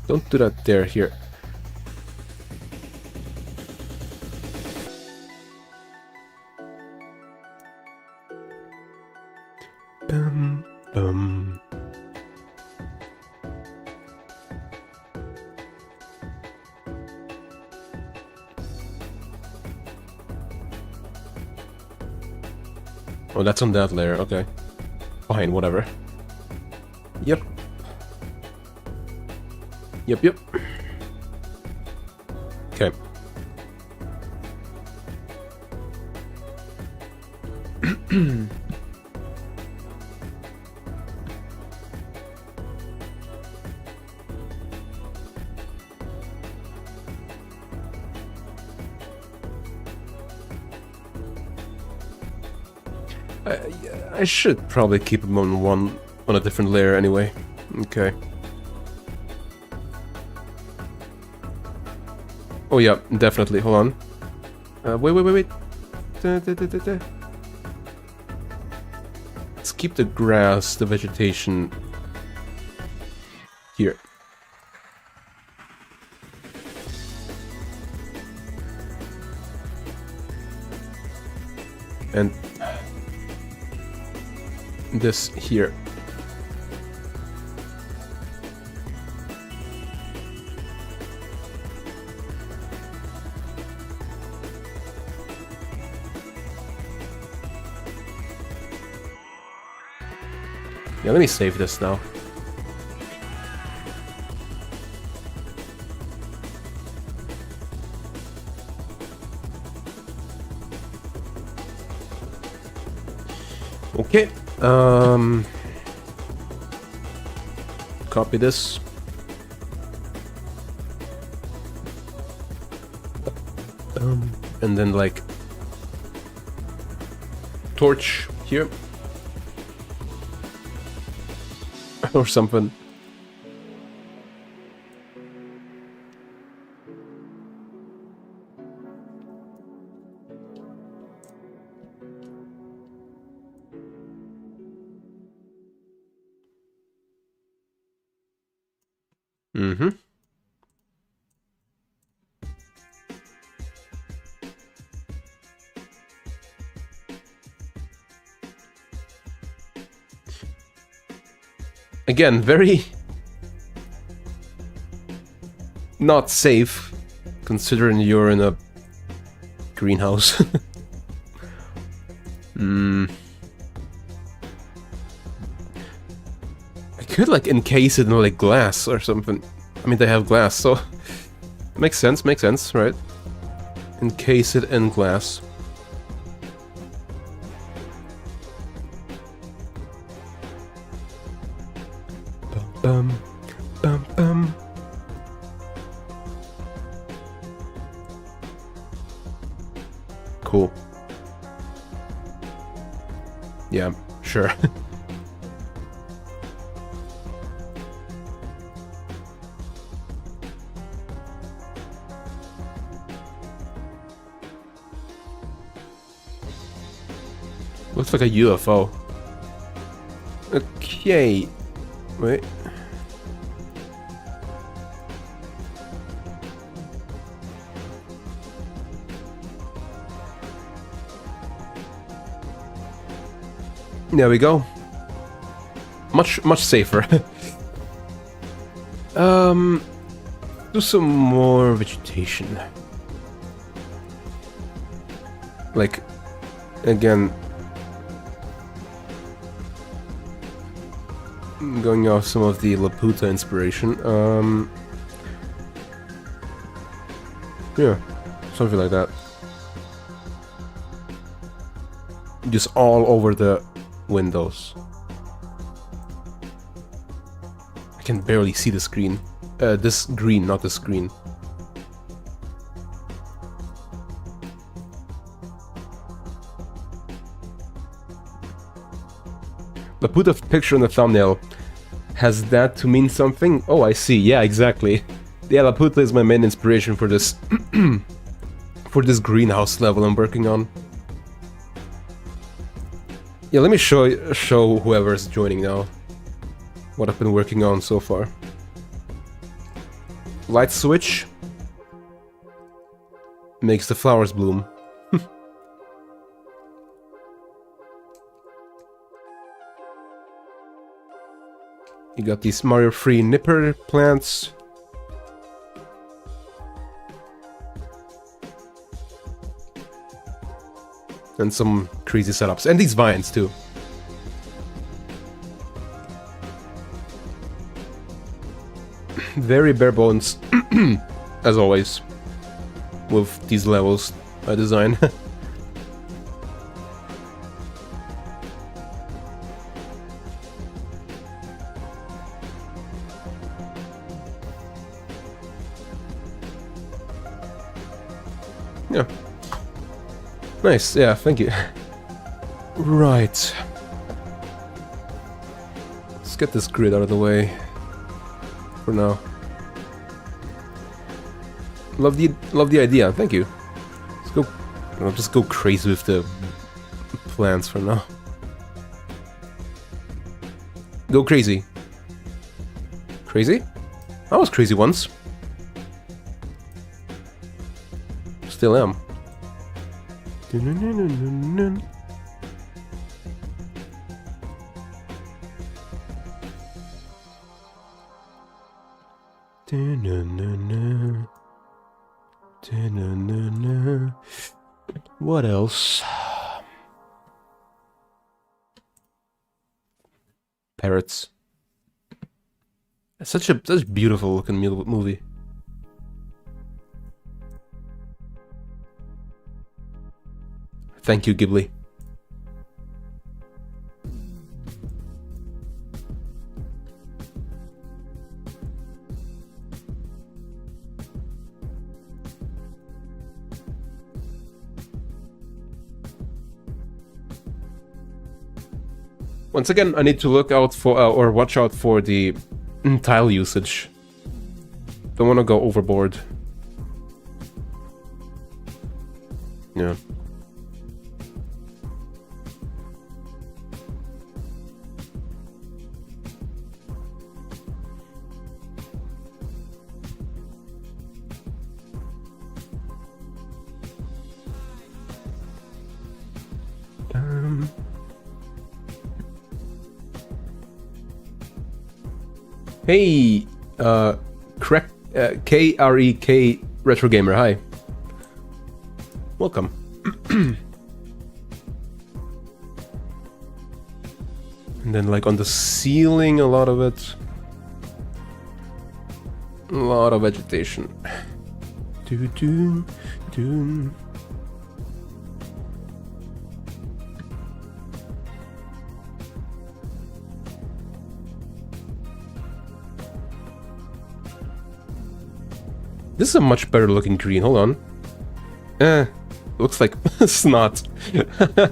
Don't do that there, here. Bum, bum. Oh, that's on that layer, okay. Fine, whatever. Yep. Yep, yep. Okay. I should probably keep them on a different layer anyway. Okay. Oh yeah, definitely. Hold on. Wait. Let's keep the grass, the vegetation here. And this here. Yeah, let me save this now. Okay. Copy this. And then like torch here. Or something. Mm-hmm. Again, very not safe, considering you're in a greenhouse. I could like encase it in like glass or something. I mean, they have glass, so makes sense, right? Encase it in glass. Bum, bum, bum. Cool. Yeah, sure. Looks like a UFO. Okay. Wait. There we go. Much safer. Do some more vegetation. Like, again, going off some of the Laputa inspiration. Yeah, something like that. Just all over the windows. I can barely see the screen. This green, not the screen. Laputa picture in the thumbnail. Has that to mean something? Oh, I see. Yeah, exactly. Yeah, Laputa is my main inspiration for this for this greenhouse level I'm working on. Yeah, let me show whoever's joining now what I've been working on so far. Light switch makes the flowers bloom. You got these Mario-free nipper plants. And some crazy setups. And these vines, too. Very bare bones, as always, with these levels I design. Yeah. Nice, yeah, thank you. Right. Let's get this grid out of the way for now. Love the idea, thank you. Let's go. I'll just go crazy with the plants for now. Go crazy. Crazy? I was crazy once. Still am. What else? Parrots. It's such a beautiful looking movie. Thank you, Ghibli. Once again, I need to look out for, or watch out for the tile usage. Don't want to go overboard. Yeah. Hey, Krek, KREK Retro Gamer, hi. Welcome. And then, like, on the ceiling, a lot of it. A lot of vegetation. Doo-doo-doo. This is a much better looking green, hold on. Looks like snot.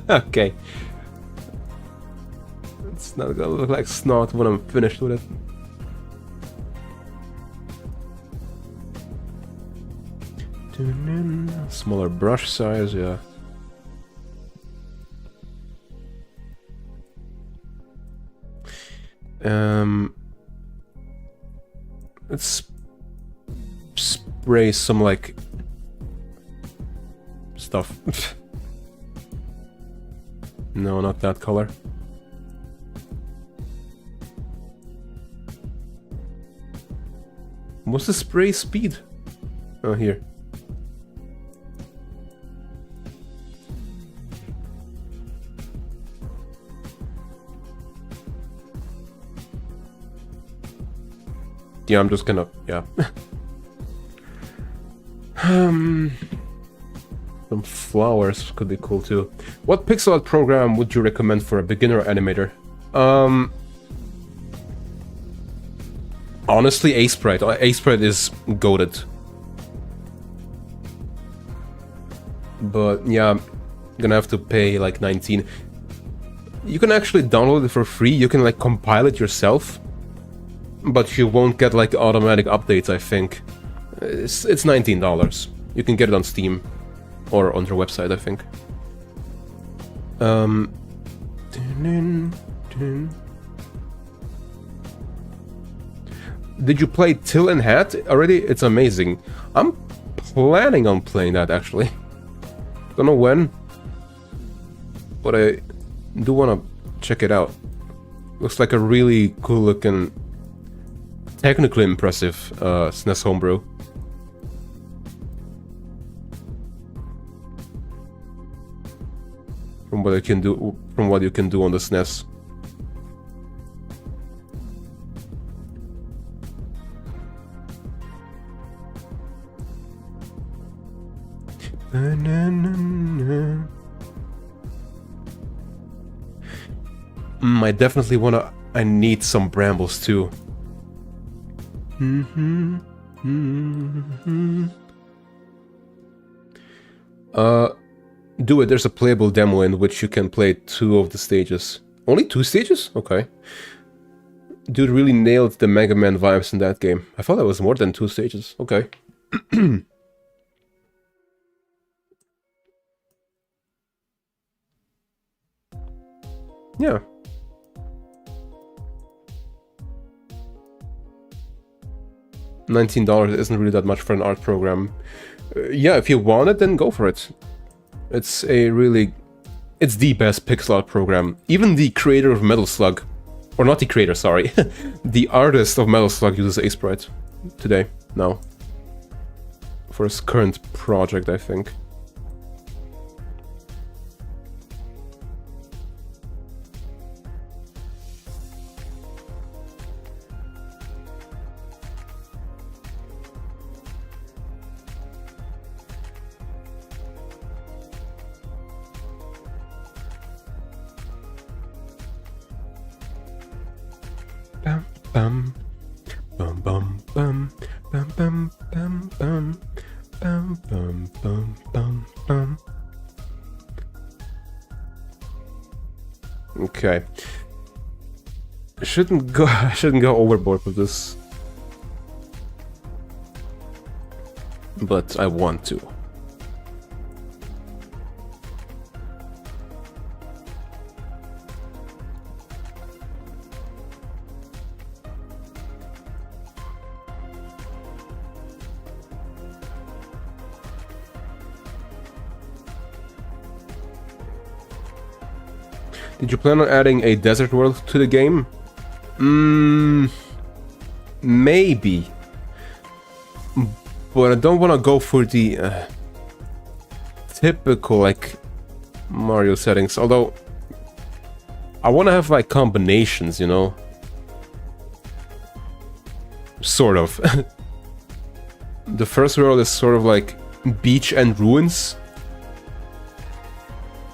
Okay. It's not gonna look like snot when I'm finished with it. Smaller brush size, yeah. Let's spray some, like, stuff. No, not that color. What's the spray speed? Oh, here. Yeah, I'm just gonna, yeah. Some flowers could be cool too. What pixel art program would you recommend for a beginner animator? Honestly, Asprite. Asprite is goated. But yeah, I'm gonna have to pay like 19. You can actually download it for free. You can like compile it yourself, but you won't get like automatic updates, I think. It's $19. You can get it on Steam or on their website, I think. Did you play Till and Hat already? It's amazing. I'm planning on playing that, actually. Don't know when, but I do want to check it out. Looks like a really cool looking, technically impressive SNES homebrew. from what you can do on the SNES. I definitely wanna. I need some brambles too. Do it. There's a playable demo in which you can play 2 of the stages. Only 2 stages? Okay. Dude really nailed the Mega Man vibes in that game. I thought it was more than 2 stages. Okay. Yeah. $19 isn't really that much for an art program. Yeah, if you want it, then go for it. It's the best pixel art program. Even the creator of Metal Slug, or not the creator, sorry, the artist of Metal Slug uses Aseprite today, now. For his current project, I think. Bum bum bum bum bum bum bum bum bum bum bum bum bum. Okay. I shouldn't go overboard with this. But I want to. Did you plan on adding a desert world to the game? Maybe. But I don't want to go for the typical, like, Mario settings. Although, I want to have, like, combinations, you know? Sort of. The first world is sort of like beach and ruins.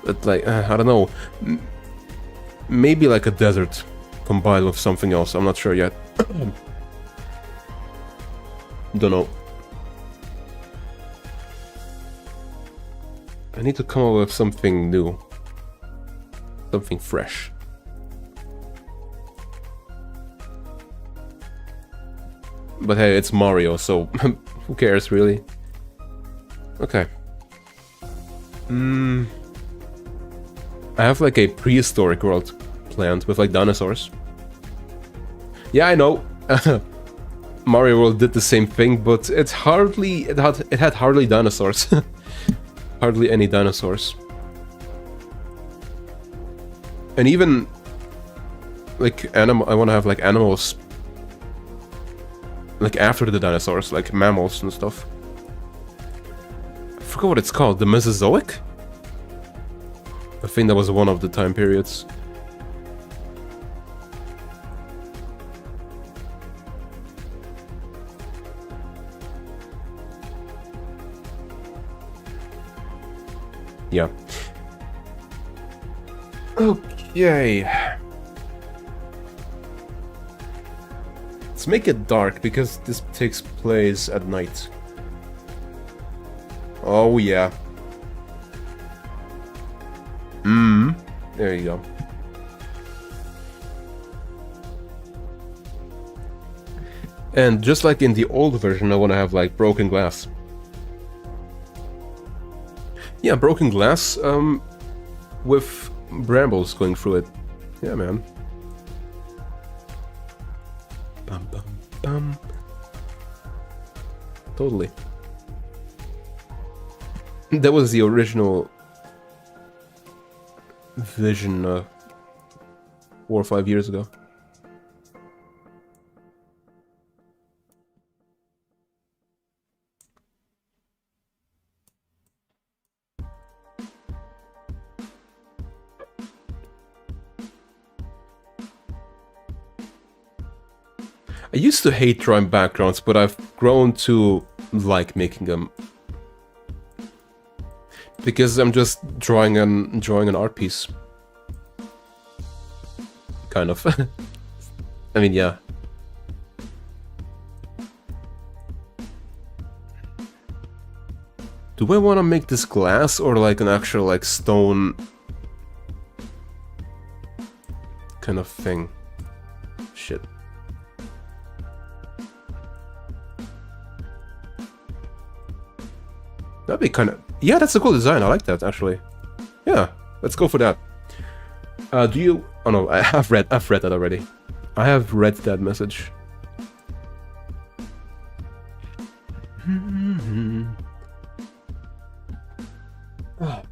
But, like, I don't know. Maybe like a desert combined with something else. I'm not sure yet. Don't know. I need to come up with something new. Something fresh. But hey, it's Mario, so who cares really? Okay. I have like a prehistoric world planned with like dinosaurs. Yeah, I know. Mario World did the same thing, but it had hardly dinosaurs. Hardly any dinosaurs. And even like I want to have like animals like after the dinosaurs, like mammals and stuff. I forgot what it's called. The Mesozoic? I think that was one of the time periods. Yeah. Okay. Let's make it dark, because this takes place at night. Oh yeah. There you go. And just like in the old version, I want to have like broken glass. Yeah, broken glass, with brambles going through it. Yeah, man. Bum bum bum. Totally. That was the original vision 4 or 5 years ago. I used to hate drawing backgrounds, but I've grown to like making them. Because I'm just drawing an art piece. Kind of. I mean, yeah. Do I want to make this glass or like an actual like stone kind of thing? Shit. That'd be kind of... Yeah, that's a cool design. I like that, actually. Yeah, let's go for that. Do you... Oh no, I've read that already. I have read that message. Oh.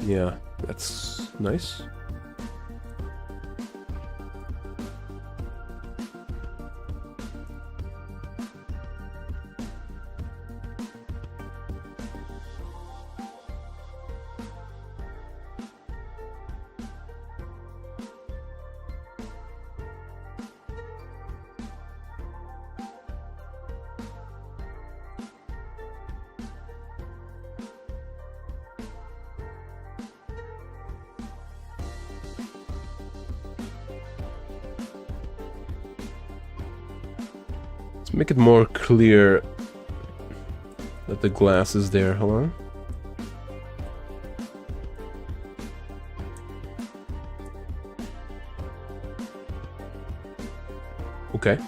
Yeah, that's nice. Let's make it more clear that the glass is there. Hold on. Okay.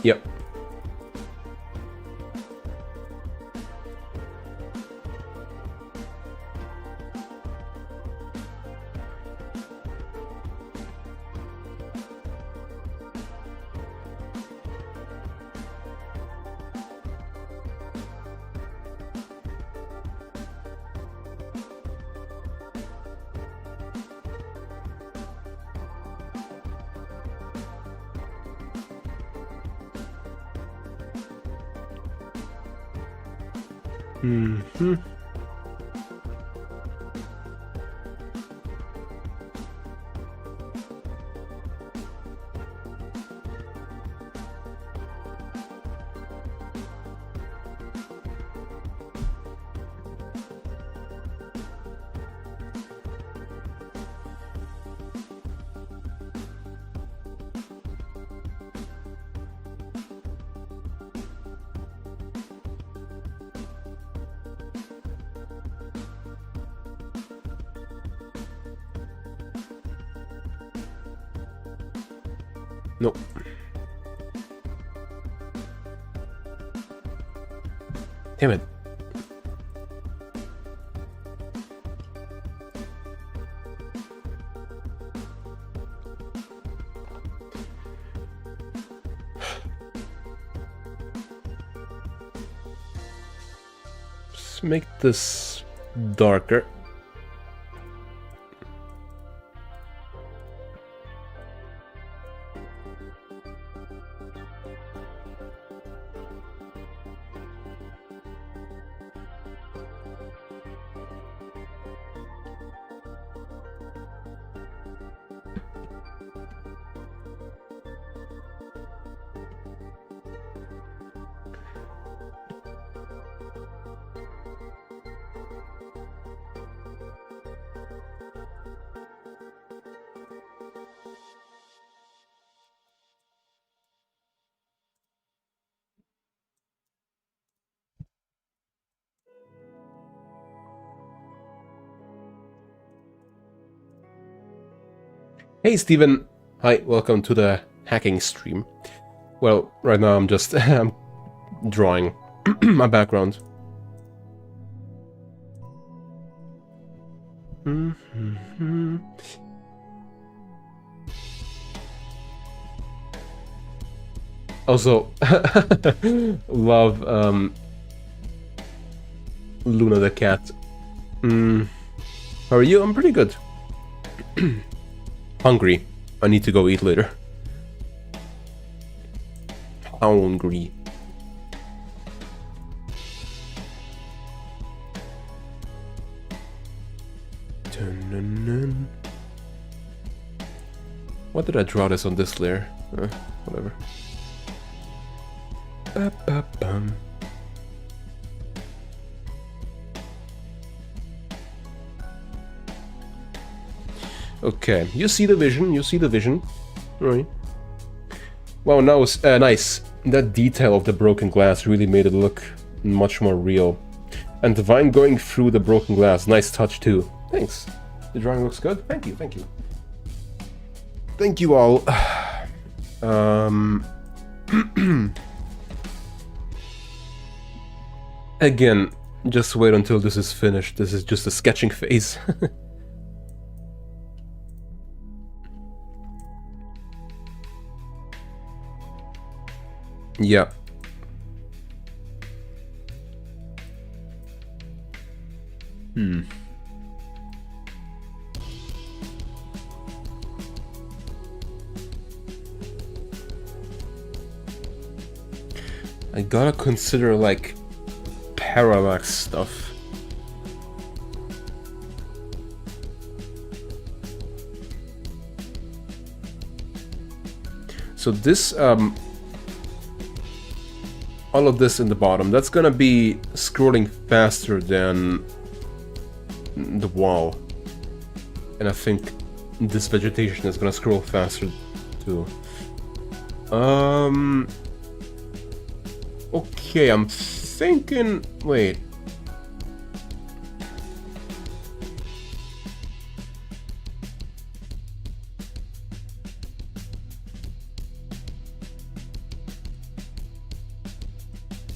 Yep. Mm-hmm. Nope. Damn it. Let's make this darker. Hey Steven! Hi, welcome to the hacking stream. Well, right now I'm just I'm drawing my background. Also, love Luna the cat. How are you? I'm pretty good. Hungry. I need to go eat later. Hungry. What did I draw this on this layer? Whatever. Ba-ba-bum. Okay, you see the vision, you see the vision. Alright. Wow, now it's nice. That detail of the broken glass really made it look much more real. And the vine going through the broken glass, nice touch too. Thanks. The drawing looks good. Thank you, thank you. Thank you all. Again, just wait until this is finished. This is just a sketching phase. Yeah. I gotta consider, like, parallax stuff. So this, all of this in the bottom, that's gonna be scrolling faster than the wall. And I think this vegetation is gonna scroll faster too. Okay, I'm thinking... Wait.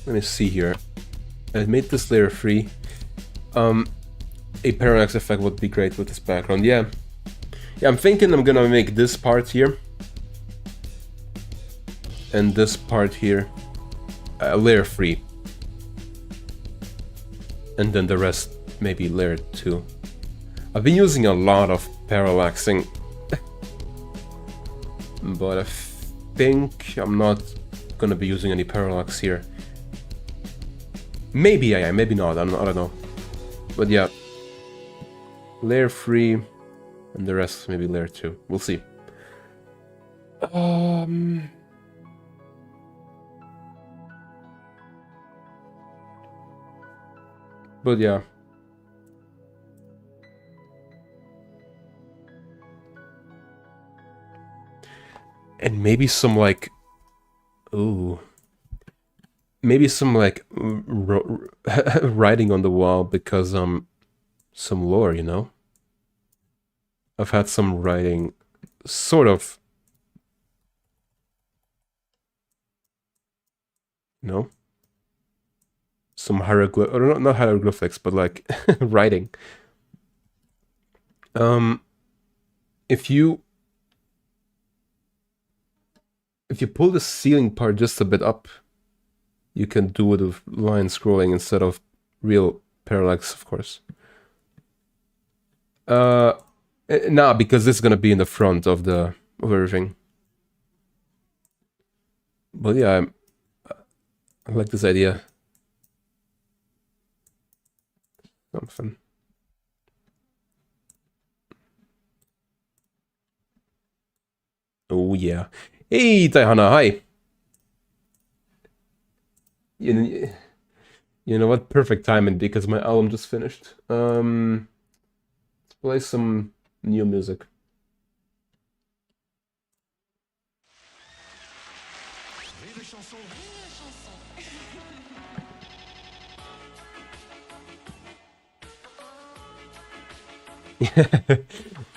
Let me see here. I made this layer free. A parallax effect would be great with this background. Yeah. Yeah, I'm thinking I'm gonna make this part here. And this part here. Layer free. And then the rest maybe layer 2. I've been using a lot of parallaxing. But I think I'm not gonna be using any parallax here. Maybe I am, maybe not, I don't know. But yeah. Layer 3 and the rest maybe layer 2. We'll see. But yeah. And maybe some like... Ooh. Maybe some like writing on the wall because some lore, you know? I've had some writing sort of... No? Some hieroglyph, or not hieroglyphics, but like writing. If you pull the ceiling part just a bit up, you can do it with line scrolling instead of real parallax, of course. Nah, because this is gonna be in the front of everything. But yeah, I like this idea. Something. Oh yeah. Hey, Taihana, hi. You know what? Perfect timing because my album just finished. Let's play some new music.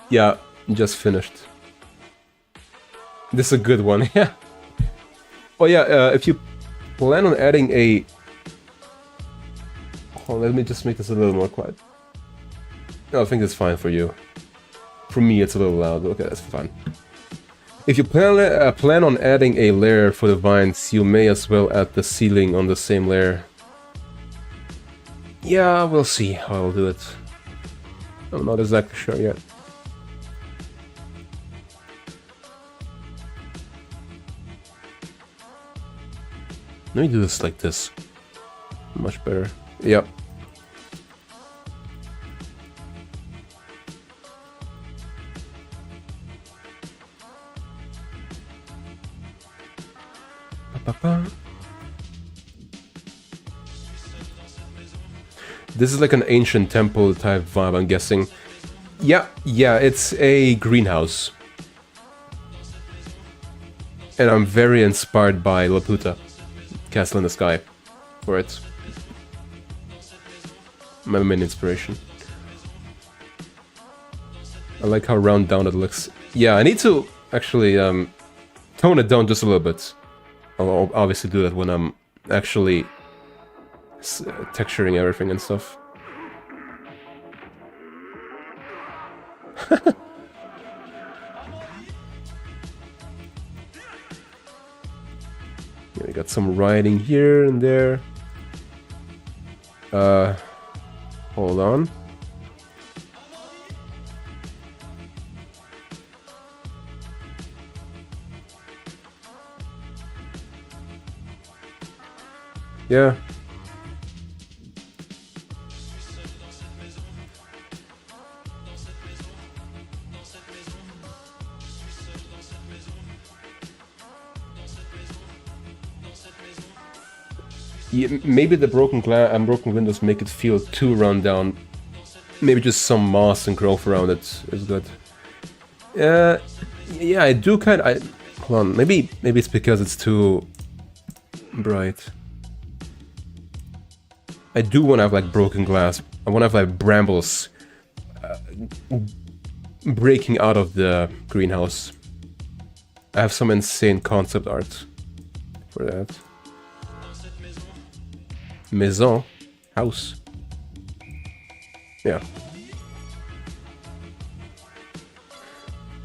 Yeah, just finished. This is a good one, yeah. Oh yeah, if you plan on adding a... Oh, let me just make this a little more quiet. No, I think it's fine for you. For me, it's a little loud. Okay, that's fine. If you plan on adding a layer for the vines, you may as well add the ceiling on the same layer. Yeah, we'll see how I'll do it. I'm not exactly sure yet. Let me do this like this. Much better. Yep. Ba-ba-ba. This is like an ancient temple type vibe, I'm guessing. Yeah, it's a greenhouse. And I'm very inspired by Laputa, Castle in the Sky, for it. My main inspiration. I like how round down it looks. Yeah, I need to actually tone it down just a little bit. I'll obviously do that when I'm actually texturing everything and stuff. Yeah, we got some writing here and there. Hold on. Yeah. Yeah, maybe the broken glass and broken windows make it feel too run down. Maybe just some moss and growth around it is good. Yeah, I do kind of. Hold on, maybe it's because it's too bright. I do want to have like broken glass. I want to have like brambles breaking out of the greenhouse. I have some insane concept art for that. Maison, house. Yeah.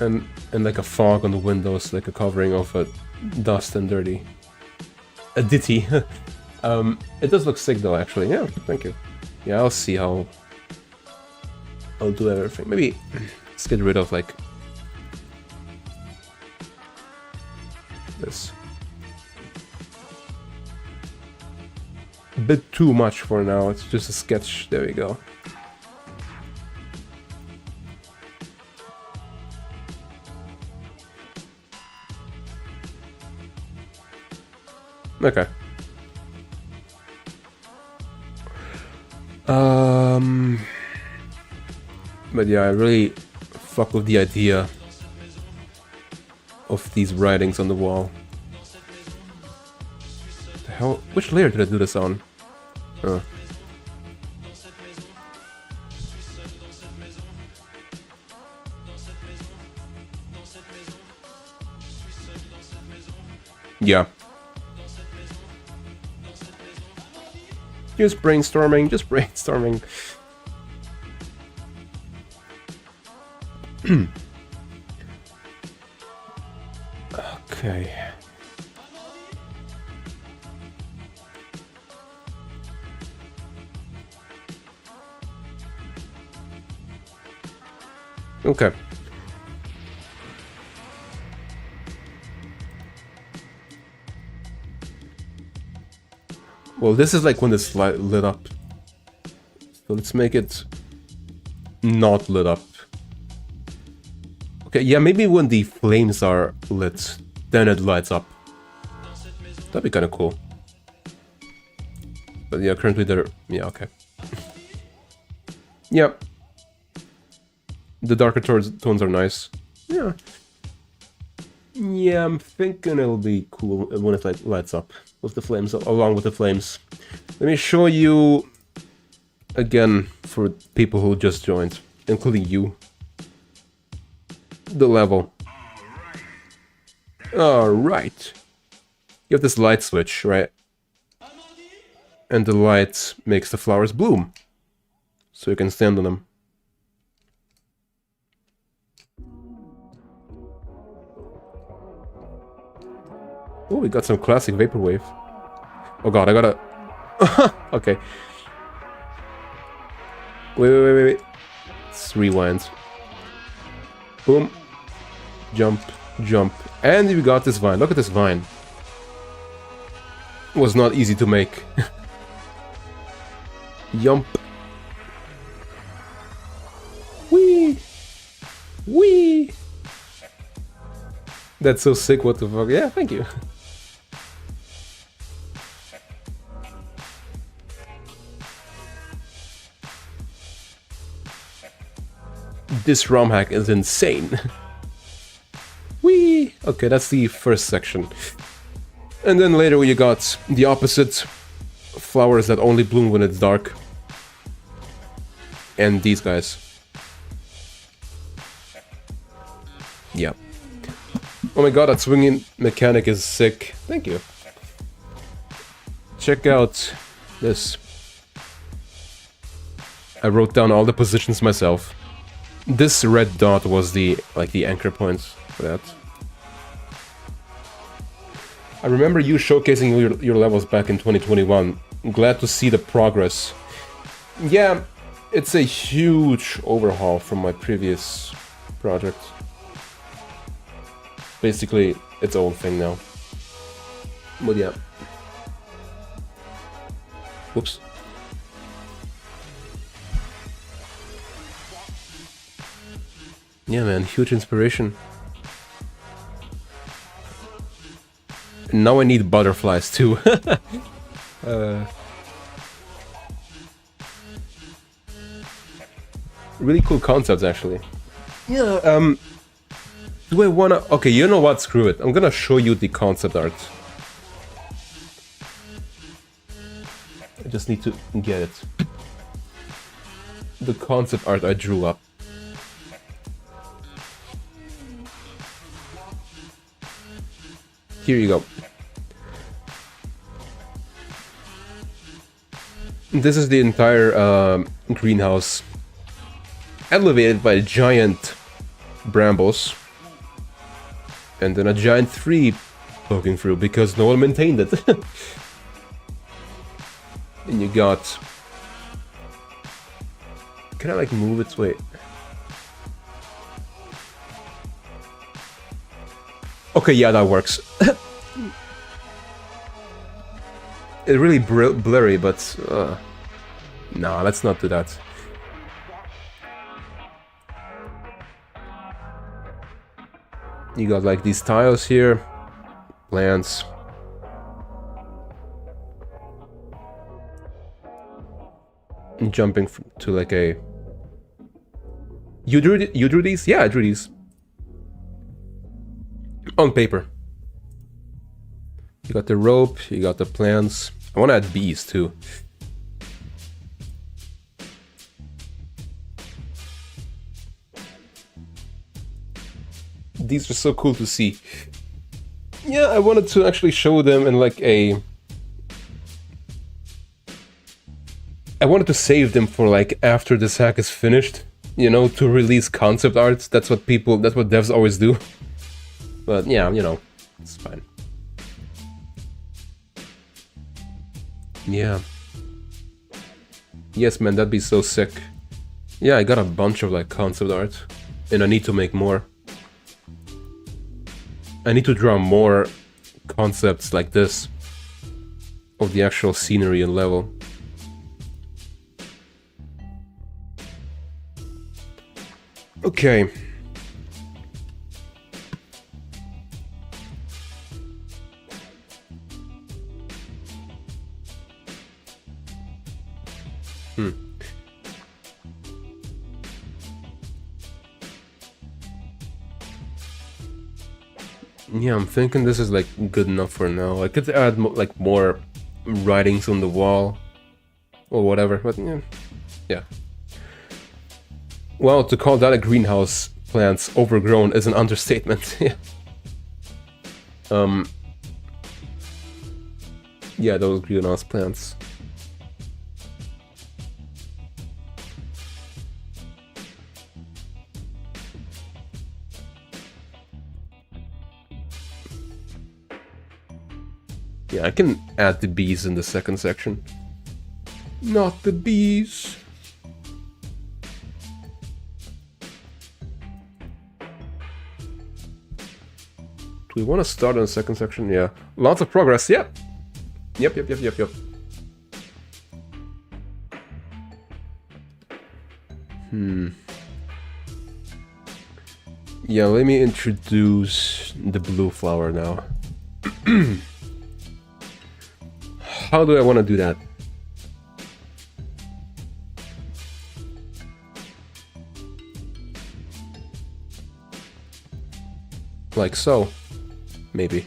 And like a fog on the windows, like a covering of dust and dirty. A ditty. It does look sick though, actually. Yeah, thank you. Yeah, I'll see how I'll do everything. Maybe let's get rid of like this. A bit too much for now. It's just a sketch. There we go. Okay. But yeah, I really fuck with the idea of these writings on the wall. The hell? Which layer did I do this on? Oh. Yeah. Just brainstorming, just brainstorming. Okay. Okay. Well, this is like when it's lit up. So let's make it not lit up. Okay, yeah, maybe when the flames are lit, then it lights up. That'd be kind of cool. But yeah, currently they're... yeah, okay. Yeah. The darker tones are nice. Yeah. Yeah, I'm thinking it'll be cool when it like lights up with the flames, along with the flames. Let me show you again for people who just joined, including you. The level. Alright. You have this light switch, right? And the light makes the flowers bloom. So you can stand on them. Oh, we got some classic vaporwave. Oh god, I gotta... okay. Wait. Let's rewind. Boom. Jump, jump. And we got this vine. Look at this vine. It was not easy to make. Jump. Whee! Whee! That's so sick, what the fuck. Yeah, thank you. This ROM hack is insane. Whee! Okay, that's the first section. And then later you got the opposite. Flowers that only bloom when it's dark. And these guys. Yeah. Oh my god, that swinging mechanic is sick. Thank you. Check out this. I wrote down all the positions myself. This red dot was the anchor point for that. I remember you showcasing your levels back in 2021. I'm glad to see the progress. Yeah, it's a huge overhaul from my previous project. Basically, its own thing now. But yeah. Whoops. Yeah, man, huge inspiration. And now I need butterflies too. Really cool concepts, actually. Yeah, do I wanna... Okay, you know what? Screw it. I'm gonna show you the concept art. I just need to get it. The concept art I drew up. Here you go. This is the entire greenhouse, elevated by giant brambles, and then a giant tree poking through because no one maintained it. And you got... Can I like move its way? Okay, yeah, that works. It's really blurry, but... nah, let's not do that. You got like these tiles here. Plants. Jumping to like a... You drew these? Yeah, I drew these. On paper. You got the rope, you got the plants. I want to add bees too. These are so cool to see. Yeah, I wanted to actually show them in like a... I wanted to save them for like after this hack is finished. You know, to release concept art. That's what devs always do. But yeah, you know, it's fine. Yeah. Yes, man, that'd be so sick. Yeah, I got a bunch of like concept art. And I need to make more. I need to draw more concepts like this. Of the actual scenery and level. Okay. Yeah, I'm thinking this is like good enough for now. I could add like more writings on the wall or whatever, but yeah. Yeah. Well, to call that a greenhouse plants overgrown is an understatement. Yeah. Yeah, those greenhouse plants. Yeah, I can add the bees in the second section. Not the bees. we want to start on the second section? Yeah. Lots of progress, yep. Yep. Yeah, let me introduce the blue flower now. How do I want to do that? Like so, maybe.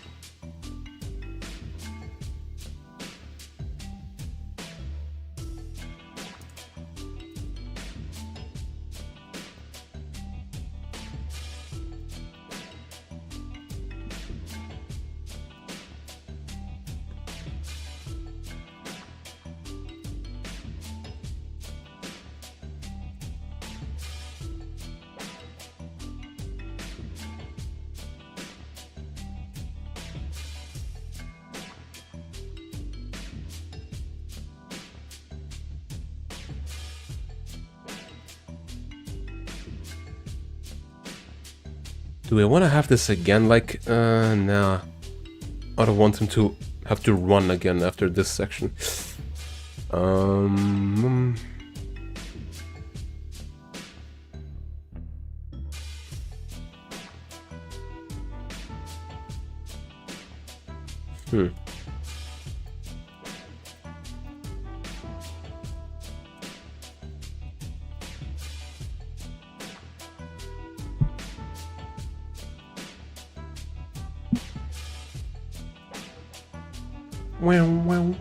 Do I want to have this again? Like, nah. I don't want him to have to run again after this section. Wow.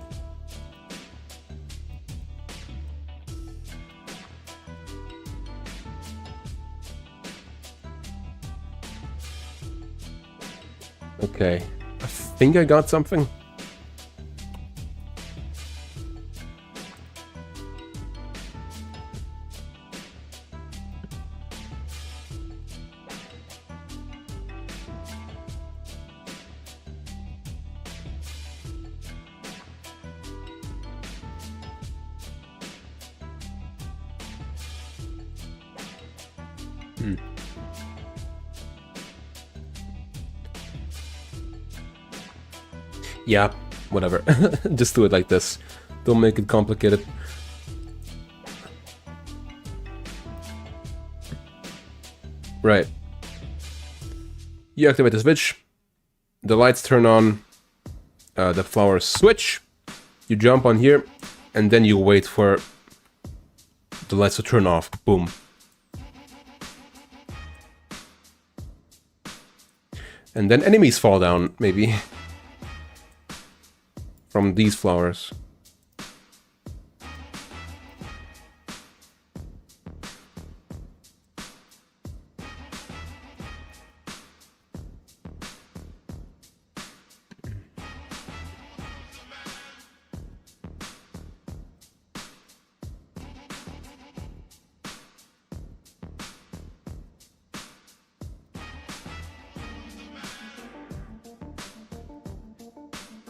Okay, I think I got something. Yeah, whatever. Just do it like this. Don't make it complicated. Right. You activate the switch. The lights turn on. The flowers switch. You jump on here. And then you wait for the lights to turn off. Boom. And then enemies fall down, maybe. From these flowers.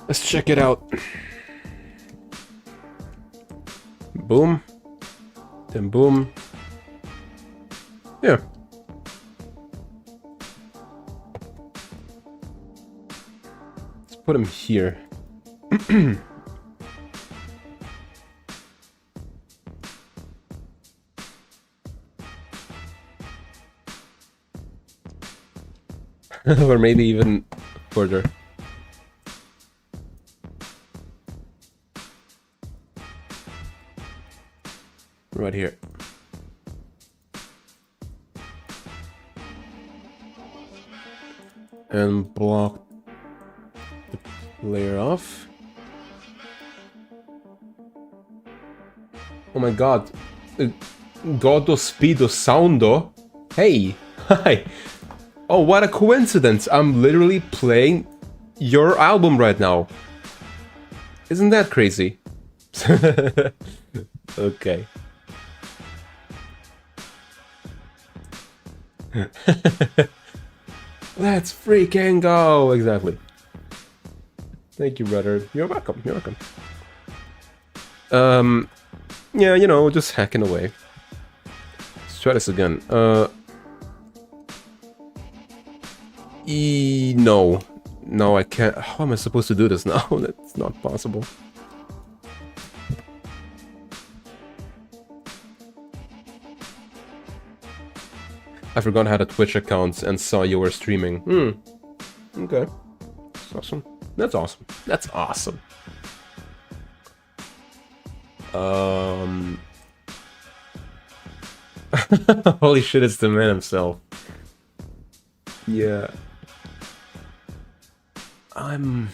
Let's check it out. Boom. Then boom. Yeah. Let's put him here. Or maybe even further. Right here. And block the layer off. Oh my god. Godo speedo soundo. Hey. Hi. Oh, what a coincidence. I'm literally playing your album right now. Isn't that crazy? Okay. Let's freaking go! Exactly. Thank you, brother. You're welcome. You're welcome. Yeah, you know, just hacking away. Let's try this again. No. No, I can't. How am I supposed to do this now? That's not possible. I forgot I had a Twitch account and saw you were streaming. Okay. That's awesome. That's awesome. That's awesome. Holy shit, it's the man himself. Yeah. I'm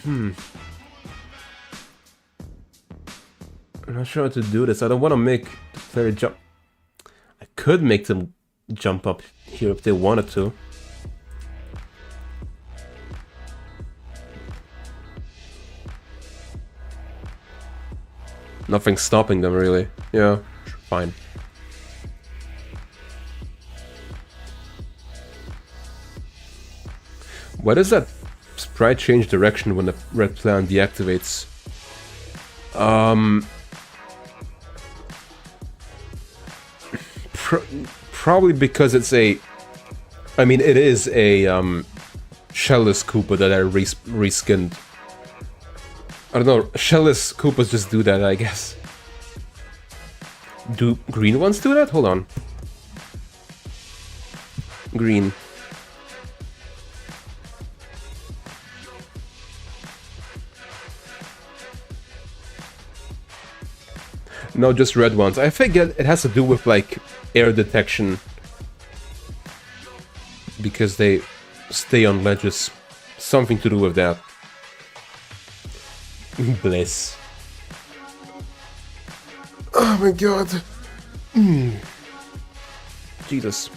not sure how to do this. I don't want to make the player jump. I could make them jump up here if they wanted to. Nothing's stopping them, really. Yeah, fine. Why does that sprite change direction when the red plant deactivates? Probably because it's a... I mean, it is a shellless Koopa that I reskinned. I don't know, shellless Koopas just do that, I guess. Do green ones do that? Hold on. Green. No, just red ones. I think it has to do with, like, air detection. Because they stay on ledges. Something to do with that. Bliss. Oh my god. Jesus.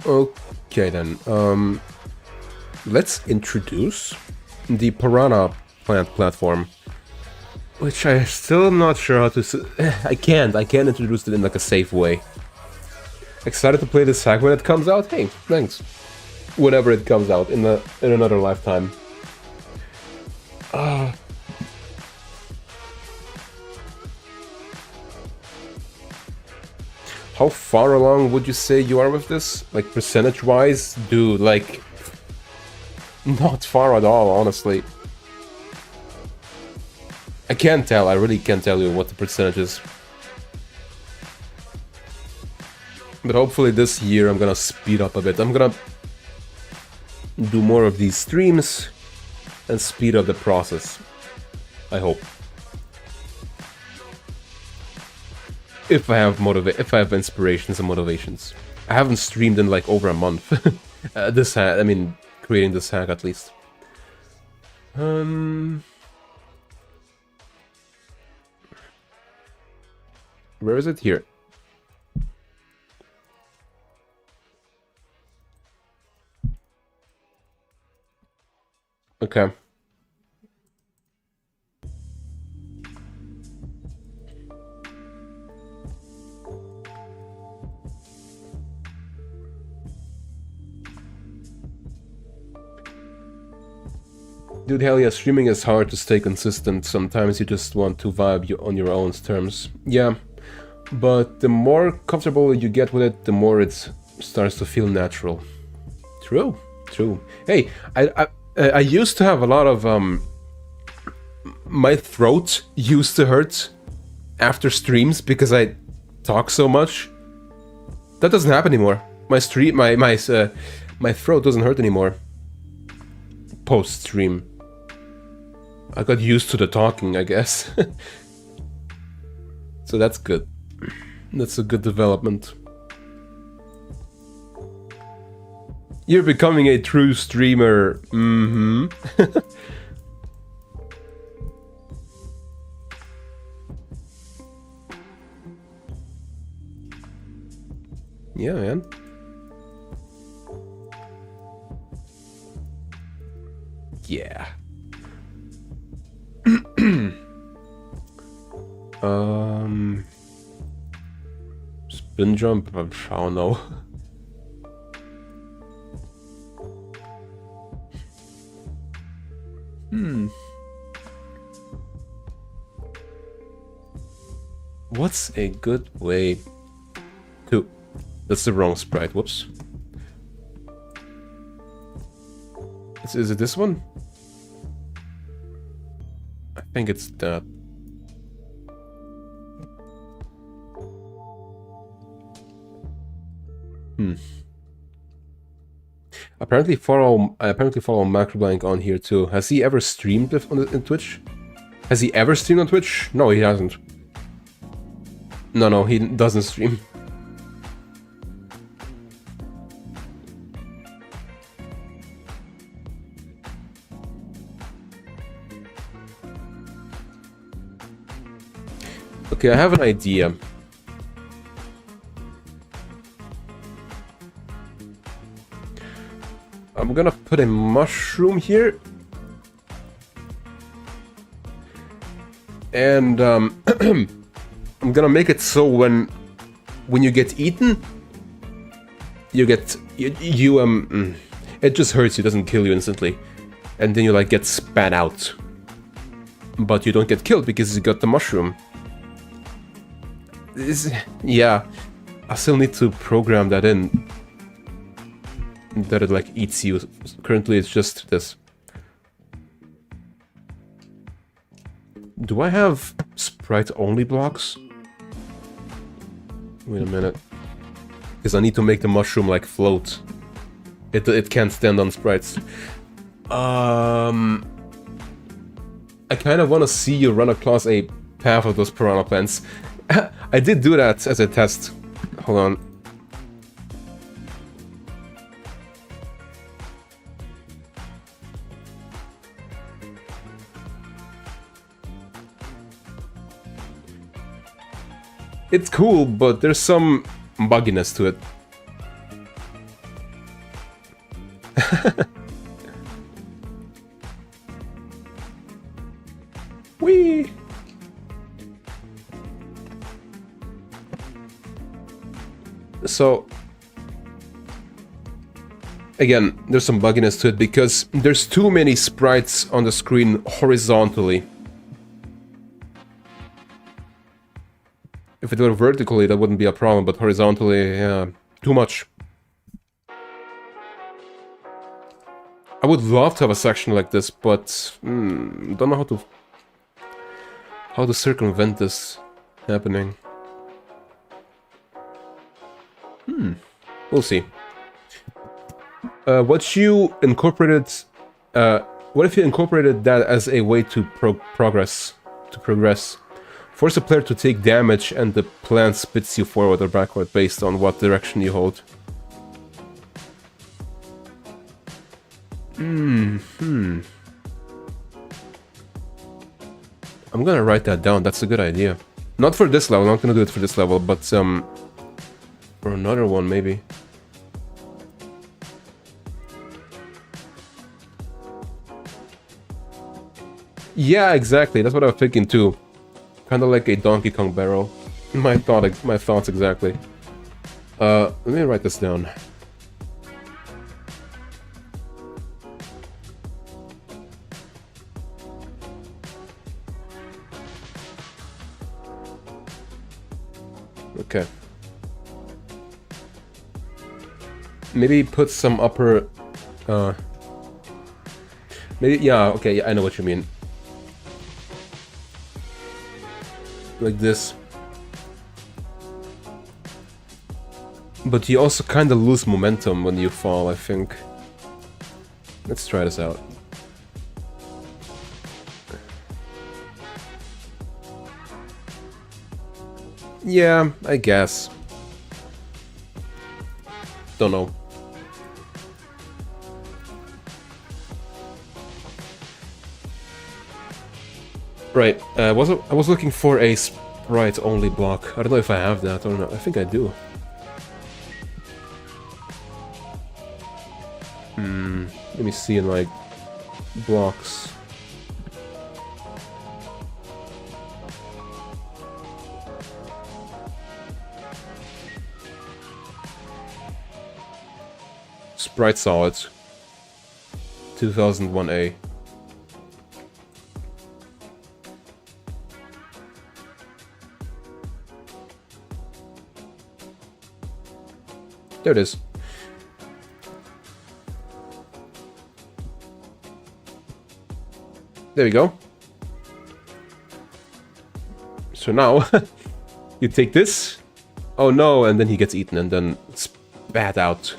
Okay then, let's introduce the Piranha Plant platform, which I still am not sure how to... I can't introduce it in like a safe way. Excited to play this hack when it comes out? Hey, thanks. Whenever it comes out, in another lifetime. How far along would you say you are with this? Like, percentage-wise? Dude, like... Not far at all, honestly. I can't tell, I really can't tell you what the percentage is. But hopefully this year I'm gonna speed up a bit. I'm gonna do more of these streams and speed up the process. I hope. If I have inspirations and motivations. I haven't streamed in like over a month. I mean, creating this hack at least. Where is it? Here. Okay. Dude, hell yeah, streaming is hard to stay consistent. Sometimes you just want to vibe on your own terms. Yeah, but the more comfortable you get with it, the more it starts to feel natural. True, true. Hey, I used to have a lot of my throat used to hurt after streams because I talk so much. That doesn't happen anymore. My throat doesn't hurt anymore. Post stream. I got used to the talking, I guess. So that's good. That's a good development. You're becoming a true streamer. Mm-hmm. Yeah, man. Yeah. Spin jump? I don't know. What's a good way to... That's the wrong sprite, whoops. Is it this one? I think it's that. Apparently follow Macroblank on here too. Has he ever streamed in Twitch? Has he ever streamed on Twitch? No, he hasn't. No, he doesn't stream. Okay, I have an idea. I'm gonna put a mushroom here. And I'm gonna make it so when you get eaten, you get it just hurts you, doesn't kill you instantly. And then you like get spat out. But you don't get killed because you got the mushroom. Yeah, I still need to program that in. That it like eats you. Currently it's just this. Do I have sprite only blocks? Wait a minute. Because I need to make the mushroom like float. It can't stand on sprites. I kind of want to see you run across a path of those piranha plants. I did do that as a test. Hold on. It's cool, but there's some bugginess to it. Whee! So, again, there's some bugginess to it because there's too many sprites on the screen horizontally. If it were vertically, that wouldn't be a problem, but horizontally, yeah, too much. I would love to have a section like this, but don't know how to circumvent this happening. We'll see. What if you incorporated that as a way to progress? Force a player to take damage and the plant spits you forward or backward based on what direction you hold. I'm gonna write that down, that's a good idea. Not for this level, I'm not gonna do it for this level, but for another one maybe. Yeah, exactly, that's what I was thinking too. Kind of like a Donkey Kong barrel. My thoughts exactly. Let me write this down. Okay. Maybe put some upper... maybe, yeah, okay, I know what you mean. Like this. But you also kind of lose momentum when you fall, I think. Let's try this out. Yeah, I guess. Don't know. Right, I was looking for a sprite only block. I don't know if I have that or not. I think I do. Let me see in like blocks. Sprite solids. 2001A. There it is. There we go. So now, you take this. Oh no, and then he gets eaten and then spat out.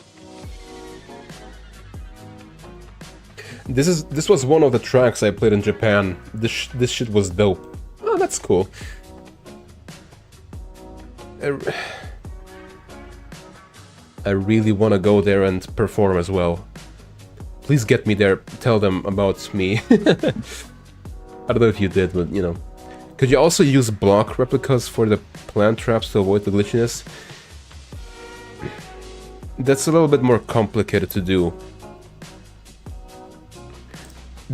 This was one of the tracks I played in Japan. This shit was dope. Oh, that's cool. I really want to go there and perform as well. Please get me there. Tell them about me. I don't know if you did, but you know. Could you also use block replicas for the plant traps to avoid the glitchiness? That's a little bit more complicated to do.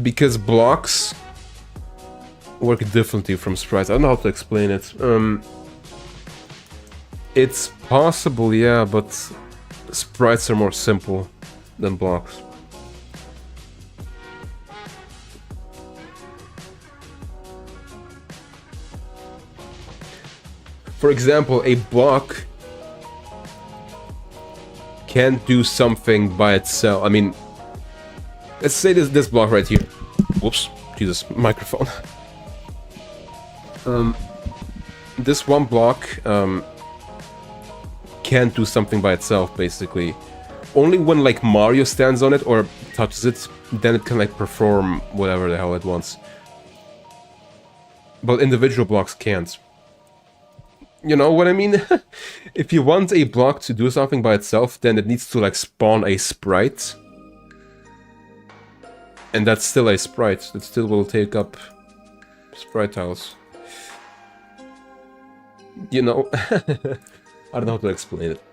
Because blocks work differently from sprites. I don't know how to explain it. It's possible, yeah, but sprites are more simple than blocks. For example, a block can't do something by itself. I mean, let's say this block right here. Whoops, Jesus, microphone. This one block can't do something by itself, basically. Only when like Mario stands on it or touches it, then it can like perform whatever the hell it wants. But individual blocks can't. You know what I mean? If you want a block to do something by itself, then it needs to like spawn a sprite. And that's still a sprite. It still will take up sprite tiles. You know, I don't know how to explain it.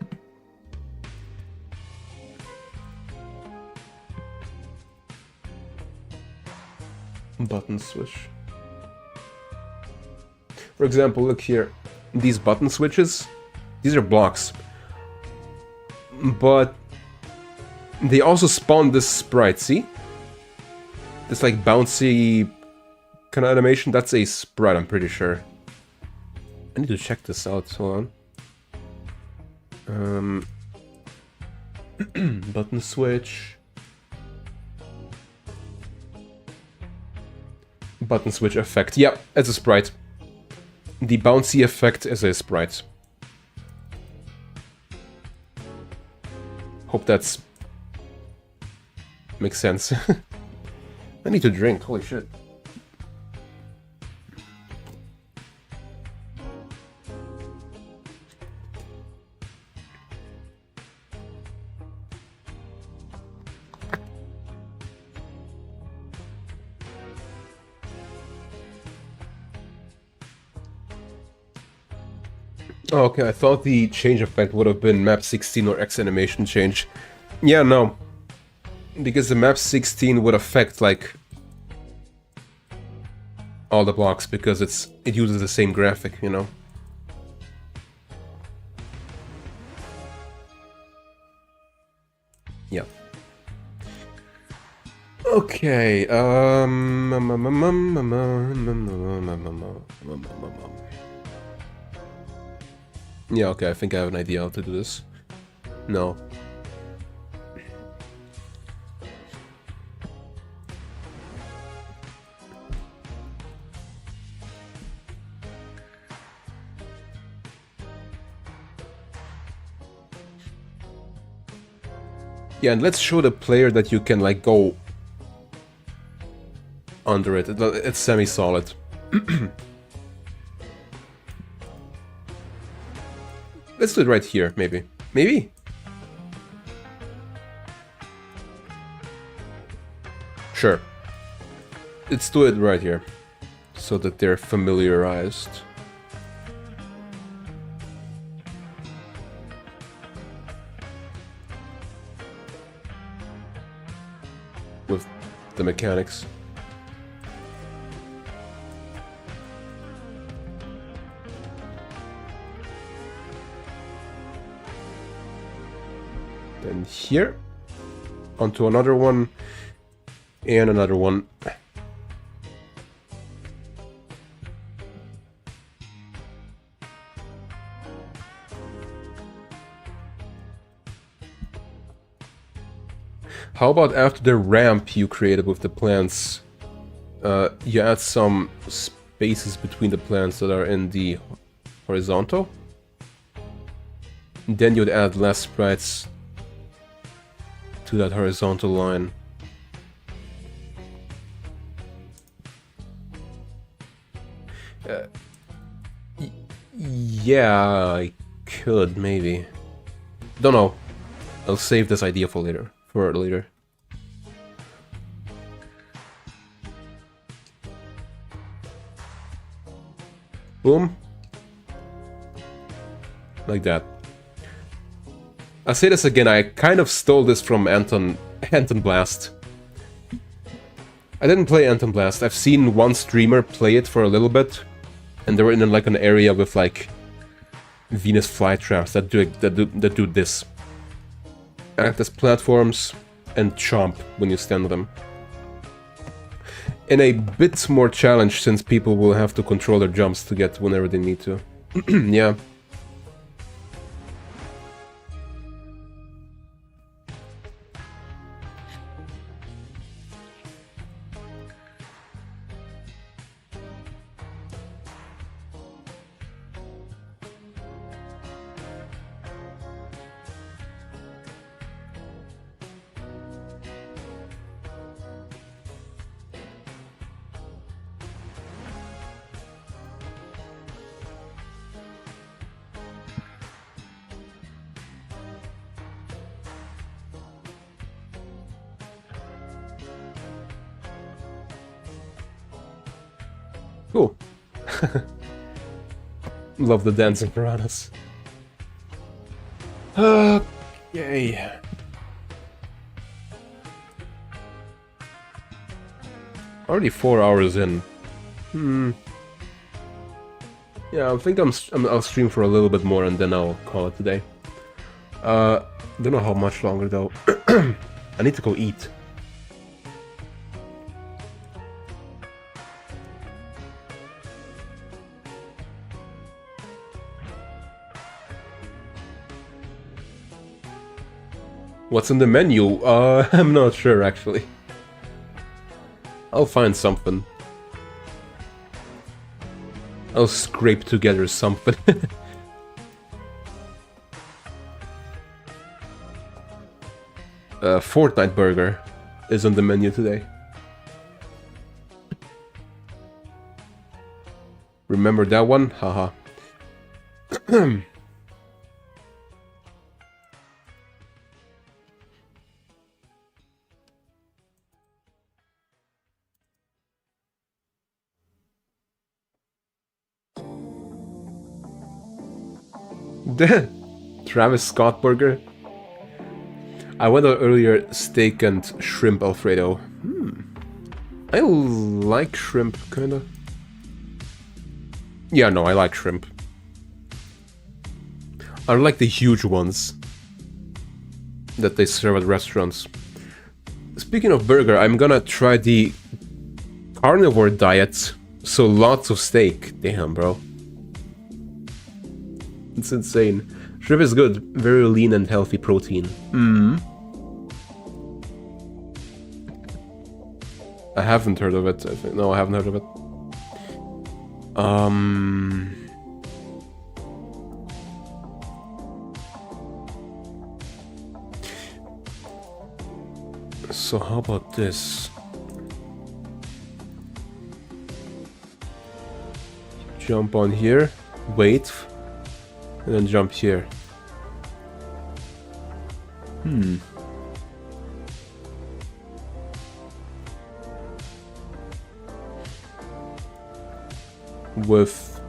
Button switch. For example, look here. These button switches, these are blocks. But they also spawn this sprite, see? This like bouncy kind of animation, that's a sprite, I'm pretty sure. I need to check this out, hold on. Button switch. Button switch effect, yeah, it's a sprite. The bouncy effect is a sprite. Hope that's... makes sense. I need to drink, holy shit. Oh, okay, I thought the change effect would have been map 16 or X animation change. Yeah, no. Because the map 16 would affect, like, all the blocks, because it uses the same graphic, you know? Yeah. Okay, yeah, okay, I think I have an idea how to do this. No. Yeah, and let's show the player that you can, like, go under it. It's semi-solid. Let's do it right here, maybe. Maybe? Sure. Let's do it right here. So that they're familiarized. With the mechanics. Then here, onto another one, and another one. How about after the ramp you created with the plants, you add some spaces between the plants that are in the horizontal? And then you'd add less sprites to that horizontal line. Yeah, I could, maybe. Don't know. I'll save this idea for later. Boom. Like that. I'll say this again, I kind of stole this from Anton Blast. I didn't play Anton Blast. I've seen one streamer play it for a little bit, and they were in like an area with like Venus flytraps that do this. Act as platforms and chomp when you stand on them. In a bit more challenge, since people will have to control their jumps to get whenever they need to. Yeah. Cool. Love the dancing piranhas. Okay. Already 4 hours in. Yeah, I think I'll stream for a little bit more and then I'll call it today. Don't know how much longer though. I need to go eat. What's in the menu? I'm not sure actually. I'll find something. I'll scrape together something. Fortnite burger is on the menu today. Remember that one? Haha. Travis Scott burger. I went out earlier, steak and shrimp Alfredo. I like shrimp, kinda. Yeah, no, I like shrimp. I like the huge ones that they serve at restaurants. Speaking of burger, I'm gonna try the carnivore diet, so lots of steak. Damn, bro. It's insane. Shrimp is good. Very lean and healthy protein. I haven't heard of it, I think. No, I haven't heard of it. So how about this? Jump on here, wait, and then jump here. With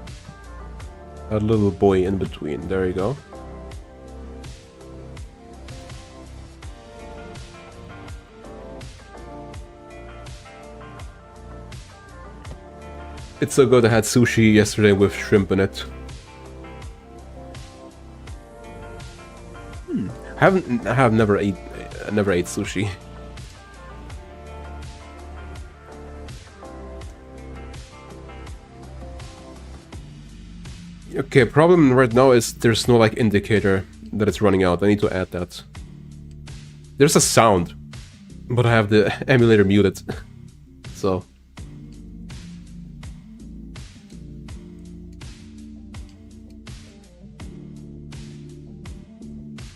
a little boy in between. There you go. It's so good. I had sushi yesterday with shrimp in it. I have never ate sushi. Okay, problem right now is there's no like indicator that it's running out. I need to add that. There's a sound. But I have the emulator muted, so...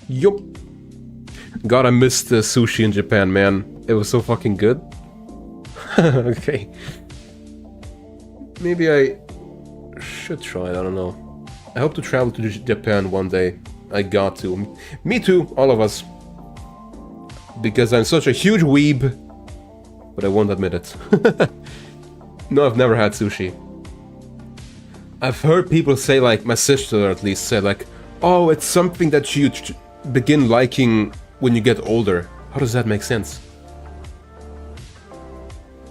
Yup. God, I missed the sushi in Japan, man. It was so fucking good. Okay. Maybe I should try it, I don't know. I hope to travel to Japan one day. I got to. Me too, all of us. Because I'm such a huge weeb. But I won't admit it. No, I've never had sushi. I've heard people say, like, my sister at least said, like, oh, it's something that you begin liking when you get older. How does that make sense?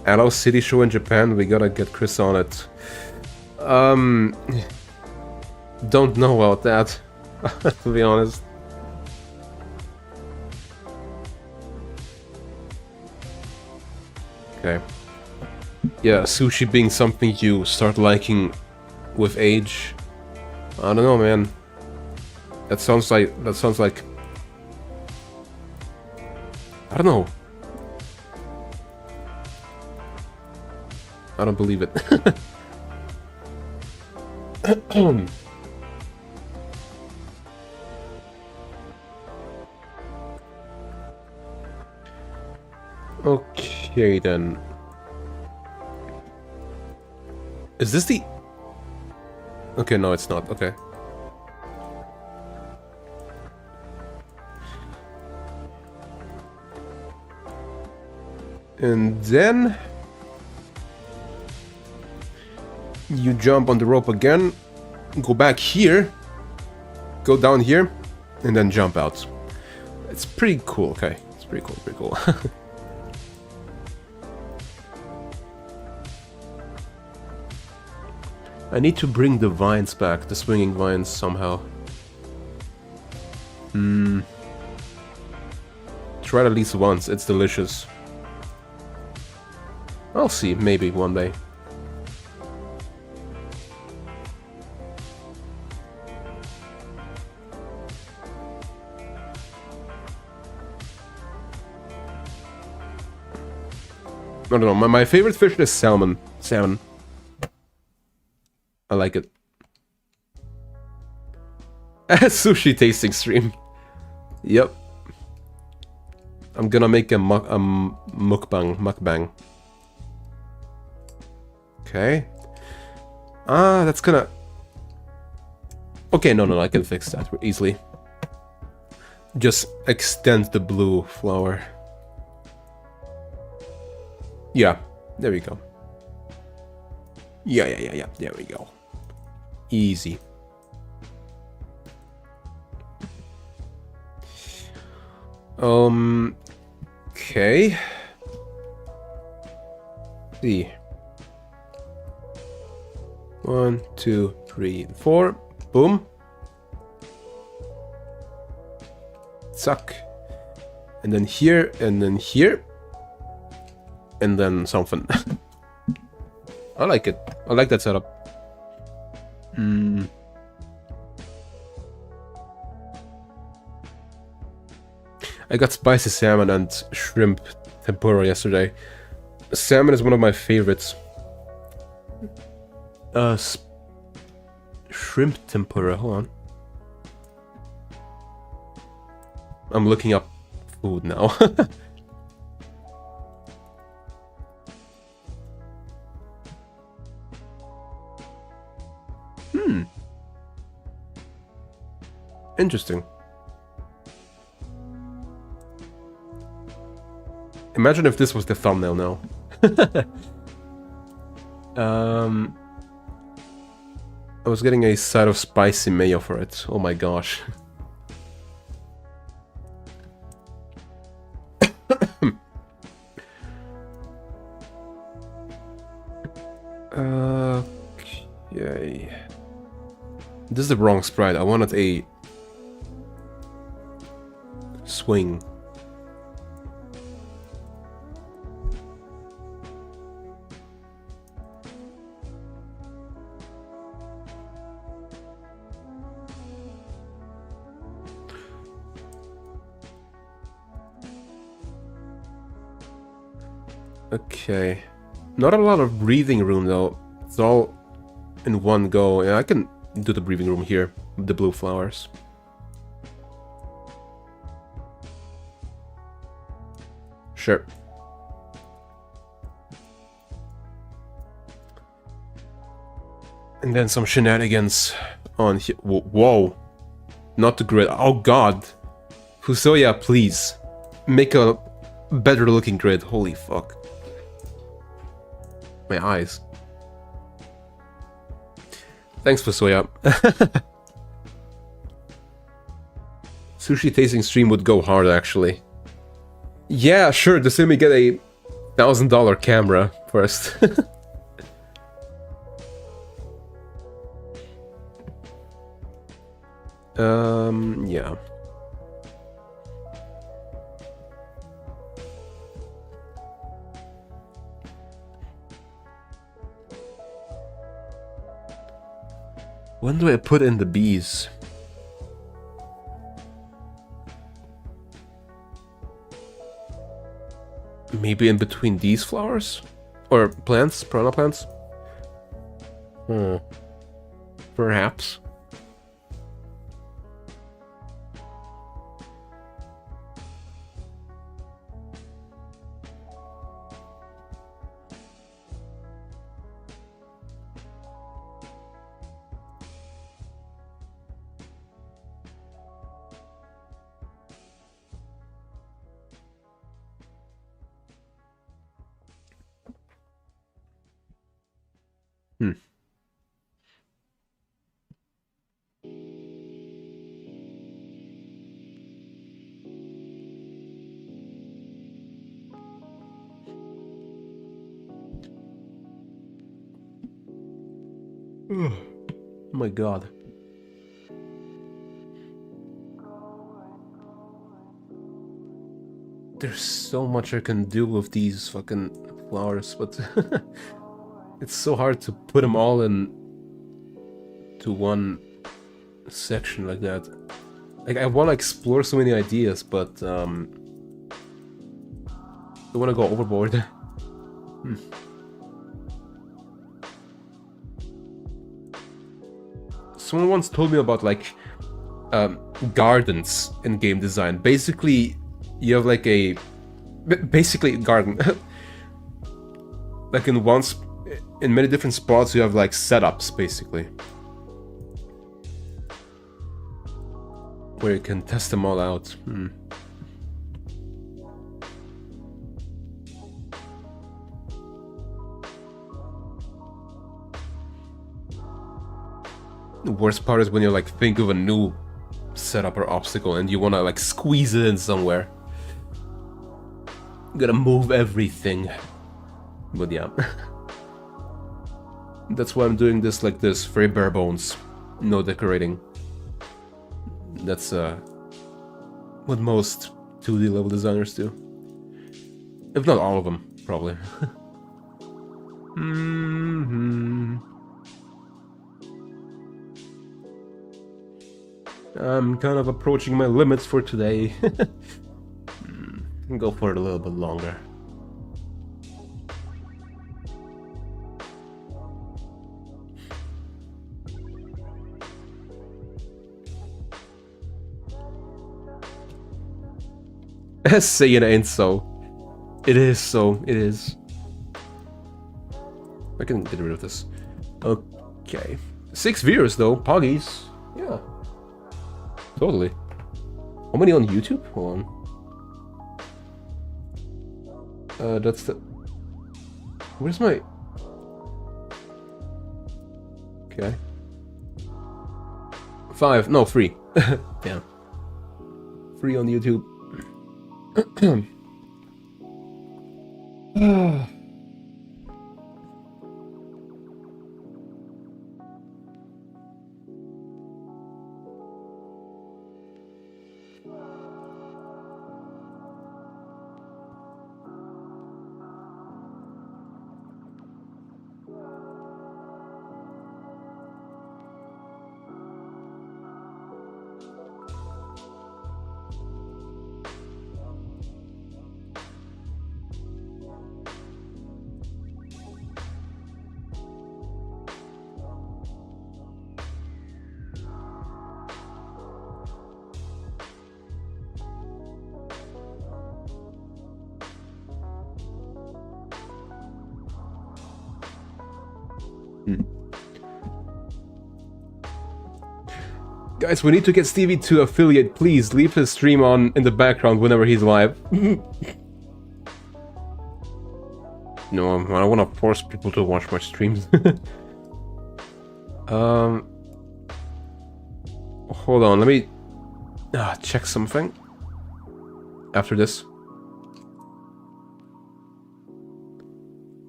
Hello, City Show in Japan, we gotta get Chris on it. Don't know about that, to be honest. Okay. Yeah, sushi being something you start liking with age. I don't know, man. That sounds like... I don't know. I don't believe it. Okay, then. Is this the... Okay, no, it's not. Okay. And then... you jump on the rope again, go back here, go down here, and then jump out. It's pretty cool, okay. It's pretty cool, pretty cool. I need to bring the vines back, the swinging vines, somehow. Try it at least once, it's delicious. I'll see, maybe one day. I don't know, my favorite fish is salmon. Salmon. I like it. Sushi tasting stream. Yep. I'm gonna make a mukbang. Okay. Ah, that's gonna... Okay, no, I can fix that easily. Just extend the blue flower. Yeah, there we go. Yeah, there we go. Easy. Okay. See. 1, 2, 3, 4. Boom. Suck. And then here, and then here. And then something. I like it. I like that setup. I got spicy salmon and shrimp tempura yesterday. Salmon is one of my favorites. Shrimp tempura, hold on. I'm looking up food now. Interesting. Imagine if this was the thumbnail now. I was getting a side of spicy mayo for it. Oh my gosh. Okay. This is the wrong sprite. I wanted a swing. Okay. Not a lot of breathing room though. It's all in one go. Yeah, I can do the breathing room here with the blue flowers. Sure. And then some shenanigans on here. Whoa. Not the grid. Oh god. Fusoya, please. Make a better looking grid. Holy fuck. My eyes. Thanks, Fusoya. Sushi tasting stream would go hard, actually. Yeah, sure. Just let me get a $1,000 camera first. Yeah. When do I put in the bees? Maybe in between these flowers? Or plants? Piranha plants? Perhaps. Oh my god. There's so much I can do with these fucking flowers, but it's so hard to put them all in to one section like that. Like, I want to explore so many ideas, but I don't want to go overboard. Someone once told me about like gardens in game design. Basically, you have like a basically garden. Like in many different spots, you have like setups basically, where you can test them all out. The worst part is when you like think of a new setup or obstacle and you want to like squeeze it in somewhere. You gotta move everything. But yeah. That's why I'm doing this like this, very bare bones. No decorating. That's what most 2D level designers do. If not all of them, probably. I'm kind of approaching my limits for today. Go for it a little bit longer. Saying it ain't so. It is so. It is. I can get rid of this. Okay. 6 viewers though. Poggies. Yeah. Totally. How many on YouTube? Hold on. That's the... Where's my... Okay. 5. No, 3. Damn. 3 on YouTube. Guys, we need to get Stevie to affiliate. Please leave his stream on in the background whenever he's live. No, I don't want to force people to watch my streams. Hold on, let me check something after this.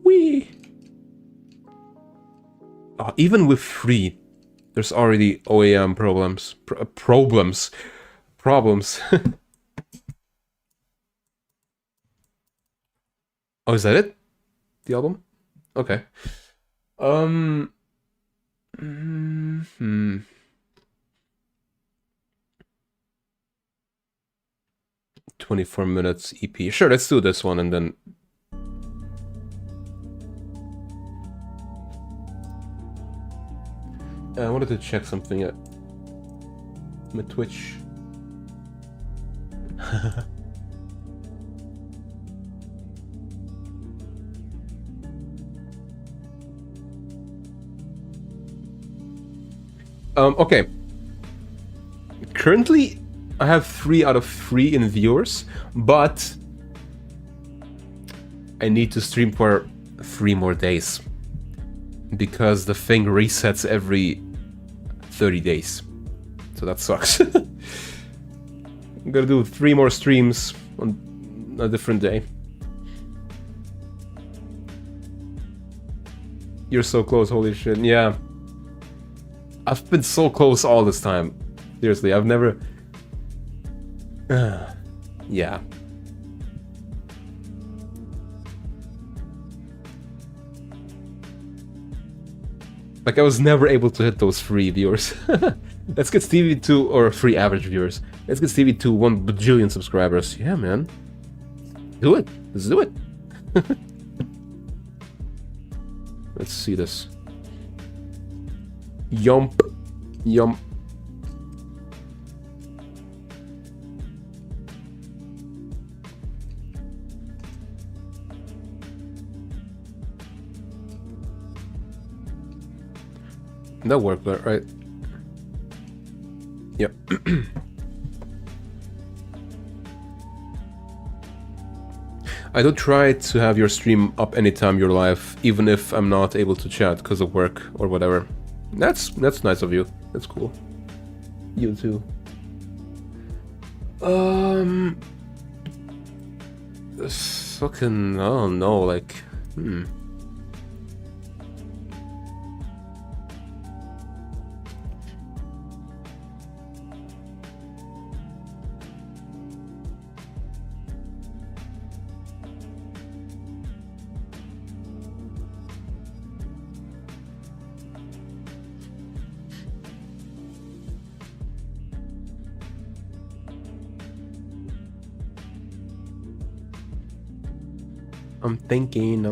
Whee! Even with free, there's already OEM problems. Problems. Oh, is that it? The album? Okay. 24 minutes EP. Sure, let's do this one and then... I wanted to check something at my Twitch. Okay. Currently, I have 3 out of 3 in viewers, but I need to stream for 3 more days because the thing resets every 30 days. So that sucks. I'm gonna do 3 more streams on a different day. You're so close, holy shit. Yeah. I've been so close all this time. Seriously, I've never... yeah. Like, I was never able to hit those 3 viewers. Let's get Stevie to... or 3 average viewers. Let's get Stevie to 1 bajillion subscribers. Yeah, man. Do it. Let's do it. Let's see this. Yump. Yump. That worked, right? Yep. I do try to have your stream up anytime you're live, even if I'm not able to chat because of work or whatever. That's nice of you. That's cool. You too. Fucking, I don't know, like, I'm thinking.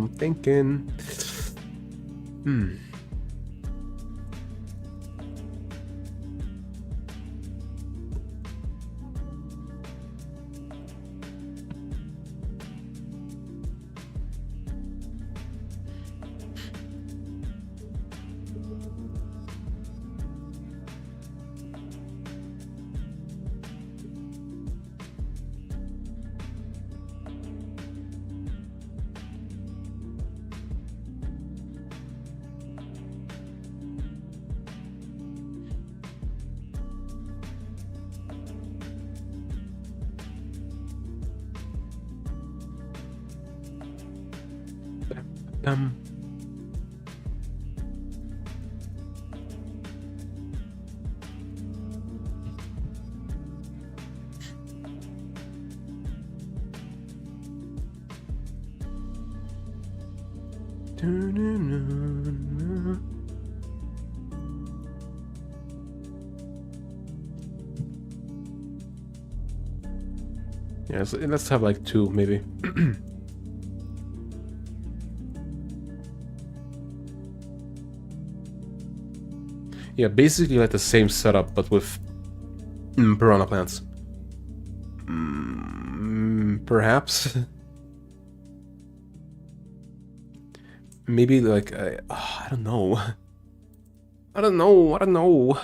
Yeah, so let's have like 2, maybe. Yeah, basically like the same setup, but with piranha plants. Perhaps. Maybe like I don't know. I don't know. I don't know.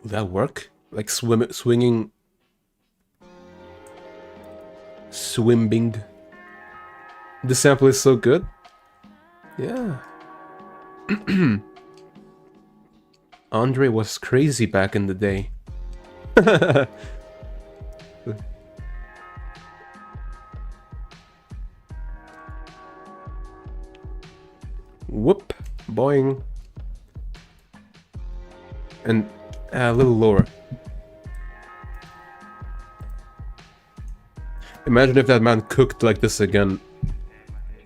Will that work? Like swinging, swimming. The sample is so good. Yeah. Andre was crazy back in the day. Whoop, boing. And a little lower. Imagine if that man cooked like this again.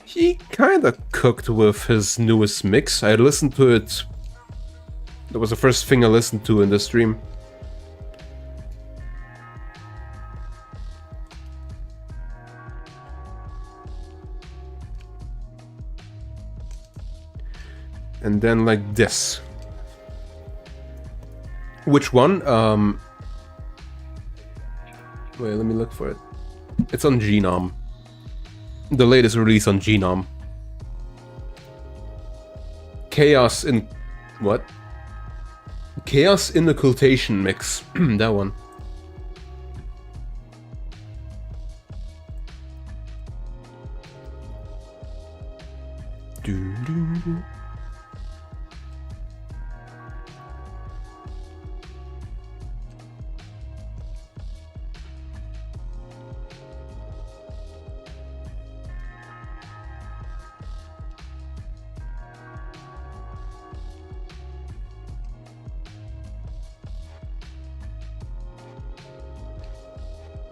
He kinda cooked with his newest mix. I listened to it. That was the first thing I listened to in the stream. And then like this. Which one? Wait, let me look for it. It's on Genome. The latest release on Genome. Chaos in... what? Chaos in Occultation mix. That one. Doo-doo-doo.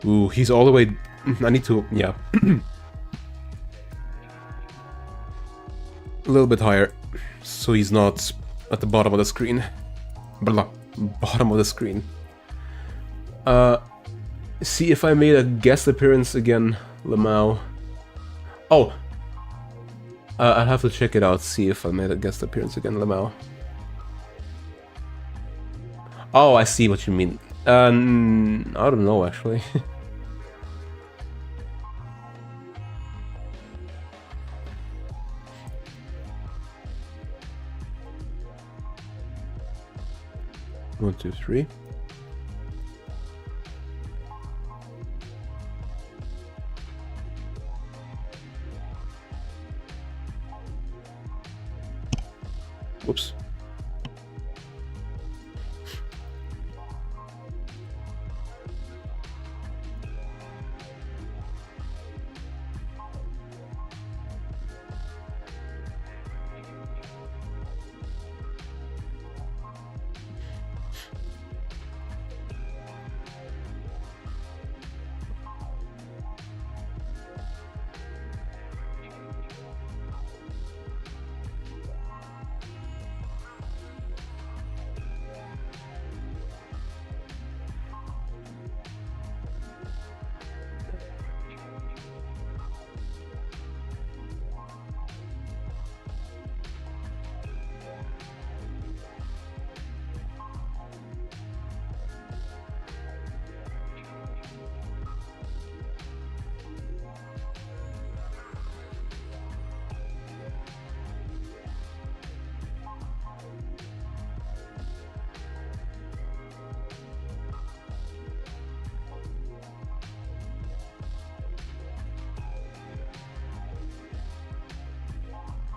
Ooh, he's all the way... I need to... yeah. A little bit higher, so he's not at the bottom of the screen. Blah. Bottom of the screen. See if I made a guest appearance again, Lamau. Oh! I'll have to check it out, see if I made a guest appearance again, Lamau. Oh, I see what you mean. I don't know, actually. One, two, three. Whoops.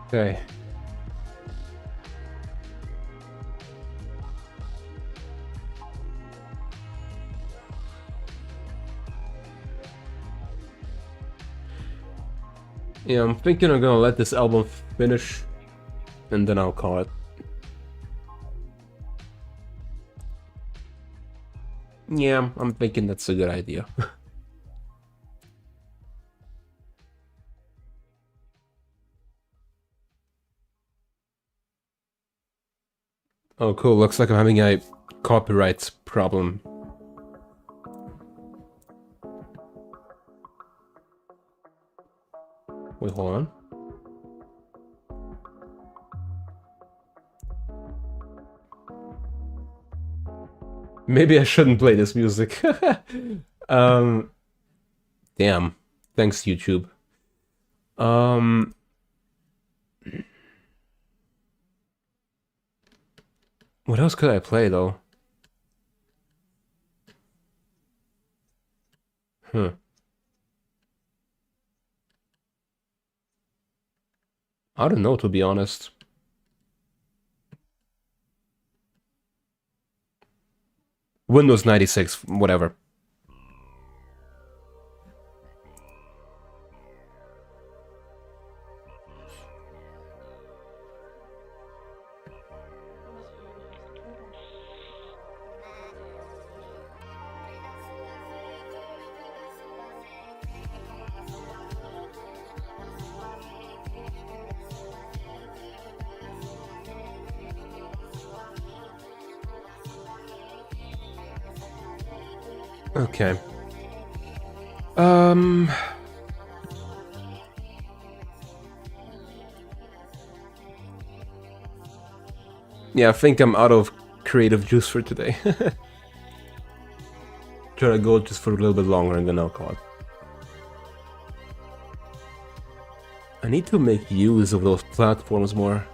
Okay. Yeah, I'm thinking I'm gonna let this album finish, and then I'll call it. Yeah, I'm thinking that's a good idea. Oh, cool. Looks like I'm having a copyright problem. Wait, hold on. Maybe I shouldn't play this music. um, damn. Thanks, YouTube. Um, what else could I play though? Huh. I don't know, to be honest. Windows 96, whatever. Okay. Um, yeah, I think I'm out of creative juice for today. Try to go just for a little bit longer and then I'll call it. I need to make use of those platforms more.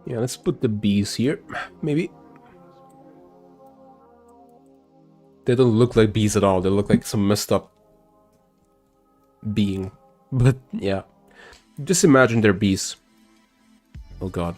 Yeah, let's put the bees here, maybe. They don't look like bees at all, they look like some messed up being. But yeah, just imagine they're bees. Oh god.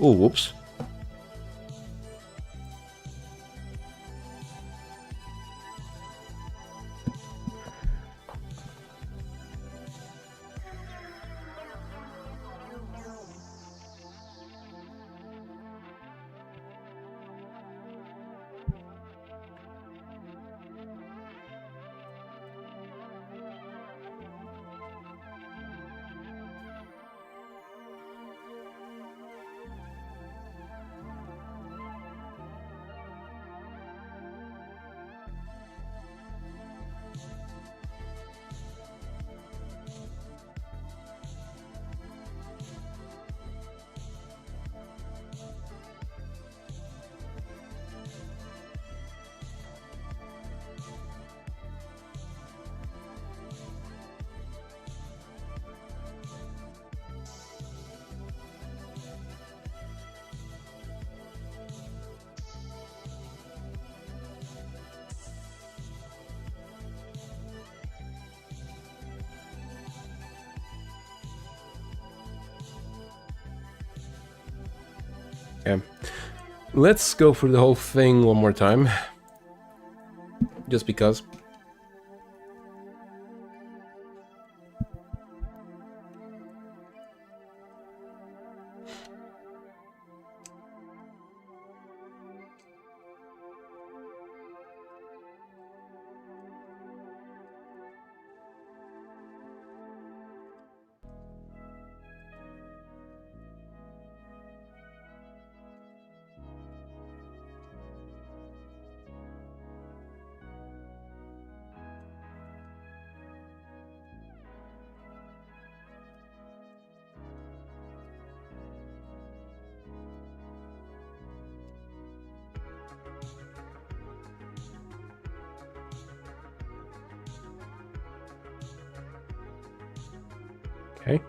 Oh, whoops. Okay. Let's go through the whole thing one more time. Just because. Okay.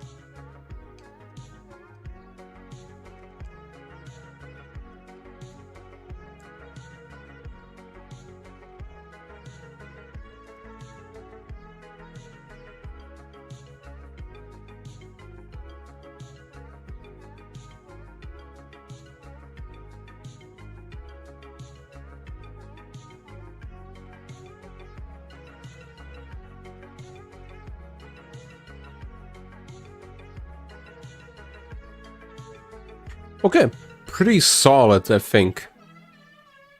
Okay, pretty solid, I think.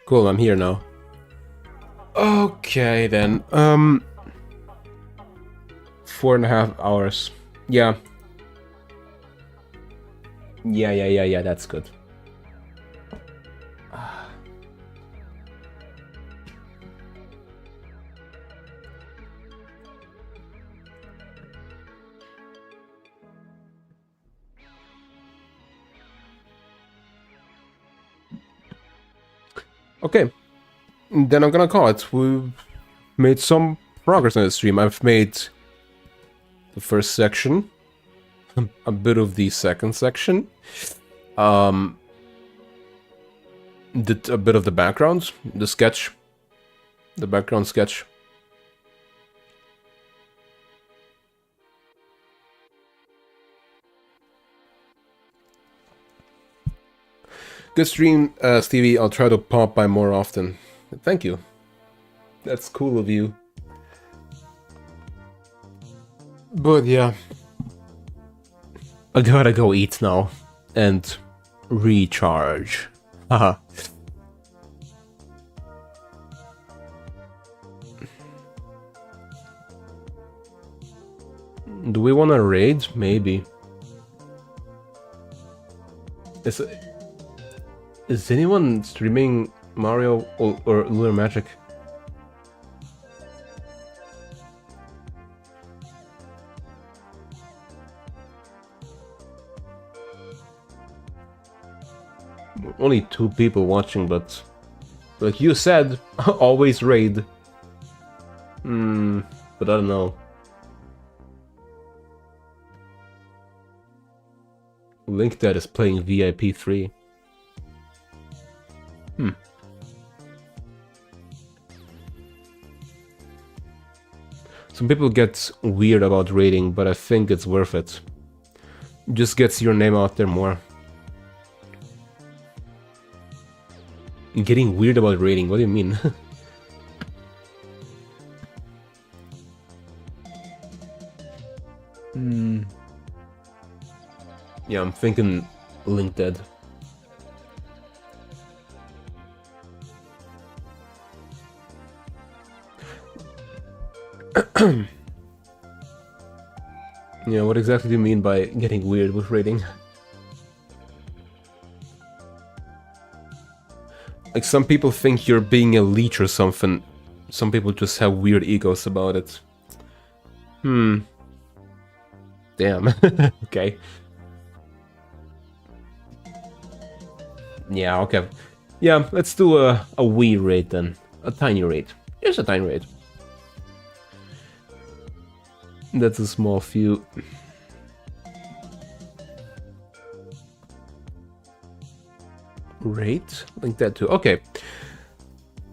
Cool, I'm here now. Okay, then. 4.5 hours. Yeah. Yeah, that's good. Okay, then I'm gonna call it. We've made some progress on the stream. I've made the first section, a bit of the second section, did a bit of the background, the sketch, the background sketch. Good stream, Stevie. I'll try to pop by more often. Thank you. That's cool of you. But yeah, I gotta go eat now and recharge. Haha. Do we want to raid? Maybe. Is anyone streaming Mario or Lunar Magic? Only 2 people watching, but like you said, always raid. But I don't know. LinkDead is playing VIP 3. Some people get weird about raiding, but I think it's worth it. Just gets your name out there more. Getting weird about raiding, what do you mean? Yeah, I'm thinking LinkDead. Yeah, what exactly do you mean by getting weird with raiding? Like, some people think you're being a leech or something. Some people just have weird egos about it. Damn. Okay. Yeah, okay. Yeah, let's do a wee raid then. A tiny raid. Just a tiny raid. That's a small few. Raid? Link that too. Okay.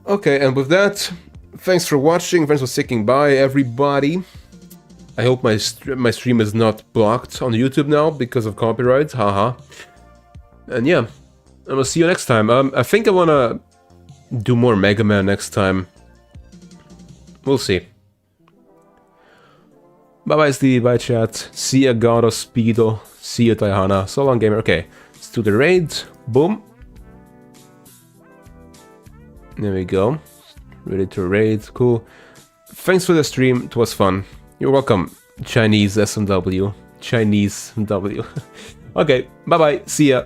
Okay, and with that, thanks for watching. Thanks for sticking by, everybody. I hope my stream is not blocked on YouTube now because of copyright. Haha. And yeah, I will see you next time. I think I wanna do more Mega Man next time. We'll see. Bye-bye, Stevie. Bye, chat. See ya, God of Speedo. See you, Taihana. So long, gamer. Okay, let's do the raid. Boom. There we go. Ready to raid. Cool. Thanks for the stream. It was fun. You're welcome, Chinese SMW. Chinese SMW. Okay, bye-bye. See ya.